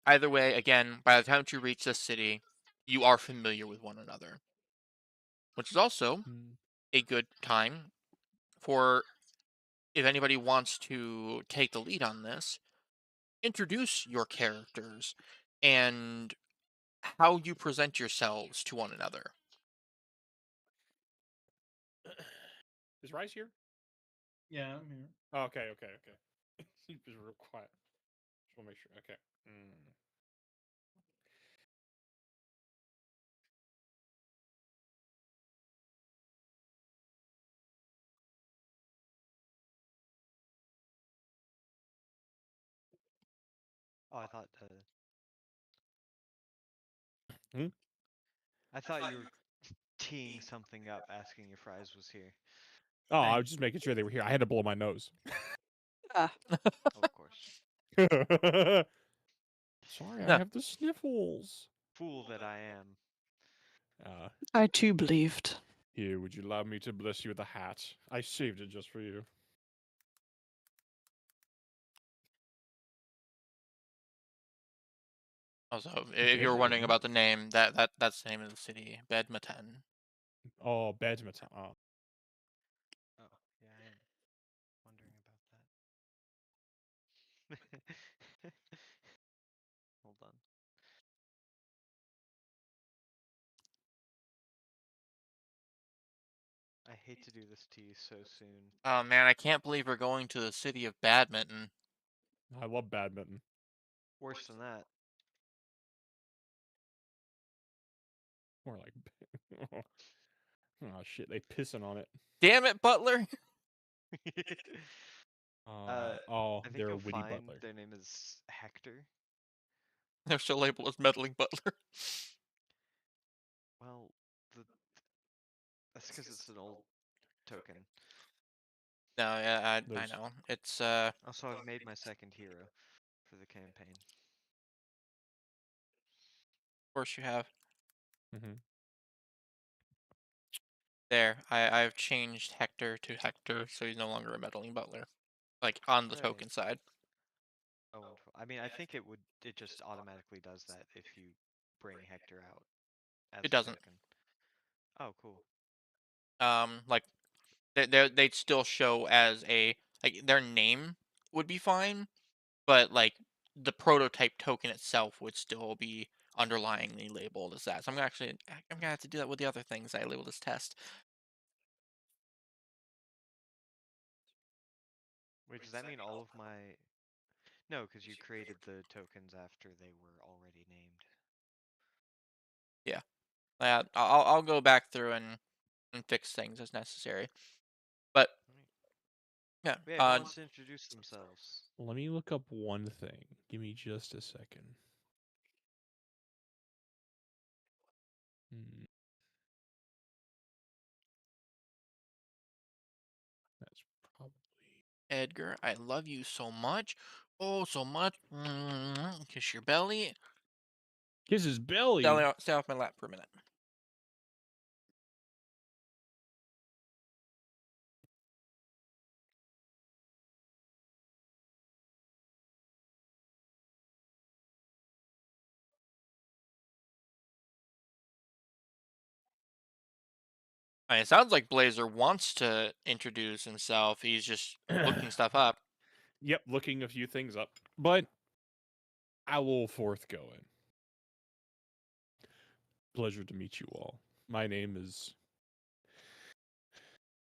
either way, again, by the time you reach this city, you are familiar with one another, which is also Mm. a good time for if anybody wants to take the lead on this, introduce your characters and how you present yourselves to one another. Is Rice here? Yeah, I'm here. Oh, okay, okay, okay. He was real quiet. Just want to make sure. Okay. Mm. Oh, Hmm? I thought you were teeing something up, asking if Rise was here. Oh, I I was just making sure they were here. I had to blow my nose. Ah, Of course. Sorry, I Yeah, have the sniffles. Fool that I am. Uh, I too believed. Here, would you allow me to bless you with a hat? I saved it just for you. also, if you were wondering Bedridden? about the name, that's the name of the city, Bedmetten. Oh, Behdmetten. Oh. Oh, yeah, I am wondering about that. Hold on. I hate to do this to you so soon. Oh man, I can't believe we're going to the city of Badminton. I love badminton. Worse than that. More like, oh shit, they pissing on it. Damn it, Butler! Oh, I think they're a you'll witty find butler. their name is Hector. They're still labeled as meddling Butler. Well, the that's because it's an old token. No, yeah, I Those. know. It's Also, I've made my second hero for the campaign. of course you have. Hmm. There, I've changed Hector to Hector, so he's no longer a meddling Butler. Like on the Hooray. token side. Oh, wonderful. I mean, I think it just automatically does that if you bring Hector out as It a doesn't. token. Oh, cool. Like they'd still show as a like their name would be fine, but like the prototype token itself would still be underlyingly labeled as that. So I'm gonna have to do that with the other things I labeled as test. Wait, does that mean all of my... No, because you created the tokens after they were already named. Yeah, I'll go back through and fix things as necessary. But Alright. yeah, Yeah, who wants to introduce themselves? Let me look up one thing. Give me just a second. Hmm. Edgar. I love you so much. Oh, so much. Kiss your belly. Kiss his belly. Stay off my lap for a minute. It sounds like Blazer wants to introduce himself. He's just looking stuff up. Yep, looking a few things up, but I will forthgo it. Pleasure to meet you all. My name is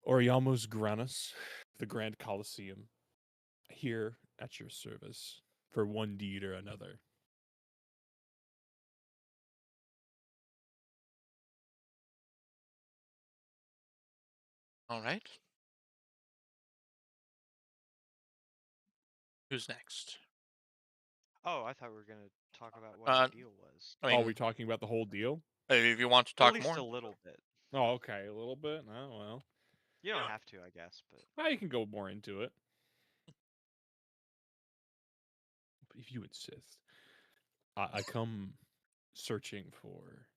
Oriamos Granus, the Grand Colosseum, here at your service for one deed or another. All right. Who's next? Oh, I thought we were gonna talk about what our Uh, deal was. I Are we mean, talking about the whole deal? if you want to Or at talk least a more. little bit. Oh, okay, a little bit. Oh well, You don't have to, I guess, but I can go more into it if you insist. I come searching for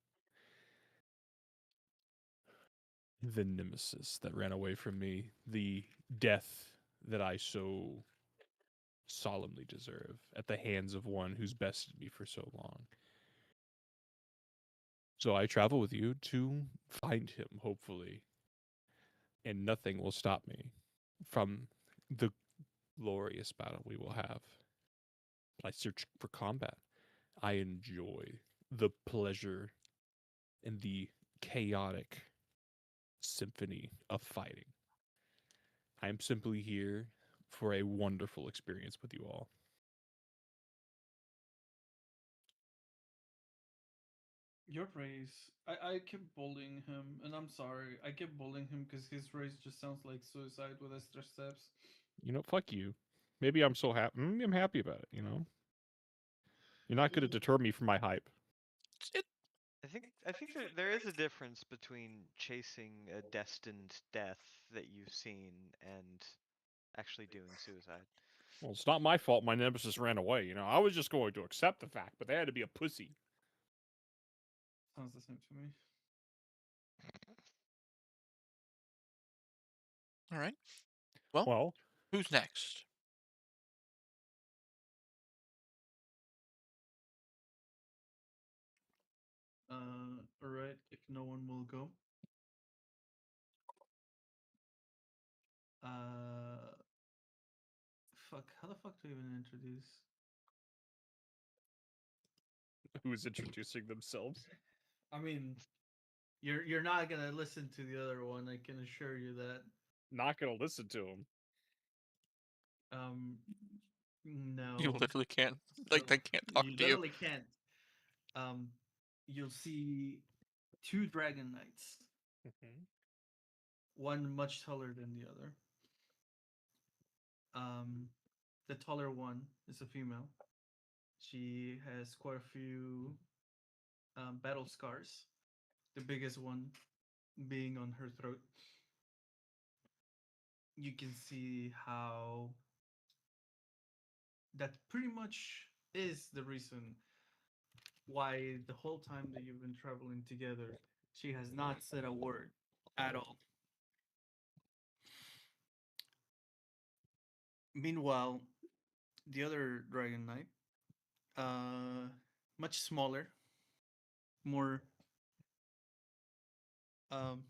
the nemesis that ran away from me, the death that I so solemnly deserve at the hands of one who's bested me for so long. So I travel with you to find him, hopefully, and nothing will stop me from the glorious battle we will have. I search for combat. I enjoy the pleasure and the chaotic symphony of fighting. I am simply here for a wonderful experience with you all. Your race, I keep bullying him, and I'm sorry. I keep bullying him because his race just sounds like suicide with extra steps. You know, fuck you. Maybe I'm so happy. I'm happy about it. You know, you're not going to deter me from my hype. It, I think there is a difference between chasing a destined death that you've seen and actually doing suicide. Well, it's not my fault. My nemesis ran away. You know, I was just going to accept the fact, but they had to be a pussy. Sounds the same to me. all right. Well, Well, who's next? Alright, if no one will go. Uh, fuck, how the fuck do I even introduce? who's introducing themselves? I mean, you're not gonna listen to the other one, I can assure you that. Not going to listen to him. Um, You no. literally can't. So Like, they can't talk you to you. literally can't. Um, you'll see two dragon knights, one much taller than the other. Um, the taller one is a female. She has quite a few battle scars. The biggest one being on her throat. You can see how that pretty much is the reason why the whole time that you've been traveling together, she has not said a word at all. Meanwhile, the other Dragon Knight, uh, much smaller, more um,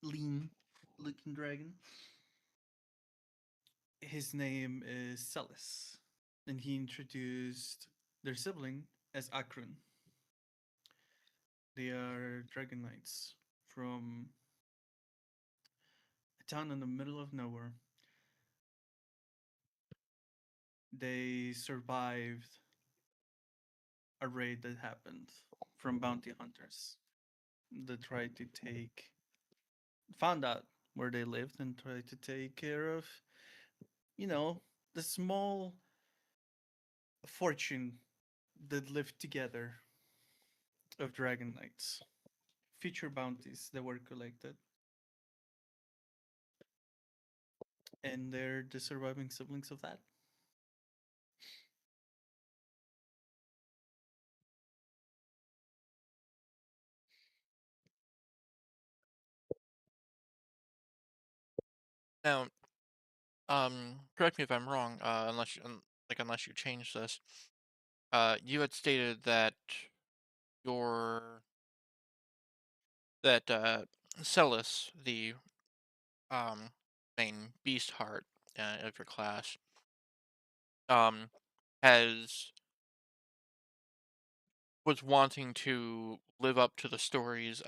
lean looking dragon. His name is Celis, and he introduced their sibling as Akrun. They are Dragon Knights from a town in the middle of nowhere. They survived a raid that happened from bounty hunters that tried to found out where they lived and tried to take care of, you know, the small fortune that lived together of Dragon Knights. Future bounties that were collected. And they're the surviving siblings of that. Now, correct me if I'm wrong, unless you change this. You had stated that your that Celis, the um main beast heart of your class, um, has was wanting to live up to the stories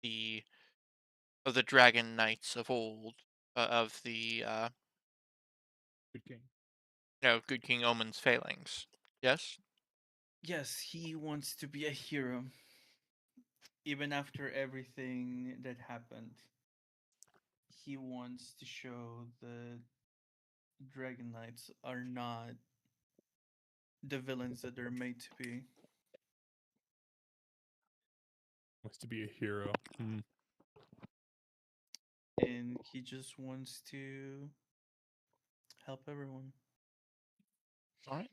the of the dragon knights of old, of the Good game. Good King Omen's failings. Yes. Yes, he wants to be a hero, even after everything that happened. He wants to show the Dragon Knights are not the villains that they're made to be. Wants to be a hero. Hmm. And he just wants to help everyone. All right.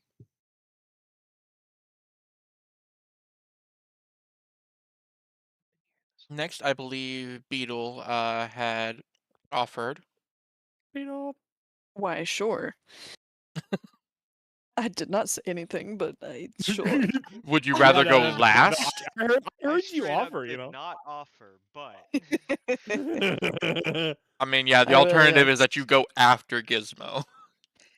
Next, I believe Beetle had offered. Beetle. Why, sure. I did not say anything, but I sure. Would you No, rather no, go no, no, no, no. last? I I heard you straight up offer. did not offer, but I mean, yeah, the I will, alternative yeah. is that you go after Gizmo.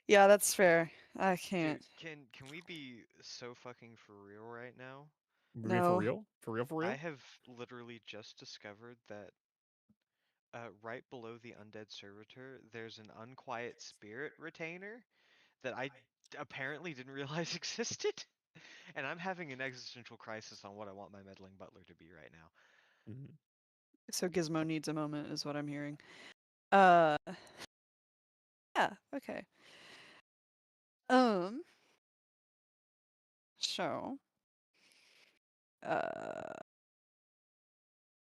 Yeah, that's fair. I dude, can't. can we be so fucking for real right now? I mean, for No. real? For real? For I real? have literally just discovered that right below the undead servitor, there's an unquiet spirit retainer that I apparently didn't realize existed. And I'm having an existential crisis on what I want my meddling butler to be right now. Mhm. So Gizmo needs a moment, is what I'm hearing. Uh, yeah, okay. Um, so, uh,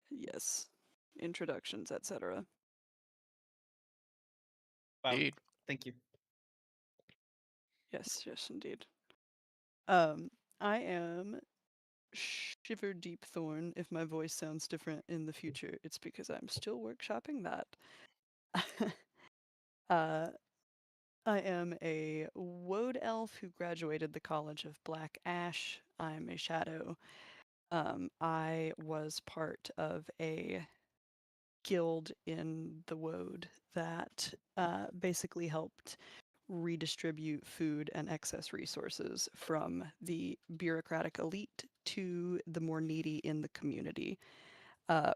yes, introductions, etc. Wow. Indeed. Thank you. Yes, yes, indeed. Um, I am Shiver Deep Thorn. If my voice sounds different in the future, it's because I'm still workshopping that. uh, I am a woad elf who graduated the College of Black Ash. I'm a shadow. I was part of a guild in the woad that basically helped redistribute food and excess resources from the bureaucratic elite to the more needy in the community.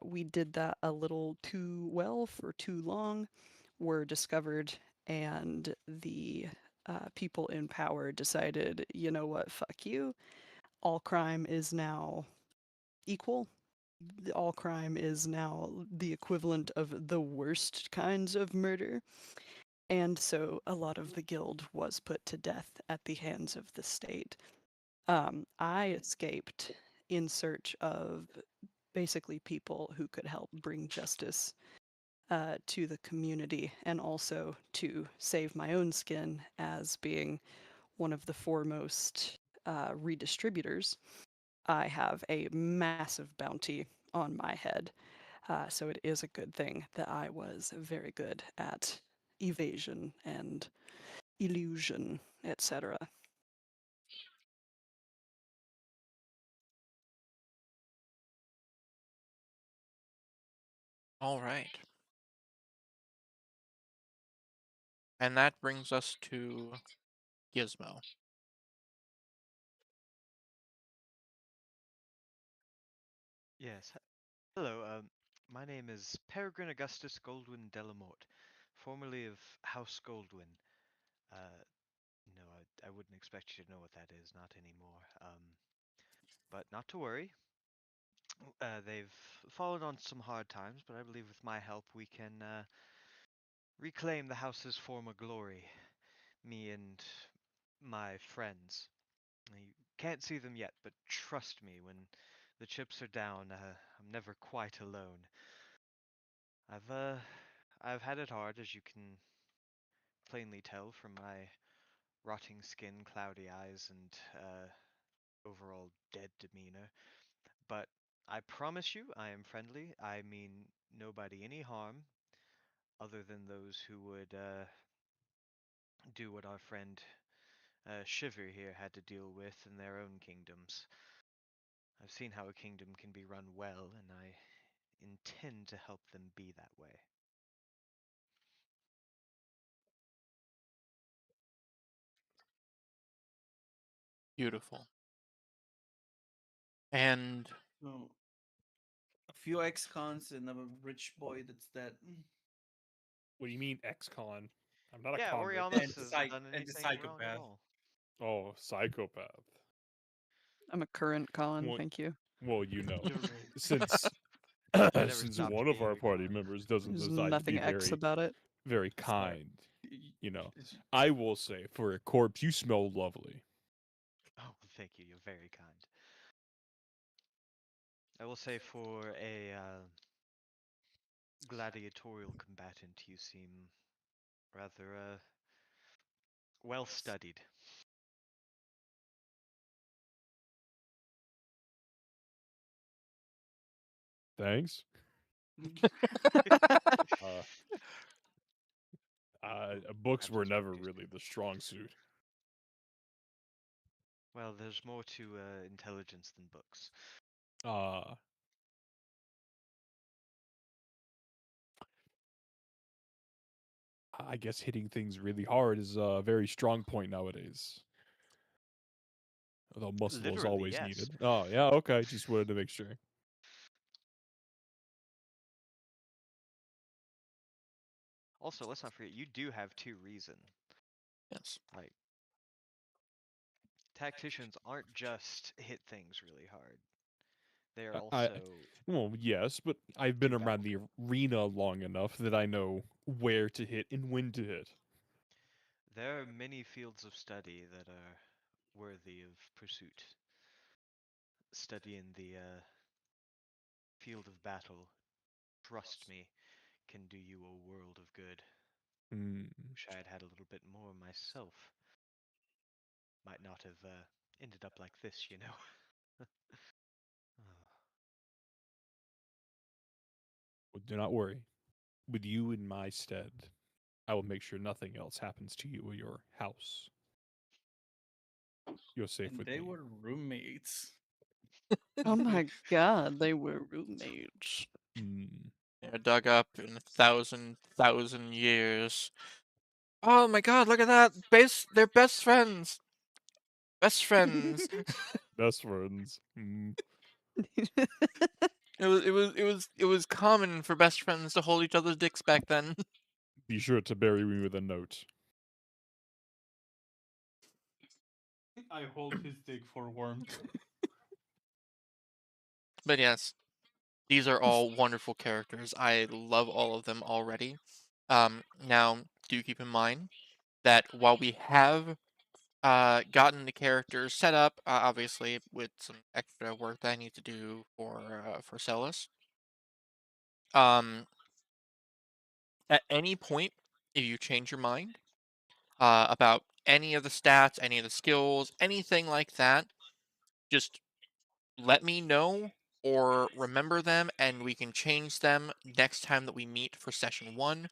We did that a little too well for too long, were discovered, and the people in power decided, you know what, fuck you. All crime is now equal. All crime is now the equivalent of the worst kinds of murder. And so a lot of the guild was put to death at the hands of the state. I escaped in search of basically people who could help bring justice to the community and also to save my own skin as being one of the foremost redistributors. I have a massive bounty on my head. So it is a good thing that I was very good at evasion and illusion, etc. All right. And that brings us to Gizmo. Yes. Hello. My name is Peregrine Augustus Goldwyn Delamort, formerly of House Goldwyn. Uh, no, I wouldn't expect you to know what that is. Not anymore. But not to worry. They've fallen on some hard times, but I believe with my help we can reclaim the house's former glory. Me and my friends. You can't see them yet, but trust me, when the chips are down, I'm never quite alone. I've I've had it hard, as you can plainly tell from my rotting skin, cloudy eyes, and overall dead demeanor. But I promise you, I am friendly. I mean nobody any harm, other than those who would do what our friend Shiver here had to deal with in their own kingdoms. I've seen how a kingdom can be run well, and I intend to help them be that way. Beautiful. And So a few ex-cons and a rich boy that's dead. What do you mean, ex-con? I'm not a Yeah, convict. Oriamus hasn't done And the anything wrong at psychopath. all. Oh, psychopath. I'm a current con, Well, thank you. well, you know, You're right. since I never since stopped one of being our a party con. members doesn't There's decide to be nothing X about it. very Smart. kind, Y- you know, y- I will say for a corpse, you smell lovely. Oh, thank you. You're very kind. I will say for a gladiatorial combatant, you seem rather well studied. Thanks. Uh, books were never really the strong suit. Well, there's more to intelligence than books. Uh, I guess hitting things really hard is a very strong point nowadays. Although muscle is Literally, always yes. needed. Oh, yeah, okay. Just wanted to make sure. Also, let's not forget, you do have two reason. yes. Like, tacticians aren't just hit things really hard. They are I also well, yes, but I've been do around battle. the arena long enough that I know where to hit and when to hit. There are many fields of study that are worthy of pursuit. Studying the field of battle, trust me, can do you a world of good. Hmm. Wish I had had a little bit more myself. Might not have ended up like this, you know. Well, do not worry. With you in my stead, I will make sure nothing else happens to you or your house. You're safe And with they me. were roommates. Oh my god, they were roommates. Hmm. They're dug up in a thousand years. Oh my god, look at that! They're best friends! Best friends! Best friends. Hmm. It was common for best friends to hold each other's dicks back then. Be sure to bury me with a note. I hold his dick for warmth. But yes, these are all wonderful characters. I love all of them already. Now, do keep in mind that while we have gotten the characters set up, obviously with some extra work that I need to do for Celis, um, at any point, if you change your mind about any of the stats, any of the skills, anything like that, just let me know or remember them and we can change them next time that we meet for session 1.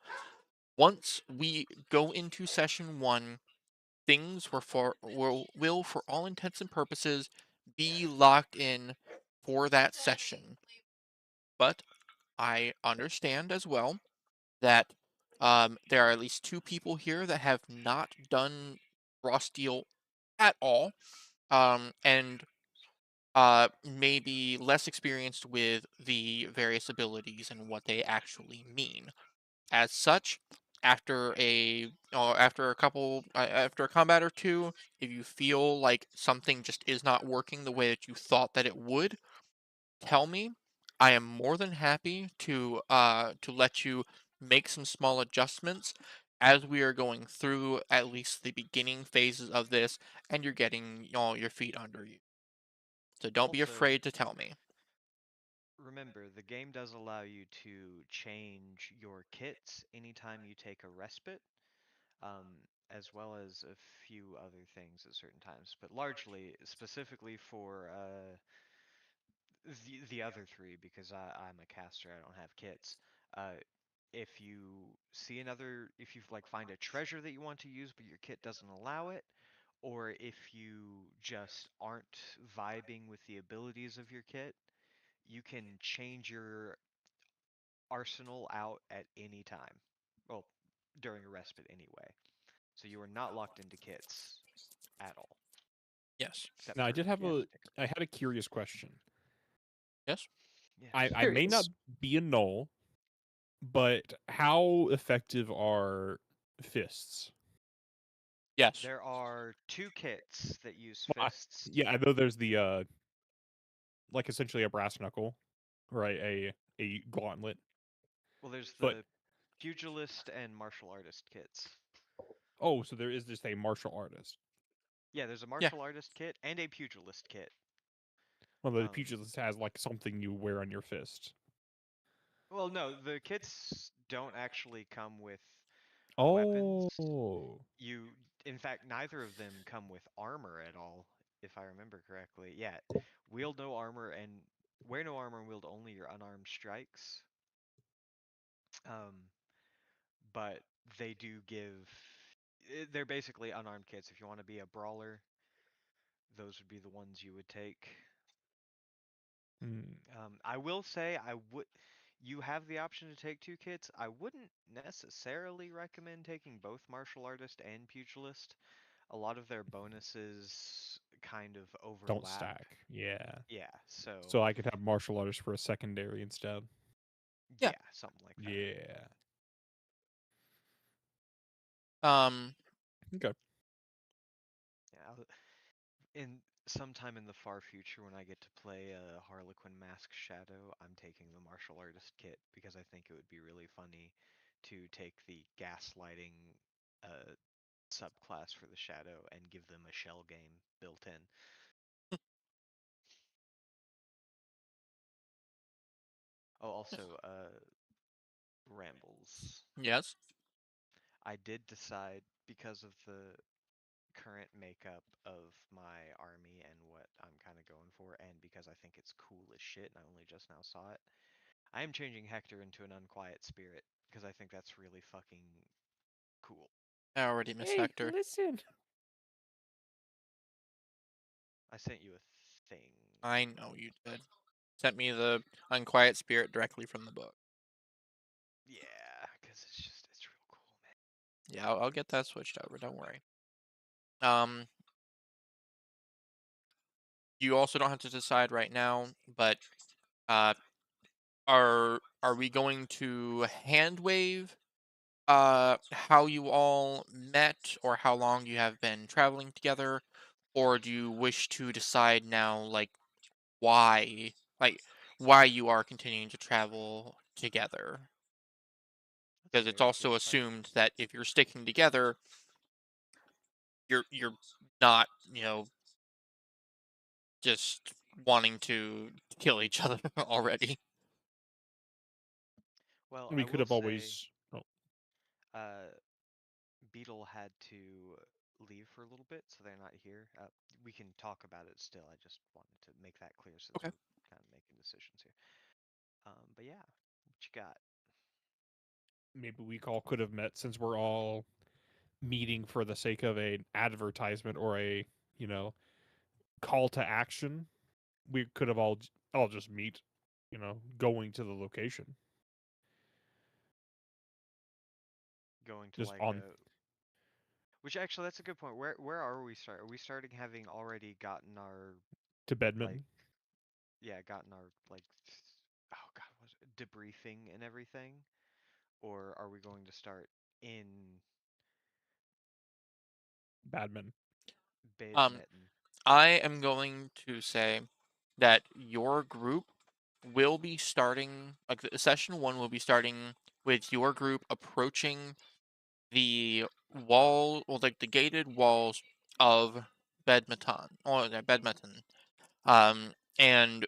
Once we go into session 1, things will for all intents and purposes be locked in for that session. But I understand as well that there are at least 2 people here that have not done raw steel at all, and may be less experienced with the various abilities and what they actually mean. As such, after a combat or two, if you feel like something just is not working the way that you thought that it would, tell me. I am more than happy to let you make some small adjustments as we are going through at least the beginning phases of this, and you're getting all your feet under you. So don't be Also, afraid to tell me. remember, the game does allow you to change your kits anytime you take a respite. as well as a few other things at certain times, but largely specifically for the other three because I'm a caster. I don't have kits. Uh, if you see another, if you like find a treasure that you want to use but your kit doesn't allow it, or if you just aren't vibing with the abilities of your kit, you can change your arsenal out at any time. Well, during a respite anyway. So you are not locked into kits at all, Yes. except Now, I for did have yeah, a, particular. I had a curious question. Yes. I Yes. may not Curious. be a null, but how effective are fists? Yes. There are two kits that use Well, fists. yeah, I know there's the like essentially a brass knuckle, right? A gauntlet, Well, there's but the pugilist and martial artist kits. oh, so there is just a martial artist. Yeah, there's a Yeah. martial artist kit and a pugilist kit. Well, the Um, pugilist has like something you wear on your fist. well, no, the kits don't actually come with weapons. Oh, You, in fact, neither of them come with armor at all, if I remember correctly. Yeah, wield no armor and wear no armor and wield only your unarmed strikes. Um, but they do give. They're basically unarmed kits. If you want to be a brawler, those would be the ones you would take. hmm, I will say I would. You have the option to take two kits. I wouldn't necessarily recommend taking both martial artist and pugilist. A lot of their bonuses kind of don't overlap. stack. Yeah, Yeah, so so I could have martial artist for a secondary instead. Yeah. yeah, something like that. Yeah. Um. Okay. Yeah, in sometime in the far future when I get to play a Harlequin Mask Shadow, I'm taking the martial artist kit because I think it would be really funny to take the gaslighting uh, subclass for the Shadow and give them a shell game built in. Oh, also, rambles. Yes. I did decide because of the current makeup of my army and what I'm kind of going for, and because I think it's cool as shit, and I only just now saw it. I am changing Hector into an unquiet spirit because I think that's really fucking cool. I already miss Hey, Hector. listen. I sent you a thing. I know you did. Sent me the Unquiet Spirit directly from the book. Yeah, because it's real cool, man. Yeah, I'll get that switched over. Don't worry. Um, you also don't have to decide right now, but uh, are we going to hand wave how you all met or how long you have been traveling together, or do you wish to decide now why like why you are continuing to travel together? That's a Because it's very good also question. assumed that if you're sticking together, you're not, just wanting to kill each other already. Well, We I could will have say, always. Oh, uh, Beetle had to leave for a little bit, so they're not here. We can talk about it still. I just wanted to make that clear since Okay. we're kind of making decisions here. But yeah, what you got? maybe we all could have met since we're all meeting for the sake of an advertisement or a you know call to action. We could have all just meet, going to the location Going to just like on a which actually that's a good point. Where are we start? Are we starting having already gotten our to like Bedmetten. gotten our like oh god, what was it? Debriefing and everything? Or are we going to start in Um, Badman. Behdmetten? I am going to say that your group will be starting, like session one will be starting with your group approaching the wall, or like the gated walls of Bedmetten. And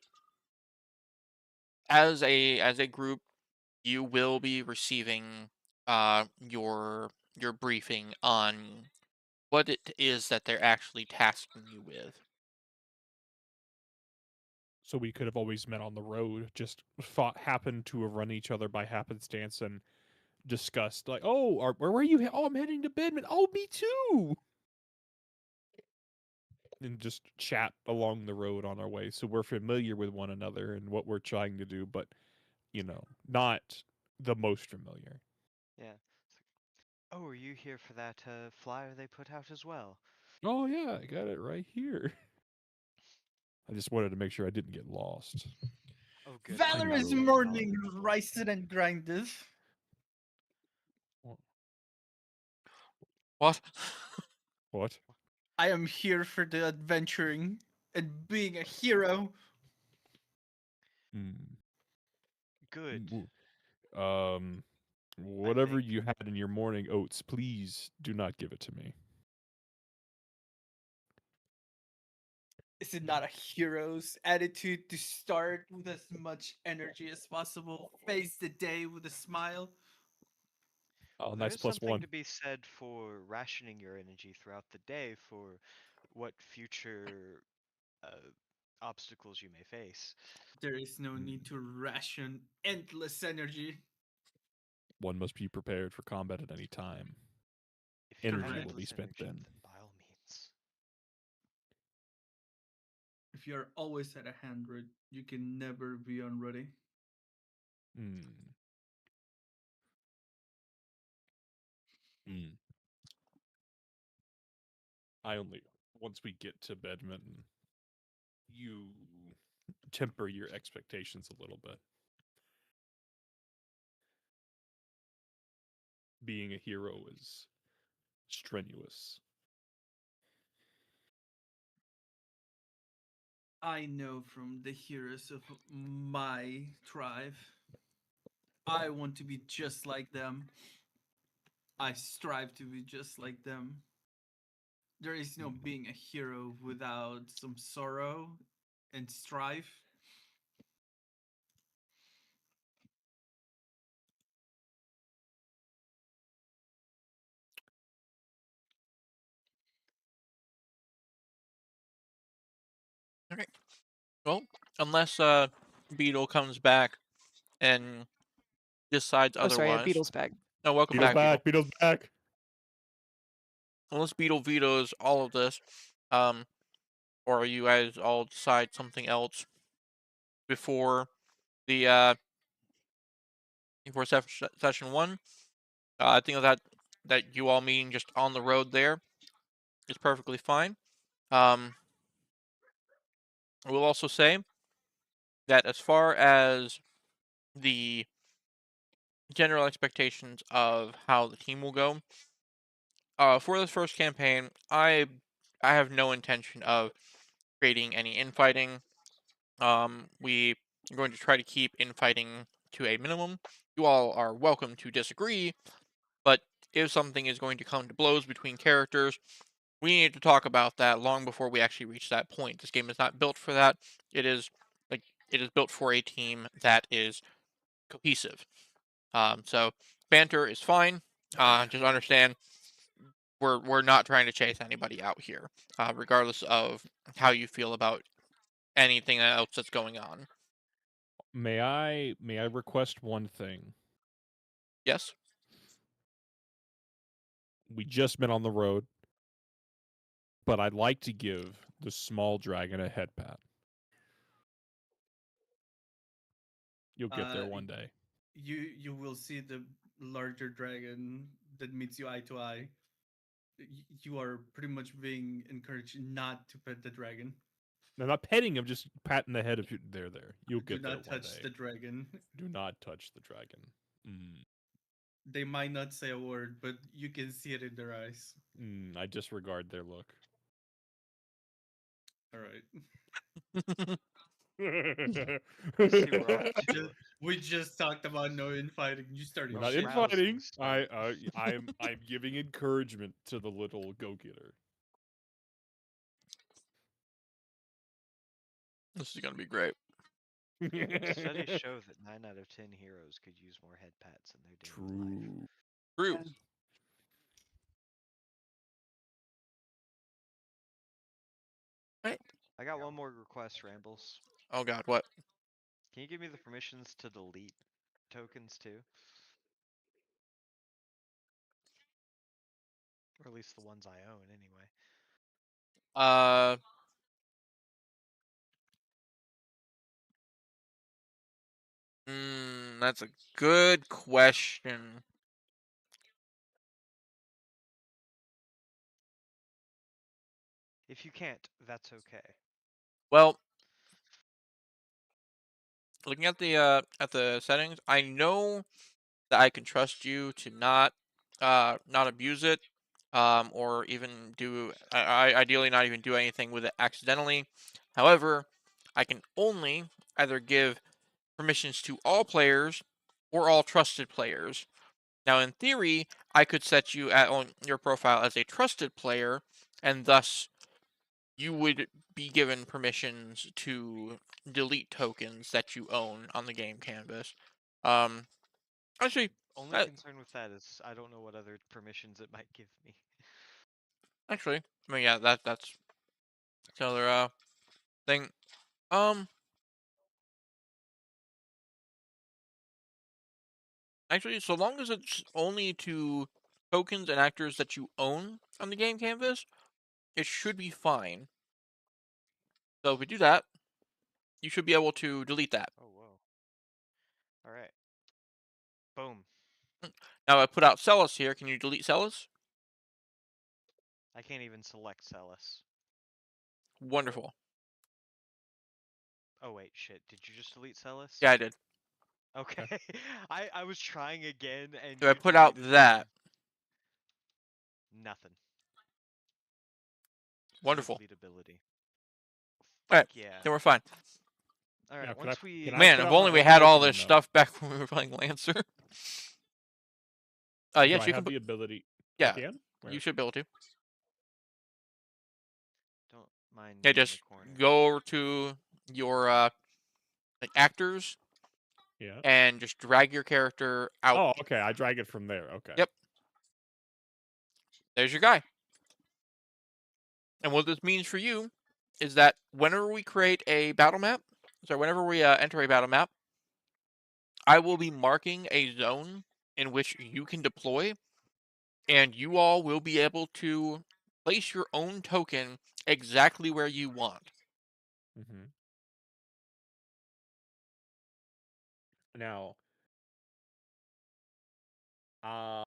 as a group, you will be receiving your your briefing on what it is that they're actually tasking you with. So we could have always met on the road, just fought, happened to have run each other by happenstance, and discussed like, "Oh, where are you? Oh, I'm heading to Bedman. Oh, me too." And just chat along the road on our way, so we're familiar with one another and what we're trying to do, but not the most familiar. Yeah. It's like, oh, are you here for that flyer they put out as well? Oh yeah, I got it right here. I just wanted to make sure I didn't get lost. Oh, good. I'm I'm Valor not is really very morning, knowledgeable. rise and grindeth. What? What? I am here for the adventuring and being a hero. Hmm. Good, Um, I whatever think. you had in your morning oats, please do not give it to me. Is it not a hero's attitude to start with as much energy as possible? Face the day with a smile? Oh, There nice is plus something one. to be said for rationing your energy throughout the day for what future uh, obstacles you may face. There is no Hmm. need to ration endless energy. One must be prepared for combat at any time. If you have Energy will Correct. be endless spent energy, then. then by all means. If you're always at 100, you can never be unready. Hmm. Hmm. I only once we get to Bedminton, you temper your expectations a little bit. Being a hero is strenuous. I know from the heroes of my tribe. I want to be just like them. I strive to be just like them. There is no Hmm. being a hero without some sorrow and strife. Okay. Well, unless Beetle comes back and decides Oh, sorry, a otherwise. Beatles bag. No, welcome Beetle's back, Beetle. back. Beetle's back. Unless Beetle vetoes all of this, um, or you guys all decide something else before the before session one, I think that you all meeting just on the road there is perfectly fine. Um, I will also say that as far as the general expectations of how the team will go, for this first campaign, I have no intention of creating any infighting. We are going to try to keep infighting to a minimum. You all are welcome to disagree, but if something is going to come to blows between characters, we need to talk about that long before we actually reach that point. This game is not built for that. It is like it is built for a team that is cohesive. So banter is fine. Just understand we're not trying to chase anybody out here, regardless of how you feel about anything else that's going on. May I request one thing? Yes. We just met on the road, but I'd like to give the small dragon a head pat. You'll get Uh, there one day. you will see the larger dragon that meets you eye to eye. You are pretty much being encouraged not to pet the dragon. No, not petting him, just patting the head of you. There. You'll Do get there not one touch day. the dragon. Do not touch the dragon. They might not say a word, but you can see it in their eyes. I disregard their look. All right. I see we're off We to just we just talked about no infighting. You We're started not a shit. rousing infighting. start. I'm giving encouragement to the little go getter. This is gonna be great. Studies show that 9 out of 10 heroes could use more head pats in their daily life. True. True. Yeah. I got one more request, Rambles. Oh God, what? Can you give me the permissions to delete tokens too? Or at least the ones I own, anyway. Uh, that's a good question. If you can't, that's okay. Well, looking at the settings, I know that I can trust you to not abuse it, or even I ideally not even do anything with it accidentally. However, I can only either give permissions to all players or all trusted players. Now, in theory, I could set you on your profile as a trusted player, and thus you would be given permissions to delete tokens that you own on the game canvas. Um, actually, Only that, concern with that is I don't know what other permissions it might give me. actually, I mean, yeah, that's another thing. Um, actually, so long as it's only to tokens and actors that you own on the game canvas, it should be fine. So if we do that, you should be able to delete that. Oh, whoa. Alright. Boom. Now I put out Celis here. Can you delete Celis? I can't even select Celis. Wonderful. Oh, wait, shit. Did you just delete Celis? Yeah, I did. Okay. I was trying again and So I you put out deleted the... that. Nothing. No Wonderful. deletability. All right, Fuck yeah. then we're fine. Now, Alright, can I once we... can I Man, put if out my only we own had all token or this no? stuff back when we were playing Lancer. Do Yes, I you can. have the ability? I Yeah, can. you Where? should be able to. Don't mind Yeah, me in the just corner. go over to your like actors Yeah. and just drag your character out. Oh, okay. I drag it from there. Okay. Yep, there's your guy. And what this means for you is that whenever we create a battle map, sorry, whenever we enter a battle map, I will be marking a zone in which you can deploy, and you all will be able to place your own token exactly where you want. Mm-hmm. Now, uh,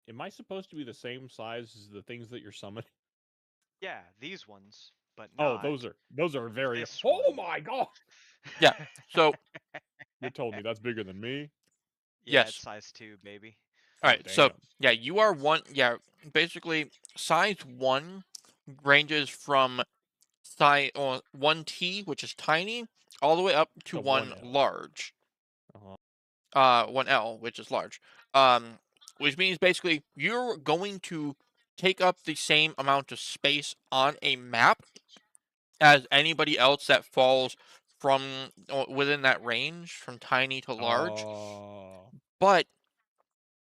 am I supposed to be the same size as the things that you're summoning? Yeah, these ones, but Oh, not those are very. this Oh one. my god! Yeah. So You're telling me that's bigger than me? Yeah, it's yes. size 2, baby. All Oh right. So damn. yeah, you are one. Yeah. Basically, size 1 ranges from size 1T, which is tiny, all the way up to The one 1 L. large. Uh-huh. 1L, which is large. Um, which means basically you're going to take up the same amount of space on a map as anybody else that falls from within that range, from tiny to large. Oh. But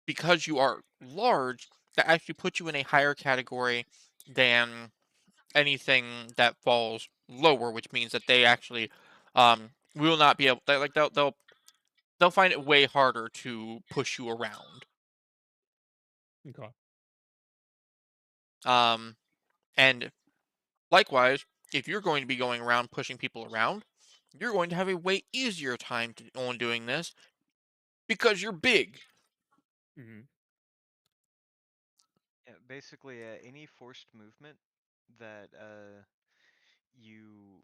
because you are large, that actually puts you in a higher category than anything that falls lower, which means that they actually will not be able. Like they'll find it way harder to push you around. Okay. And likewise, if you're going to be going around pushing people around, you're going to have a way easier time on doing this because you're big. Mm-hmm. Yeah, basically, any forced movement that you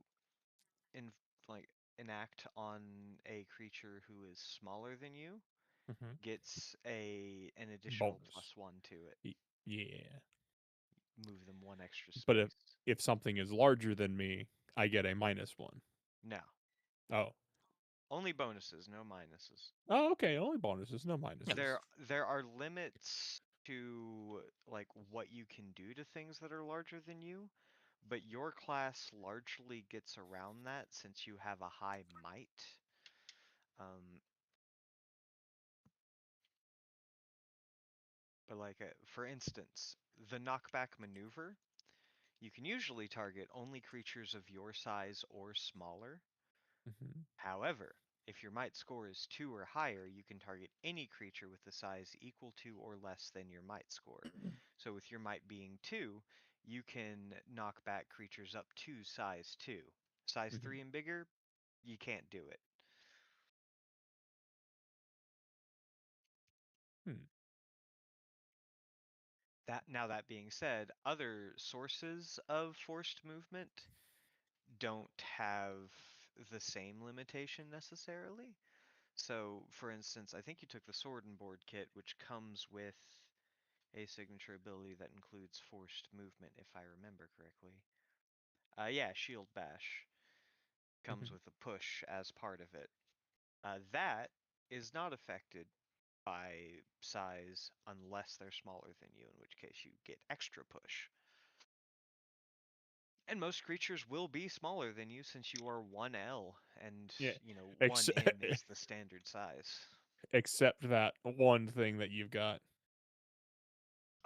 in like enact on a creature who is smaller than you Mm-hmm. gets an additional Bonus. +1 to it. Yeah. Move them one extra But space. if something is larger than me, I get a -1. No, Oh. only bonuses, no minuses. Oh, okay. Only bonuses, no Yeah. minuses. There are limits to like what you can do to things that are larger than you, but your class largely gets around that since you have a high might. Um, but like for instance, the knockback maneuver, You can usually target only creatures of your size or smaller. Mhm. However, if your might score is 2 or higher, you can target any creature with a size equal to or less than your might score. So with your might being 2, you can knock back creatures up to size 2. Size Mhm. 3 and bigger, you can't do it. Hmm. That being said, other sources of forced movement don't have the same limitation necessarily. So, for instance, I think you took the Sword and Board kit, which comes with a signature ability that includes forced movement, if I remember correctly. Yeah, Shield Bash comes Mhm. with a push as part of it. That is not affected by size unless they're smaller than you, in which case you get extra push. And most creatures will be smaller than you since you are 1L, and, Yeah. 1M is the standard size. Except that one thing that you've got.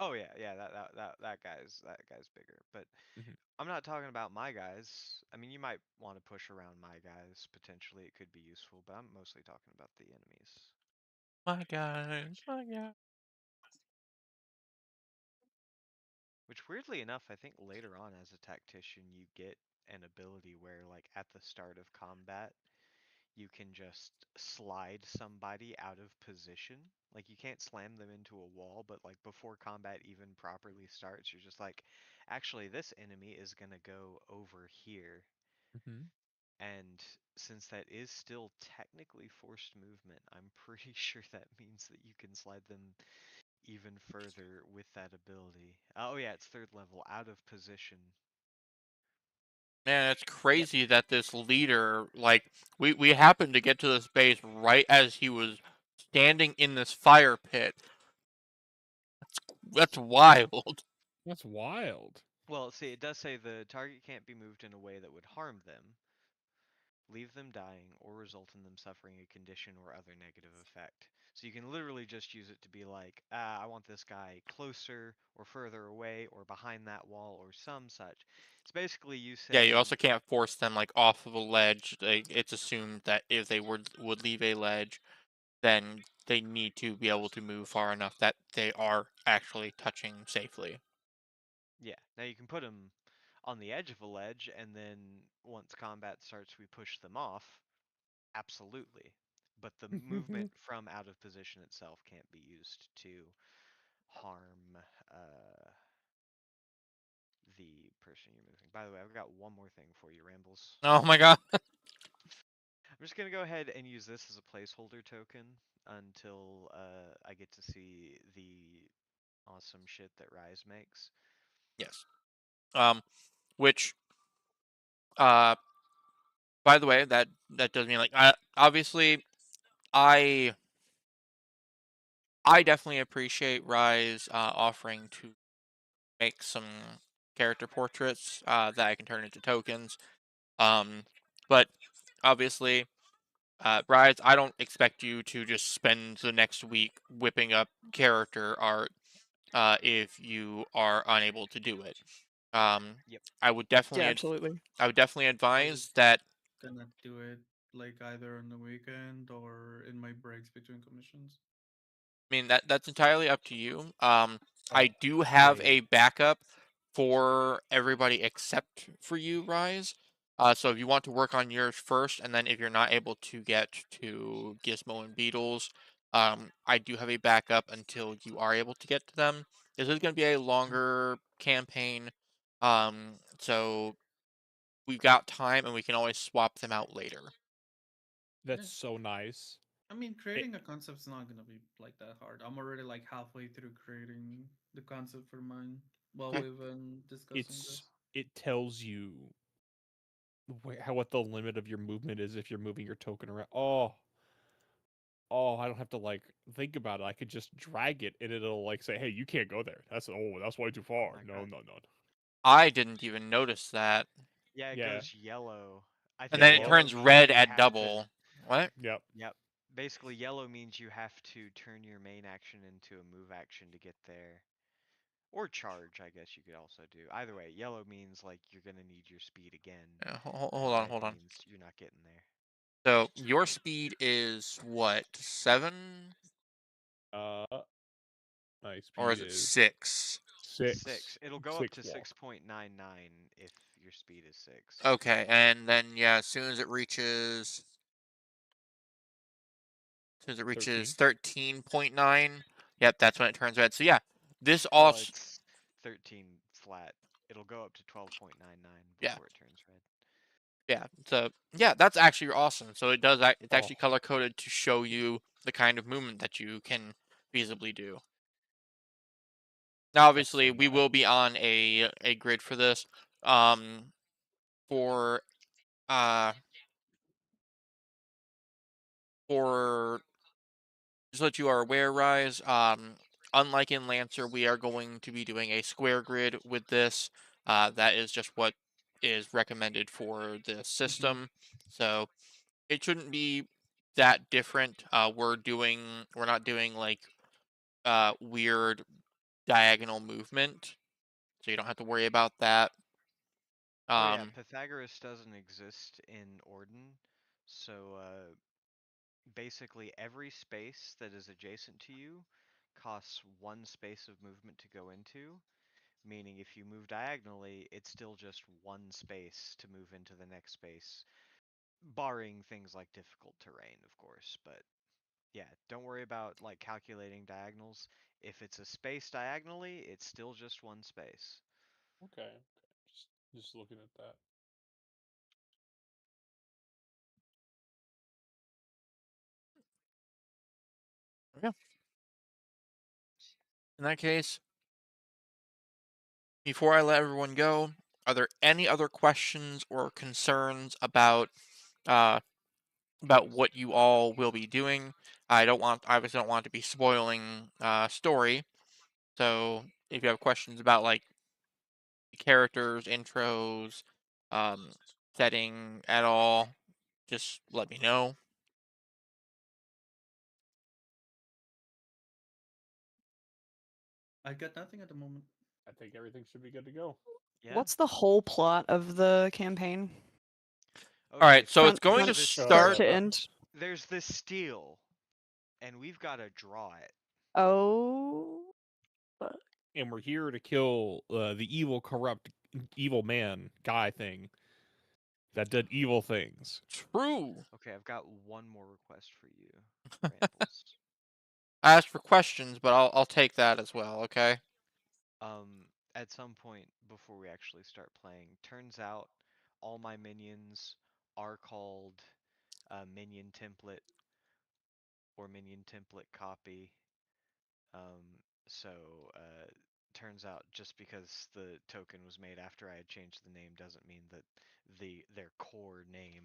Oh yeah, yeah, that guy's bigger. But Mhm. I'm not talking about my guys. I mean, you might want to push around my guys potentially. It could be useful, but I'm mostly talking about the enemies. My guys, my guys. Which weirdly enough, I think later on as a tactician you get an ability where like at the start of combat you can just slide somebody out of position. Like you can't slam them into a wall, but like before combat even properly starts, you're just like, actually this enemy is gonna go over here. Mhm. And since that is still technically forced movement, I'm pretty sure that means that you can slide them even further with that ability. Oh yeah, it's third level, out of position. Man, it's Yep. crazy that this leader, like, we happened to get to this base right as he was standing in this fire pit. That's wild. That's wild. Well, see, it does say the target can't be moved in a way that would harm them, leave them dying, or result in them suffering a condition or other negative effect. So you can literally just use it to be like, I want this guy closer or further away or behind that wall or some such. It's basically you Yeah, you saying, also can't force them like off of a ledge. It's assumed that if they would leave a ledge, then they need to be able to move far enough that they are actually touching safely. yeah, now you can put them on the edge of a ledge, and then once combat starts, we push them off. Absolutely. But the movement from out of position itself can't be used to harm uh, the person you're moving. By the way, I've got one more thing for you, Rambles. Oh my god. I'm just going to go ahead and use this as a placeholder token until I get to see the awesome shit that Rise makes. Yes. Which uh by the way, that does mean like obviously I I definitely appreciate Rise offering to make some character portraits that I can turn into tokens. Um, but obviously, Rise, I don't expect you to just spend the next week whipping up character art if you are unable to do it. Um, Yep. I would Yeah, definitely, absolutely. I would definitely I was advise that. gonna do it like either on the weekend or in my breaks between commissions. I mean that's entirely up to you. I Oh, do have wait. a backup for everybody except for you, Rise. So if you want to work on yours first, and then if you're not able to get to Gizmo and Beetles, I do have a backup until you are able to get to them. This is going to be a longer campaign, so we've got time, and we can always swap them out later. Yeah. That's so nice. I mean, It, creating a concept's not gonna be like that hard. I'm already like halfway through creating the concept for mine while Okay. we've been discussing it's this. it tells you how what the limit of your movement is if you're moving your token around. Oh, I don't have to like think about it. I could just drag it and it'll like say, "Hey, you can't go there. That's way too Oh far." my No, god. no, no. I didn't even notice that, Yeah, it Yeah, goes yellow. I and think then it yellow. yellow turns means red you at have to. double. What? Yep. Yep. Basically, yellow means you have to turn your main action into a move action to get there. Or charge, I guess you could also do. Either way, yellow means like you're gonna need your speed again, Yeah, and hold on, red hold on. means you're not getting there. So your speed is what, 7 Uh, my or speed is it is 6? 6. It'll go up 6 to walk. 6.99 if your speed is 6. Okay, and then yeah, as soon as it reaches 13. 13.9, yep, that's when it turns red. So yeah, this Well, also it's 13 flat. It'll go up to 12.99 yeah, before it turns red. yeah. So yeah, that's actually awesome. So it's Oh, actually color coded to show you the kind of movement that you can feasibly do. Now, that's obviously, so we nice. will be on a grid for this. For uh for just so that you are aware, Rise. Unlike in Lancer, we are going to be doing a square grid with this. That is just what is recommended for the system. So it shouldn't be that different. We're not doing like weird diagonal movement, so you don't have to worry about that. Oh yeah, Um, Pythagoras doesn't exist in Orden, so basically every space that is adjacent to you costs one space of movement to go into, meaning if you move diagonally, it's still just one space to move into the next space, barring things like difficult terrain, of course, but yeah, don't worry about like calculating diagonals. If it's a space diagonally, it's still just one space. Okay. Just looking at that. yeah. In that case, before I let everyone go, are there any other questions or concerns uh, about what you all will be doing? Obviously don't want to be spoiling story. So if you have questions about like characters, intros, um, setting at all, just let me know. I got nothing at the moment. I think everything should be good to go. Yeah. What's the whole plot of the campaign? All Okay, right, so it's Front, going there's to front, this start start. to end. there's this steel, and we've got to draw it. Oh, And we're here to kill the evil, corrupt, evil man guy thing that did evil things. True. Okay, I've got one more request for you, Rambles. I asked for questions, but I'll take that as well. Okay. At some point before we actually start playing, turns out all my minions are called minion template or minion template copy. Um, so turns out just because the token was made after I had changed the name doesn't mean that their core name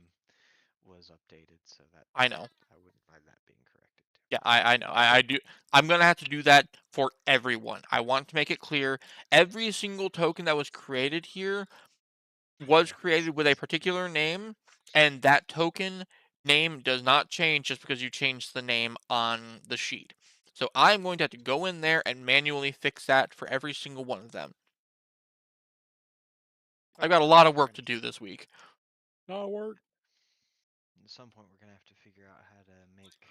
was updated. So that I know. I wouldn't mind that being corrected too. Yeah, I know. I do. I'm gonna have to do that for everyone. I want to make it clear every single token that was created here was created with a particular name, and that token name does not change just because you changed the name on the sheet. So I'm going to have to go in there and manually fix that for every single one of them. I've got a lot of work to do this week. No work. At some point, we're gonna have to figure out how to make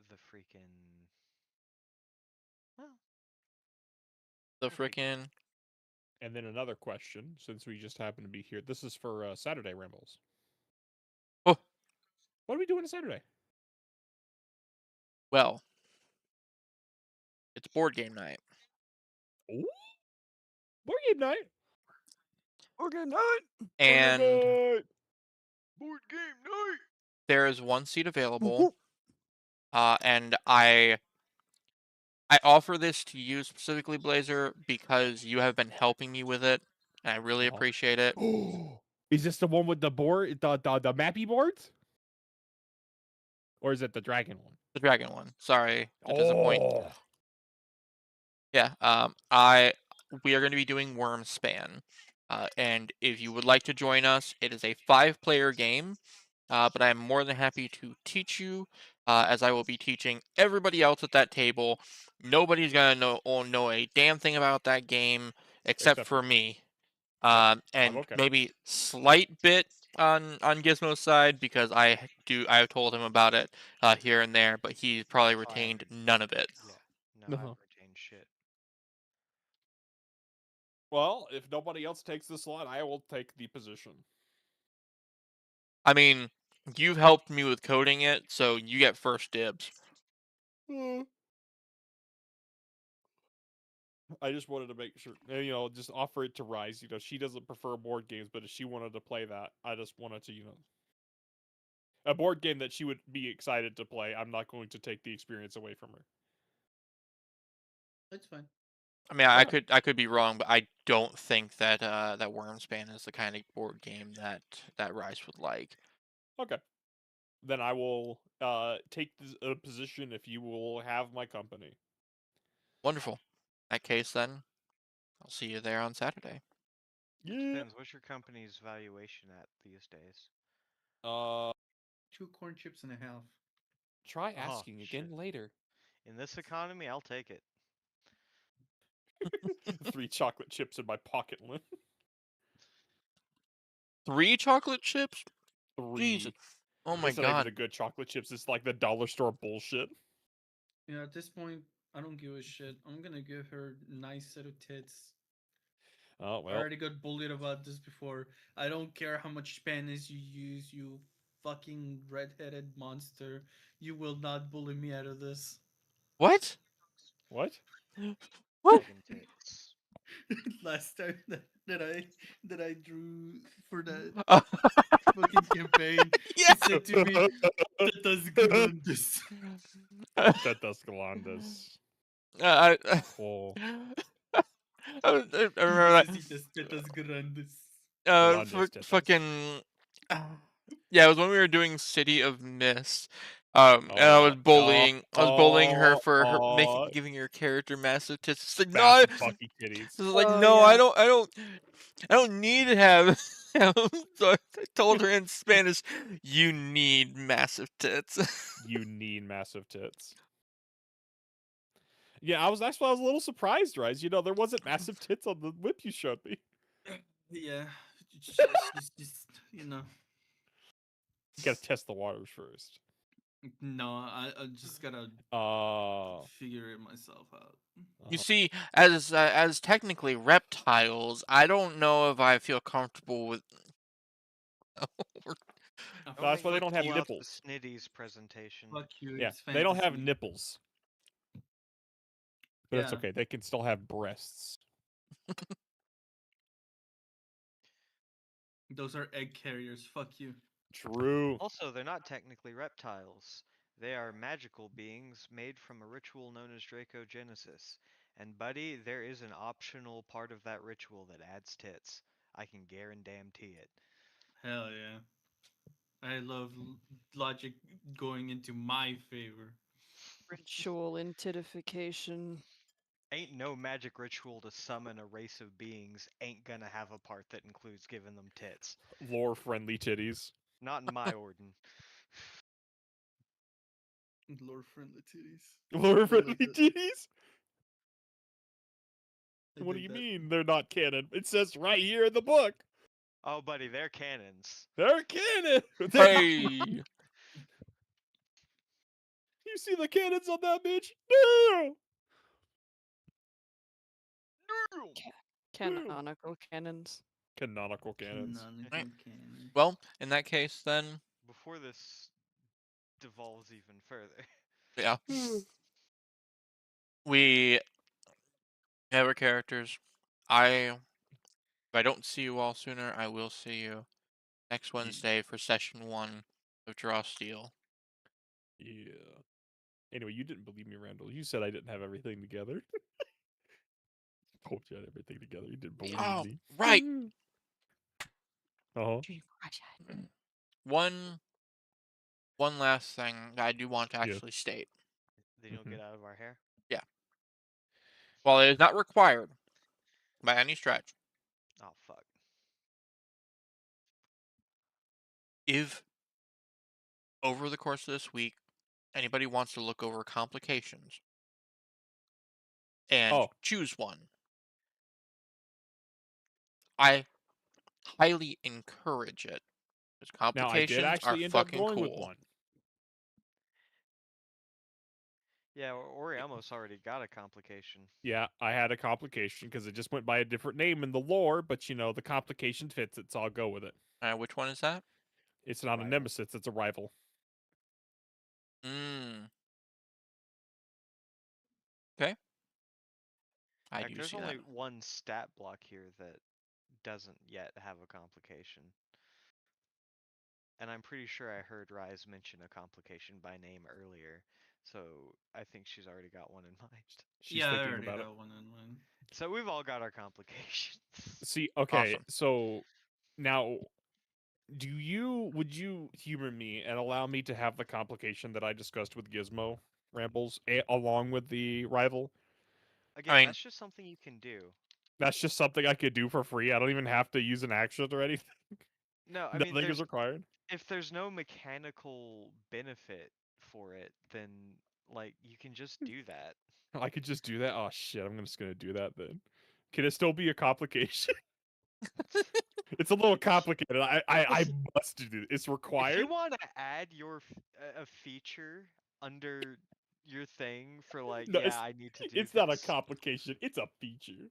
the freaking well, The we'll figure it out. frickin' And then another question, since we just happen to be here. This is for Saturday Rambles. oh What are we doing on Saturday? well, it's board game night. Ooh, board game night. okay, night. And Board game night. there is one seat available. And I offer this to you specifically, Blazer, because you have been helping me with it, and I really appreciate it. Oh, is this the one with the board, the mappy boards, or is it the dragon one? The dragon one. Sorry to disappoint. Oh, Yeah. We are going to be doing Wormspan, and if you would like to join us, it is a 5-player game. But I am more than happy to teach you, as I will be teaching everybody else at that table Nobody's gonna know a damn thing about that game except Except for me. yep, I'm And okay. maybe slight bit on Gizmo's side because I've told him about it here and there, but he probably Oh, I retained haven't. none of it. Yeah. No, I Uh-huh. haven't retained shit. Well, if nobody else takes the slot, I will take the position. I mean, you've helped me with coding it, so you get first dibs. I just wanted to make sure, just offer it to Rise. She doesn't prefer board games, but if she wanted to play that, I just wanted to, a board game that she would be excited to play. I'm not going to take the experience away from her. It's fine. I mean, I Okay. could be wrong, but I don't think that that Wormspan is the kind of board game that Rise would like. Okay. Then I will take a position if you will have my company. Wonderful. In that case, then I'll see you there on Saturday. Yeah. Depends. What's your company's valuation at these days? Uh, 2 corn chips and a half. try Oh asking shit. again later. In this economy, I'll take it. 3 chocolate chips in my pocket limp. 3 chocolate chips? Jesus. 3. Oh my It's not even god. the good chocolate chips. It's like the dollar store bullshit. At this point, I don't give a shit. I'm gonna give her a nice set of tits. Oh I well. already got bullied about this before. I don't care how much Spanish you use, you fucking redheaded monster. You will not bully me out of this. What? What? What? Dragon tits. Last time that I drew for that Uh, fucking campaign, yeah. he said to me, "Tetas grandes." Tetas grandes. I, Oh, I remember Necesitas tetas grandes. that. grandes tetas. Fucking. Yeah, it was when we were doing City of Mist. And Oh, oh, I was bullying her oh, for her oh. giving her character massive tits. It's like Massive fucky this titties. is like Oh no, yeah. I don't need to have. So I told her in Spanish, "You need massive tits." You need massive tits. Yeah, that's why I was a little surprised, Rise. There wasn't massive tits on the whip you showed me. Yeah, she's just You gotta test the waters first. No, I just gotta Oh. figure it myself out. You Uh-huh. see, as technically reptiles, I don't know if I feel comfortable with. Oh, Don't That's make why they me don't fuck have pull you, out the nipples. Snitties presentation. fuck you. Yeah, It's they don't have fantasy. nipples, but it's Yeah, okay. They can still have breasts. those are egg carriers. Fuck you. True. Also, they're not technically reptiles. They are magical beings made from a ritual known as Dracogenesis. And buddy, there is an optional part of that ritual that adds tits. I can guarantee it. Hell yeah. I love logic going into my favor. Ritual intitification. Ain't no magic ritual to summon a race of beings ain't gonna have a part that includes giving them tits. Lore friendly titties. Not in my Orden. Lord friendly titties. Lore I friendly like that. titties? I What do dig you that. mean they're not canon? It says right here in the book. Oh, buddy, they're cannons. They're canon. Hey, You see the cannons on that bitch? No. Canonical cannons. Canonical cannons. right. Canonical canon. Well, in that case, then Before this devolves even further. yeah, we have our characters. If I don't see you all sooner, I will see you next Wednesday for session 1 of Draw Steel. Yeah. Anyway, you didn't believe me, Randall. You said I didn't have everything together. Told you I had everything together. You didn't believe Oh, me. right. Uh-huh. One last thing that I do want to Yeah. actually state. Then you'll get out of our hair. Yeah. While it is not required by any stretch, Oh fuck. if over the course of this week anybody wants to look over complications, and Oh, choose one. I highly encourage it. Because now I did complications are actually end up fucking going with cool. one. Yeah, Ori almost already got a complication. Yeah, I had a complication because it just went by a different name in the lore, but you know, the complication fits it, so I'll go with it. Which one is that? It's not a Rival. nemesis, it's a rival. Mm. Okay. In I fact, do there's see that. only one stat block here that doesn't yet have a complication. And I'm pretty sure I heard Rise mention a complication by name earlier, so I think she's already got one in mind. She's Yeah, I thinking already about it. got one in mind. So we've all got our complications. See, okay, Awesome. so now would you humor me and allow me to have the complication that I discussed with Gizmo Rambles along with the rival? Again, I mean, that's just something you can do. That's just something I could do for free. I don't even have to use an action or anything. No, I mean Nothing is required. if there's no mechanical benefit for it, then like you can just do that. I could just do that. Oh shit, I'm just gonna do that then. Can it still be a complication? It's a little complicated. I Listen, must do it. It's if you required. want to add a feature under your thing for like, No, yeah, I need to do it's not a this. complication. It's a feature.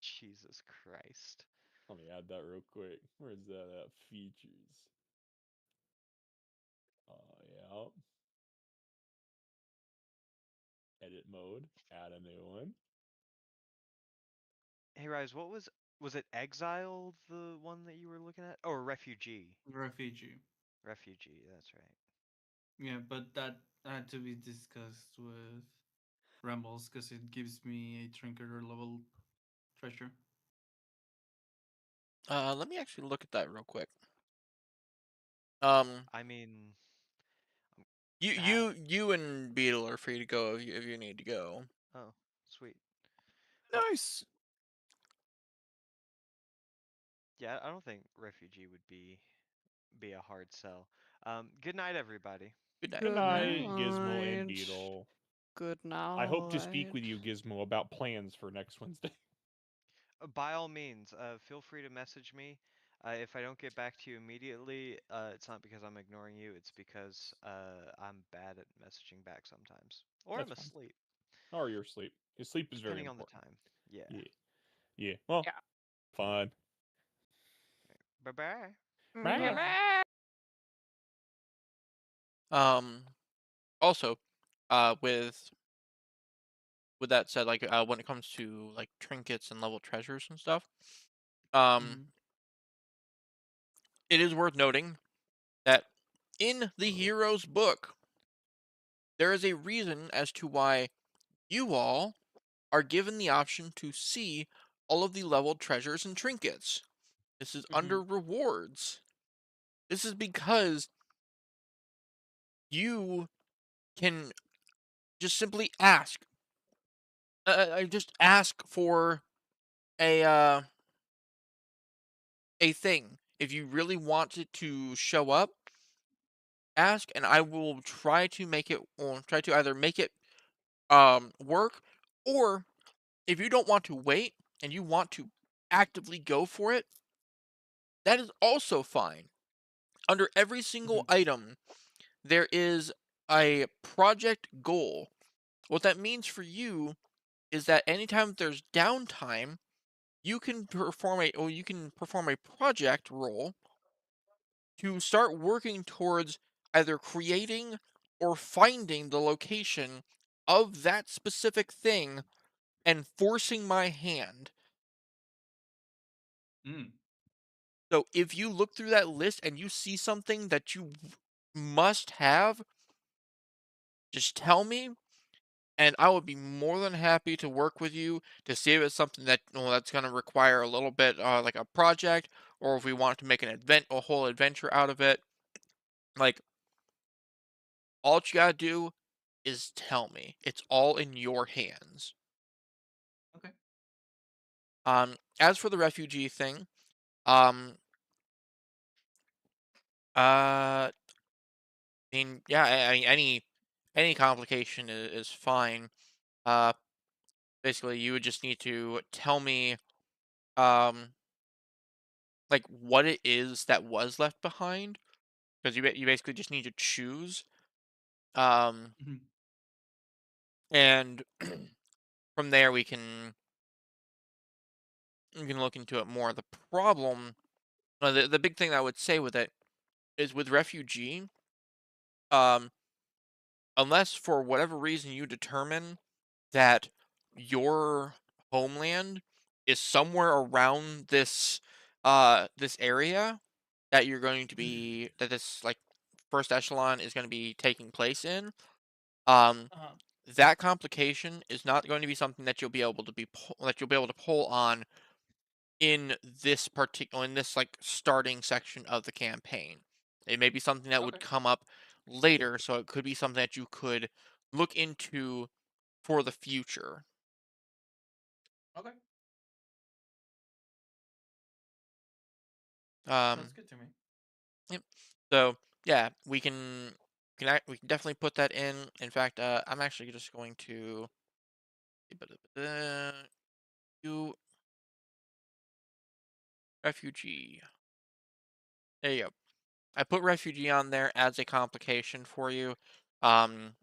Jesus Christ. Let me add that real quick. Where's that at? Features. Yeah. Edit mode. Add a new one. Hey Rise, was it Exile the one that you were looking at? Or Refugee? Refugee. Refugee, that's right. Yeah, but that had to be discussed with Rambles because it gives me a trinket or level treasure. let me actually look at that real quick. Um, I mean, you that. you you and Beetle are free to go if you need to go. Oh, sweet. Well, Nice. yeah, I don't think Refugee would be a hard sell. Good night, everybody. Good night. Good Good night, Gizmo and night. Beetle. Good I hope to speak night. with you, Gizmo, about plans for next Wednesday. By all means, feel free to message me. If I don't get back to you immediately, it's not because I'm ignoring you. It's because I'm bad at messaging back sometimes, or That's I'm fine. asleep, Or your sleep. Your sleep is very depending on the important. time. Yeah. Yeah. Yeah. Well, Yeah. fine. Bye bye. Bye. Um, also, with that said, like when it comes to like trinkets and level treasures and stuff, um, Mm-hmm. it is worth noting that in the hero's book, there is a reason as to why you all are given the option to see all of the leveled treasures and trinkets. This is Mm-hmm. under rewards. This is because you can just simply ask. Just ask for a a thing. If you really want it to show up, ask, and I will try to make it, or try to either make it work, or if you don't want to wait and you want to actively go for it, that is also fine. Under every Mm-hmm. single item, there is a project goal. What that means for you is that anytime there's downtime, you can perform a project role to start working towards either creating or finding the location of that specific thing and forcing my hand. Mm. So if you look through that list and you see something that you must have, just tell me, and I would be more than happy to work with you to see if it's something that, well, that's going to require a little bit like a project, or if we want to make a whole adventure out of it. Like, all you gotta do is tell me. It's all in your hands. Okay. As for the refugee thing, um, I mean, yeah, I mean, any complication is fine. Uh, basically, you would just need to tell me, um, like what it is that was left behind, because you basically just need to choose. Um, Mhm. and from there we can look into it more. The problem, the big thing I would say with it is with refugee. Um, unless for whatever reason you determine that your homeland is somewhere around this area that you're going to be that this like first echelon is going to be taking place in, um Uh-huh. that complication is not going to be something that you'll be able to pull on in this like starting section of the campaign. It may be something that would Okay. come up later, so it could be something that you could look into for the future. Okay. Sounds Um, good to me. yep. So yeah, we can definitely put that in. In fact, I'm actually just going to you refugee. There you go. I put refugee on there as a complication for you. Um,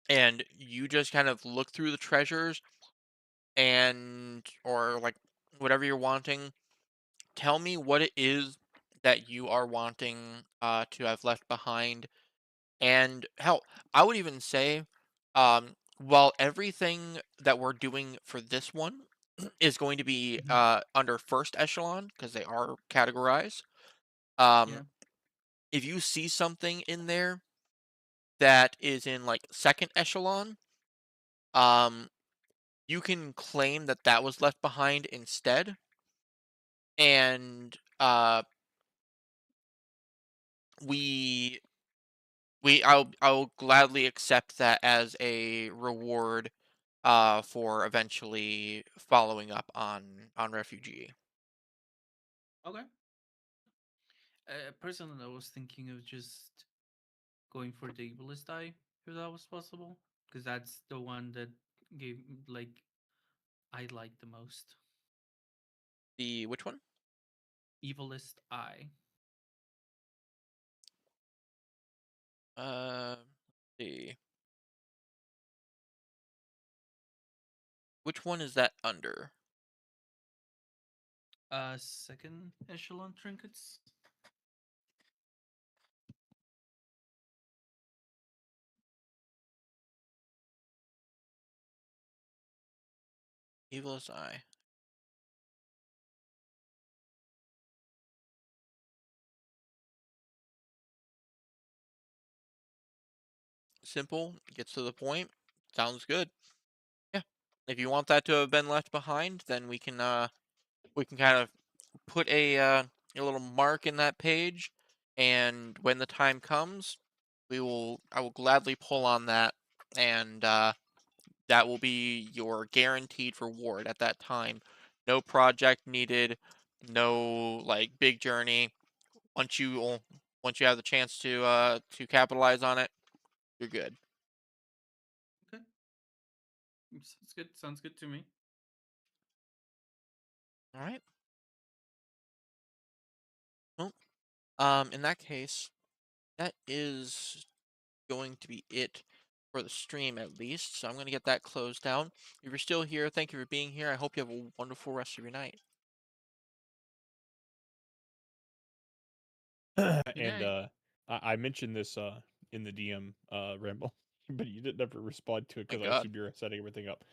and you just kind of look through the treasures and or like whatever you're wanting. Tell me what it is that you are wanting to have left behind. And hell, I would even say, while everything that we're doing for this one is going to be Mhm. under first echelon because they are categorized. Yeah. Um, if you see something in there that is in like second echelon, um, you can claim that that was left behind instead, and we I'll gladly accept that as a reward for eventually following up on refugee. Okay. Personally, I was thinking of just going for the evilest eye if that was possible, because that's the one that gave like I like the most. The which one? Evilest eye. Let's see. Which one is that under? Second echelon trinkets. Evil's Eye. Simple, gets to the point. Sounds good. Yeah. If you want that to have been left behind, then we can kind of put a little mark in that page, and when the time comes, I will gladly pull on that, and that will be your guaranteed reward at that time. No project needed, no like big journey. Once you once you have the chance to capitalize on it, you're good. Okay. Sounds good. Sounds good to me. All right. Well, in that case, that is going to be it for the stream at least. So I'm going to get that closed down. If you're still here, thank you for being here. I hope you have a wonderful rest of your night. Good And night. I mentioned this in the DM Ramble, but you didn't ever respond to it My because I God. assumed you were setting everything up.